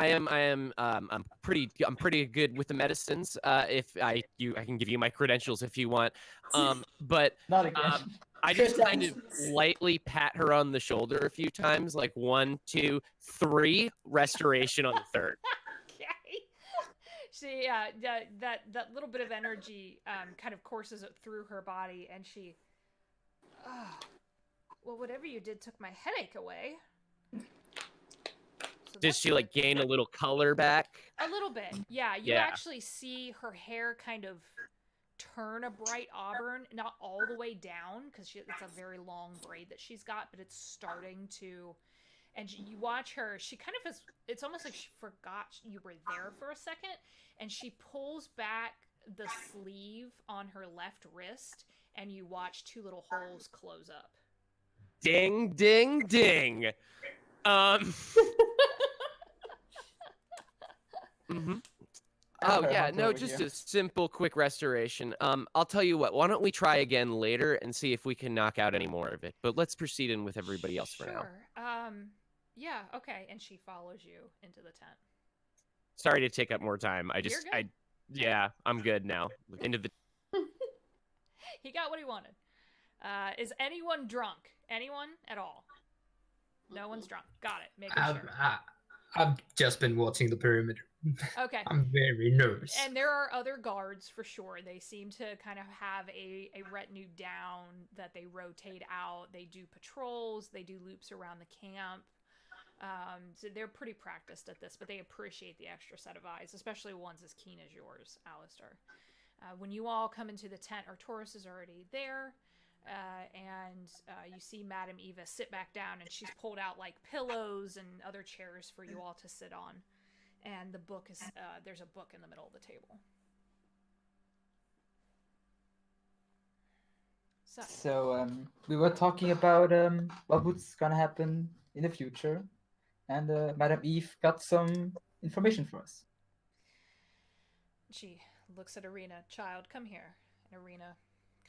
pretty good with the medicines. If I can give you my credentials if you want. But Not again. I just kind of lightly pat her on the shoulder a few times, like 1, 2, 3, restoration on the third. Okay. She that little bit of energy kind of courses it through her body, and she. Well, whatever you did took my headache away. So Does she like gain a little color back? A little bit, yeah. You actually see her hair kind of turn a bright auburn, not all the way down because it's a very long braid that she's got, but it's starting to. And you watch her. She kind of has. It's almost like she forgot you were there for a second, and she pulls back the sleeve on her left wrist, and you watch 2 little holes close up. Ding, ding, ding. Mm-hmm. Oh yeah, no, just a simple, quick restoration. I'll tell you what. Why don't we try again later and see if we can knock out any more of it? But let's proceed in with everybody else for now. Yeah. Okay. And she follows you into the tent. Sorry to take up more time. I'm good now. Into the. He got what he wanted. Is anyone drunk? Anyone at all? No one's drunk. Got it. Making sure. I've just been watching the perimeter. Okay. I'm very nervous. And there are other guards for sure. They seem to kind of have a retinue down that they rotate out. They do patrols. They do loops around the camp. So they're pretty practiced at this, but they appreciate the extra set of eyes, especially ones as keen as yours, Alistair. When you all come into the tent, Artoris is already there. And you see Madame Eva sit back down, and she's pulled out like pillows and other chairs for you all to sit on. And the book is there's a book in the middle of the table. So we were talking about what's gonna happen in the future, and Madame Eve got some information for us. She looks at Ireena. Child, come here. And Ireena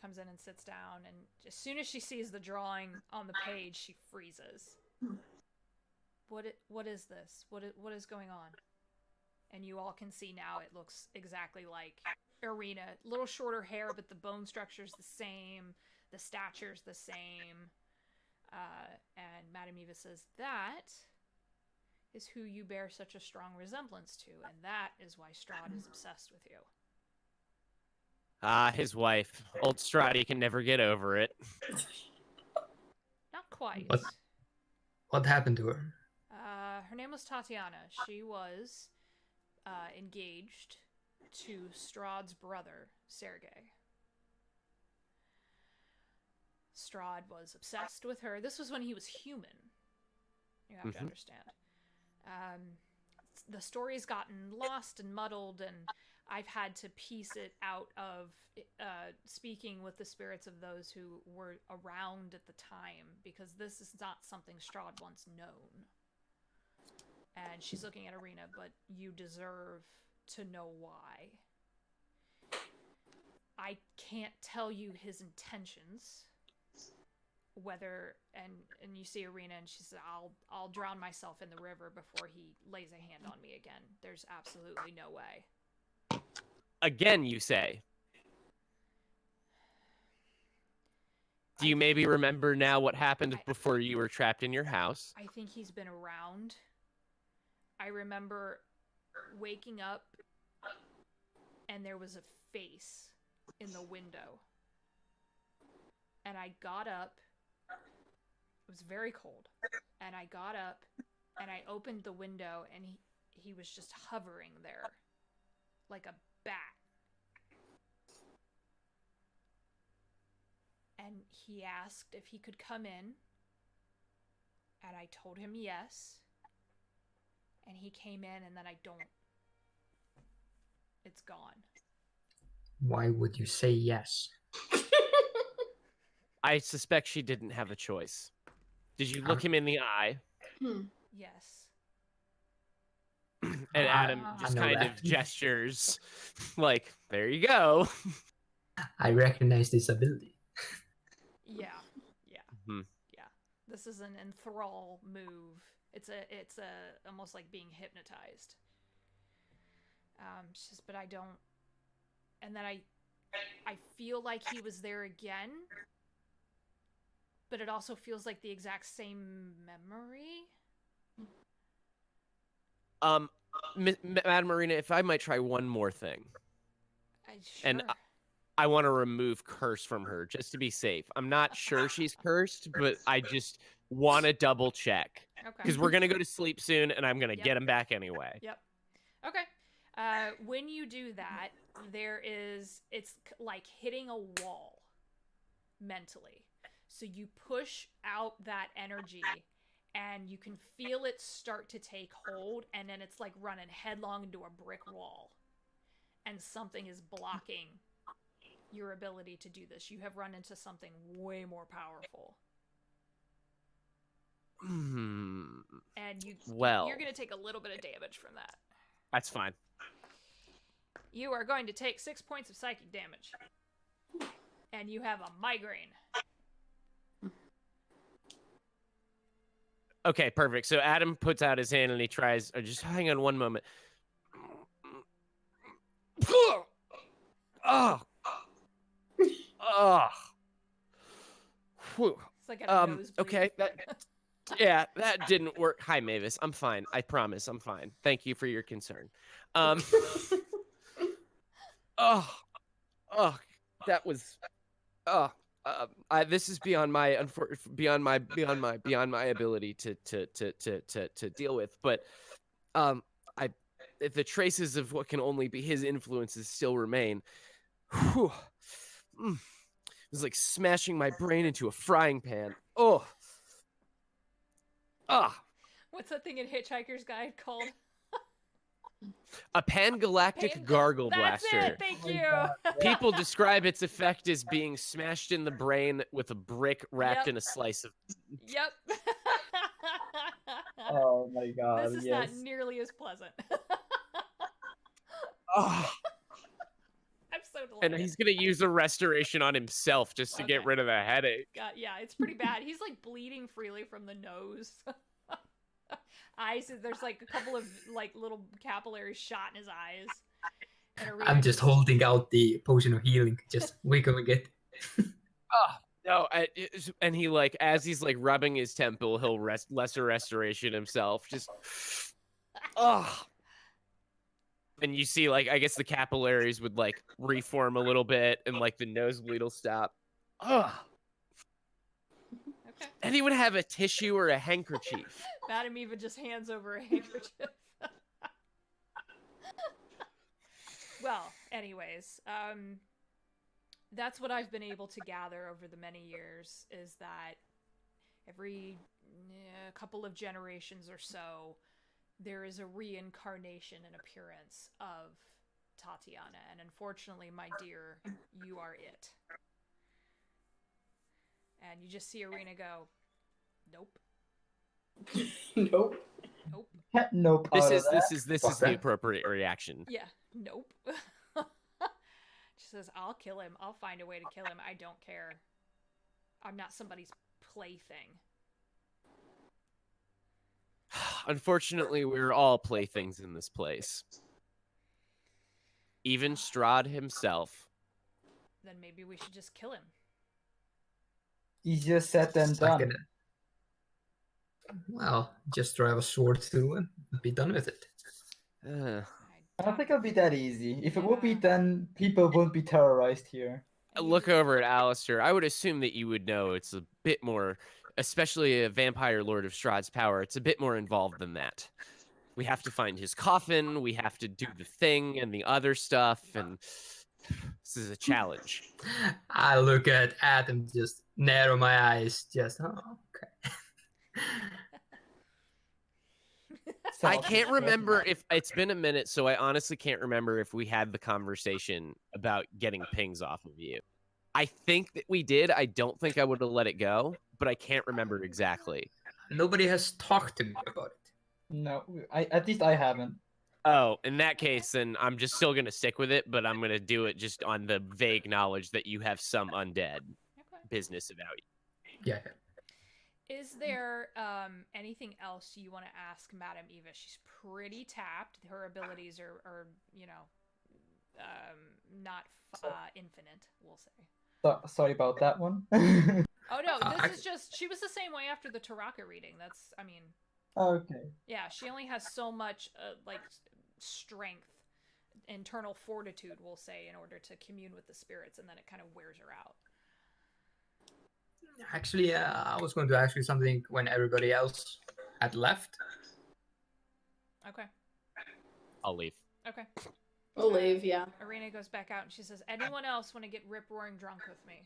comes in and sits down, and as soon as she sees the drawing on the page, she freezes. What is this? What is going on? And you all can see now it looks exactly like Ireena. Little shorter hair, but the bone structure's the same, the stature's the same. And Madame Eva says, that is who you bear such a strong resemblance to, and that is why Strahd is obsessed with you. Ah, his wife. Old Strahd can never get over it. Not quite. What happened to her? Her name was Tatiana. She was engaged to Strahd's brother, Sergei. Strahd was obsessed with her. This was when he was human. You have to understand. The story's gotten lost and muddled, and I've had to piece it out of speaking with the spirits of those who were around at the time, because this is not something Strahd once known. And she's looking at Ireena, but you deserve to know why. I can't tell you his intentions. Whether and you see Ireena, and she says, I'll drown myself in the river before he lays a hand on me again. There's absolutely no way. Again, you say. Do you maybe remember now what happened before you were trapped in your house? I think he's been around. I remember waking up and there was a face in the window. And I got up. It was very cold. And I got up and I opened the window, and he was just hovering there like a bat. And he asked if he could come in. And I told him yes. And he came in, and then it's gone. Why would you say yes? I suspect she didn't have a choice. Did you look him in the eye? Yes. And Adam just kind of gestures like, there you go. I recognize this ability. Yeah. Yeah. This is an enthrall move. It's almost like being hypnotized. She says, but I don't. And then I feel like he was there again, but it also feels like the exact same memory. Madam Ireena, if I might try one more thing. Sure. And I want to remove curse from her just to be safe. I'm not sure she's cursed, but I just want to double check. Okay. Because we're going to go to sleep soon, and I'm going to get him back anyway. Yep. Okay. When you do that, it's like hitting a wall mentally. So you push out that energy, and you can feel it start to take hold, and then it's like running headlong into a brick wall. And something is blocking your ability to do this. You have run into something way more powerful. And you're going to take a little bit of damage from that. That's fine. You are going to take 6 points of psychic damage. And you have a migraine. Okay, perfect. So Adam puts out his hand and he tries. Just hang on one moment. Oh. Whew. It's like a nosebleed. Okay. That didn't work. Hi, Mavis. I'm fine. I promise. I'm fine. Thank you for your concern. That was. This is beyond my ability to deal with. But, if the traces of what can only be his influences still remain, whew, it was like smashing my brain into a frying pan. What's that thing in Hitchhiker's Guide called? A pangalactic gargle That's blaster. It, thank you. People describe its effect as being smashed in the brain with a brick wrapped in a slice of. Yep. Oh my god. This is not nearly as pleasant. I'm so delighted. And he's gonna use a restoration on himself just to get rid of the headache. God, yeah, it's pretty bad. He's like bleeding freely from the nose. Eyes, there's like a couple of like little capillaries shot in his eyes. I'm just holding out the potion of healing, just wiggling it. No, and he like as he's like rubbing his temple, he'll lesser restoration himself. Just, oh. And you see, like I guess the capillaries would like reform a little bit, and like the nosebleed will stop. Ugh. Okay. Anyone have a tissue or a handkerchief? Madam Eva just hands over a handkerchief. Well, anyways, that's what I've been able to gather over the many years, is that every couple of generations or so, there is a reincarnation and appearance of Tatiana, and unfortunately, my dear, you are it. And you just see Ireena go, nope. Nope. Nope. Nope. This out is of that. this is the appropriate reaction. Yeah, nope. She says, I'll kill him. I'll find a way to kill him. I don't care. I'm not somebody's plaything. Unfortunately, we're all playthings in this place. Even Strahd himself. Then maybe we should just kill him. Easier said than Suck done. it. Well, just drive a sword through and be done with it. I don't think it'll be that easy. If it would be, Yeah. then people won't be terrorized here. Look over at Alistair. I would assume that you would know it's a bit more, especially a vampire lord of Strahd's power, it's a bit more involved than that. We have to find his coffin, we have to do the thing and the other stuff, and this is a challenge. I look at Adam, just narrow my eyes, just, oh, okay. I can't remember if it's been a minute, so I honestly can't remember if we had the conversation about getting pings off of you. I think that we did. I don't think I would have let it go, but I can't remember exactly. Nobody has talked to me about it. No, at least I haven't. Oh, in that case, then I'm just still going to stick with it, but I'm going to do it just on the vague knowledge that you have some undead Okay. business about you. Yeah. Is there anything else you want to ask Madam Eva? She's pretty tapped. Her abilities are not infinite, we'll say. Sorry about that one. Oh no, this I- is just, she was the same way after the Taraka reading. That's, I mean, Okay. yeah, she only has so much like strength, internal fortitude, we'll say, in order to commune with the spirits, and then it kind of wears her out. Actually, I was going to ask you something when everybody else had left. Okay. I'll leave. Okay. We'll leave, yeah. Ireena goes back out and she says, anyone else want to get rip-roaring drunk with me?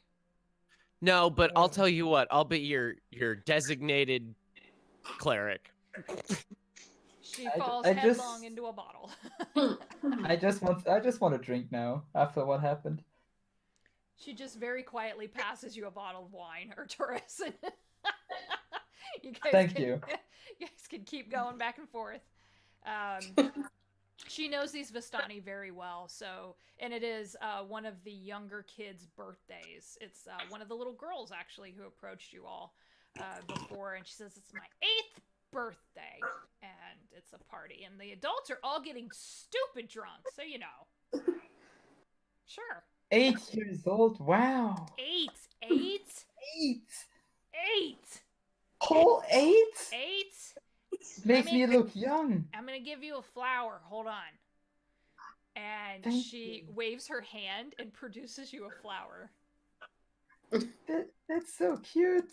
No, but I'll tell you what. I'll be your designated cleric. She I falls just- headlong into a bottle. I just want a drink now after what happened. She just very quietly passes you a bottle of wine, or Taurus. You guys Thank can, you. You guys can keep going back and forth. She knows these Vistani very well, so, and it is one of the younger kids' birthdays. It's one of the little girls, actually, who approached you all before, and she says, it's my 8th birthday, and it's a party, and the adults are all getting stupid drunk, so you know. Sure. 8 years old. Wow. 8. 8. 8. Whole 8? 8. Makes I mean- me look young. I'm gonna give you a flower. Hold on. And Thank she you. waves her hand and produces you a flower. That's so cute.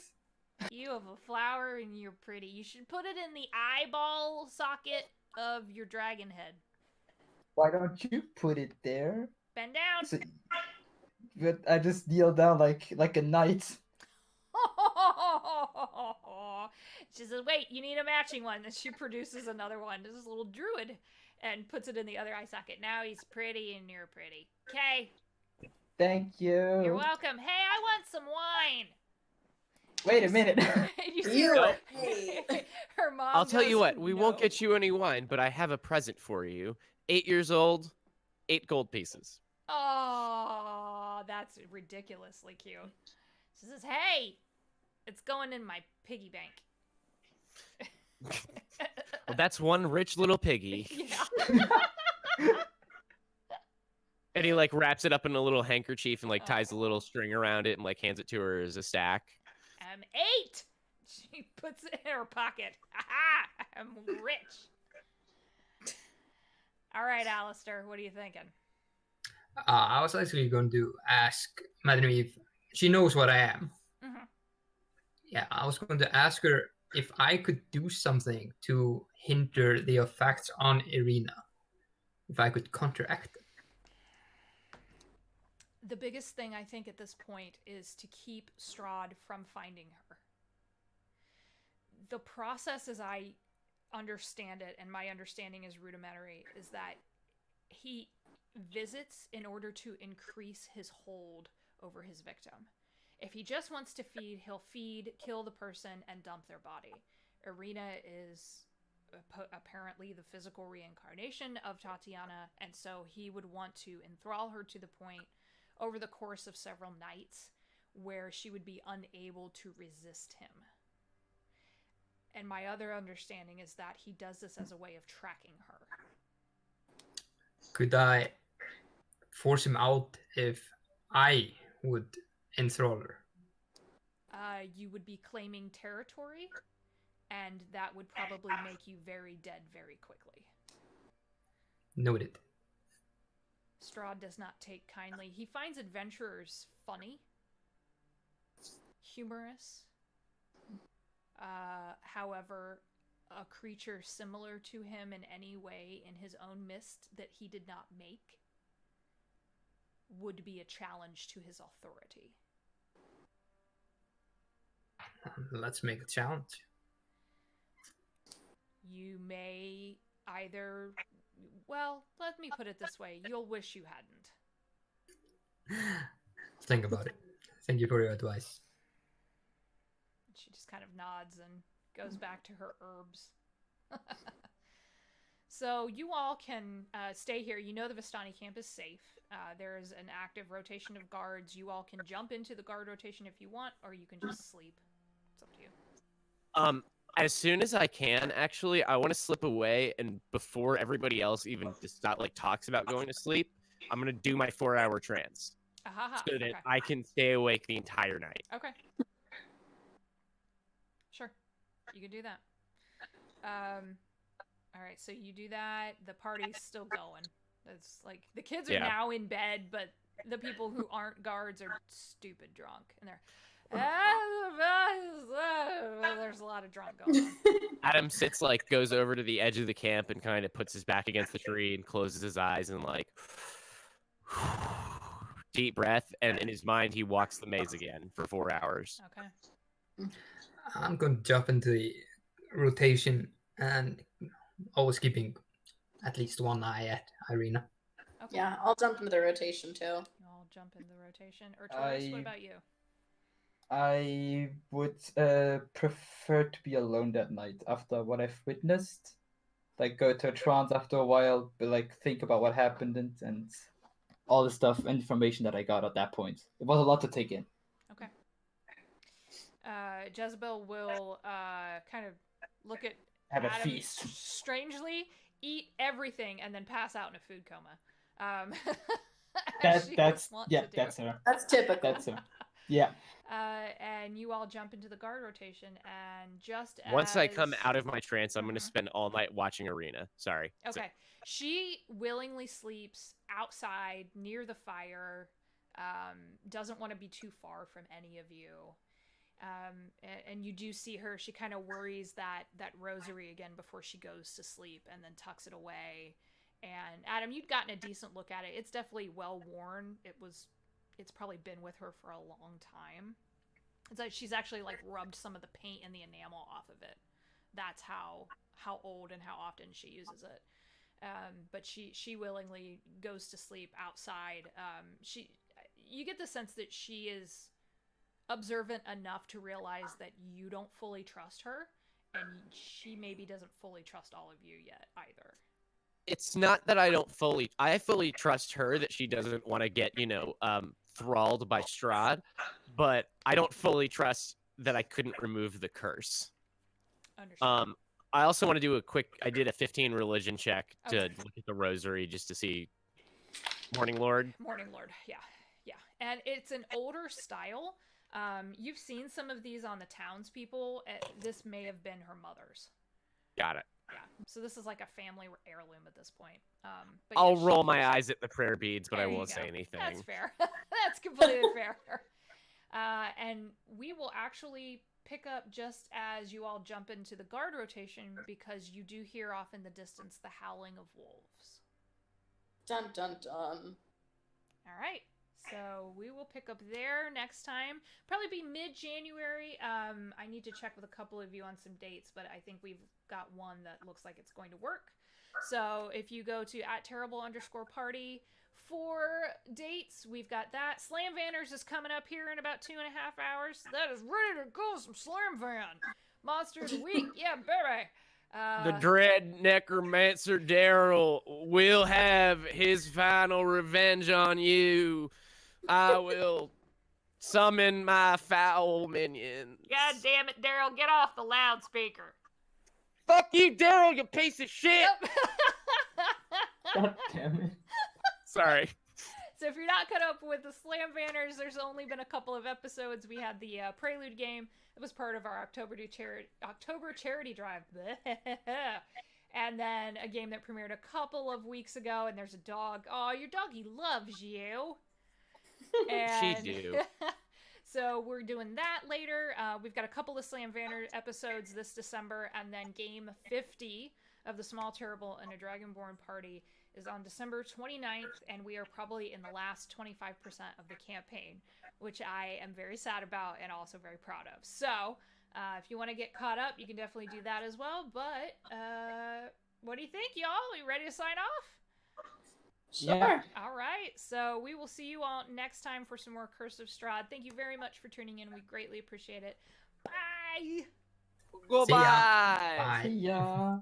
You have a flower and you're pretty. You should put it in the eyeball socket of your dragon head. Why don't you put it there? Bend down. So, but I just kneel down like a knight. She says, wait, you need a matching one. Then she produces another one. This is a little druid. And puts it in the other eye socket. Now he's pretty and you're pretty. Okay. Thank you. You're welcome. Hey, I want some wine. Wait a minute. You see You, her, hey. her mom I'll tell you goes, what. We won't "No." get you any wine, but I have a present for you. 8 years old, 8 gold pieces. Oh, that's ridiculously cute. She says, hey, it's going in my piggy bank. Well, that's one rich little piggy. Yeah. And he like wraps it up in a little handkerchief and like ties a little string around it and like hands it to her as a stack. I'm 8. She puts it in her pocket. Ha! I'm rich. All right, Alistair, what are you thinking? I was actually going to ask Madam if she knows what I am. Mhm. Yeah, I was going to ask her if I could do something to hinder the effects on Ireena. If I could counteract them. The biggest thing I think at this point is to keep Strahd from finding her. The process, as I understand it, and my understanding is rudimentary, is that he visits in order to increase his hold over his victim. If he just wants to feed, he'll feed, kill the person, and dump their body. Ireena is apparently the physical reincarnation of Tatiana, and so he would want to enthrall her to the point over the course of several nights where she would be unable to resist him. And my other understanding is that he does this as a way of tracking her. Could I force him out if I would enthrall her? You would be claiming territory, and that would probably make you very dead very quickly. Noted. Strahd does not take kindly. He finds adventurers funny, humorous. However, a creature similar to him in any way in his own mist that he did not make would be a challenge to his authority. Let's make a challenge. You may either... Well, let me put it this way. You'll wish you hadn't. Think about it. Thank you for your advice. She just kind of nods and goes back to her herbs. So you all can stay here. You know the Vistani camp is safe. There is an active rotation of guards. You all can jump into the guard rotation if you want, or you can just sleep. It's up to you. As soon as I can, actually, I want to slip away, and before everybody else even just not like talks about going to sleep, I'm gonna do my 4-hour trance so that I can stay awake the entire night. Okay. Sure, you can do that. All right, so you do that. The party's still going. It's like the kids are now in bed, but the people who aren't guards are stupid drunk, and they're there's a lot of drunk going on. Adam goes over to the edge of the camp and kind of puts his back against the tree and closes his eyes and like deep breath, and in his mind he walks the maze again for 4 hours. Okay. I'm going to jump into the rotation and always keeping at least one eye at Ireena. Okay. Yeah, I'll jump into the rotation too. I'll jump into the rotation. Taurus, what about you? I would prefer to be alone that night after what I've witnessed. Like go to a trance after a while, but like think about what happened and all the stuff and information that I got at that point. It was a lot to take in. Okay. Jezebel will kind of look at Have a Adam feast. strangely, eat everything, and then pass out in a food coma. That's her. That's typical. That's her. Yeah. And you all jump into the guard rotation, and just once I come out of my trance, I'm going to spend all night watching Ireena. Sorry. Okay. She willingly sleeps outside near the fire, doesn't want to be too far from any of you. And you do see her, she kind of worries that rosary again before she goes to sleep, and then tucks it away. And Adam, you'd gotten a decent look at it. It's definitely well worn. It's probably been with her for a long time. It's like she's actually like rubbed some of the paint and the enamel off of it. That's how old and how often she uses it. But she willingly goes to sleep outside. You get the sense that she is observant enough to realize that you don't fully trust her, and she maybe doesn't fully trust all of you yet either. It's not that I fully trust her that she doesn't want to get, thralled by Strahd, but I don't fully trust that I couldn't remove the curse. Understand. I also want to do I did a 15 religion check to look at the rosary just to see Morning Lord. Morning Lord. Yeah. And it's an older style. You've seen some of these on the townspeople. This may have been her mother's. Got it. Yeah. So this is like a family heirloom at this point. But I'll yeah, roll my eyes at the prayer beads, but I There you won't go. say anything. That's fair. That's completely fair. And we will actually pick up just as you all jump into the guard rotation because you do hear off in the distance the howling of wolves. Dun dun dun. All right. So we will pick up there next time. Probably be mid-January. I need to check with a couple of you on some dates, but I think we've got one that looks like it's going to work. So if you go to @terrible_party for dates, we've got that. Slam Vanners is coming up here in about 2.5 hours. That is ready to go. Some Slam Van. Monster of the Week. Yeah, baby. The dread necromancer Daryl will have his final revenge on you. I will summon my foul minions. God damn it, Daryl. Get off the loudspeaker. Fuck you, Daryl, you piece of shit! God damn it. Sorry. So if you're not caught up with the Slam Vanners, there's only been a couple of episodes. We had the Prelude game. It was part of our October charity drive. And then a game that premiered a couple of weeks ago, and there's a dog. Oh, your doggy loves you. And She do. so we're doing that later. We've got a couple of Slam Vanner episodes this December, and then game 50 of the Small Terrible and a Dragonborn Party is on December 29th, and we are probably in the last 25% of the campaign, which I am very sad about and also very proud of. So, if you want to get caught up, you can definitely do that as well. But, what do you think, y'all? Are you ready to sign off? Sure. Yeah. All right. So, we will see you all next time for some more Curse of Strahd. Thank you very much for tuning in. We greatly appreciate it. Bye! Goodbye. Bye. See ya.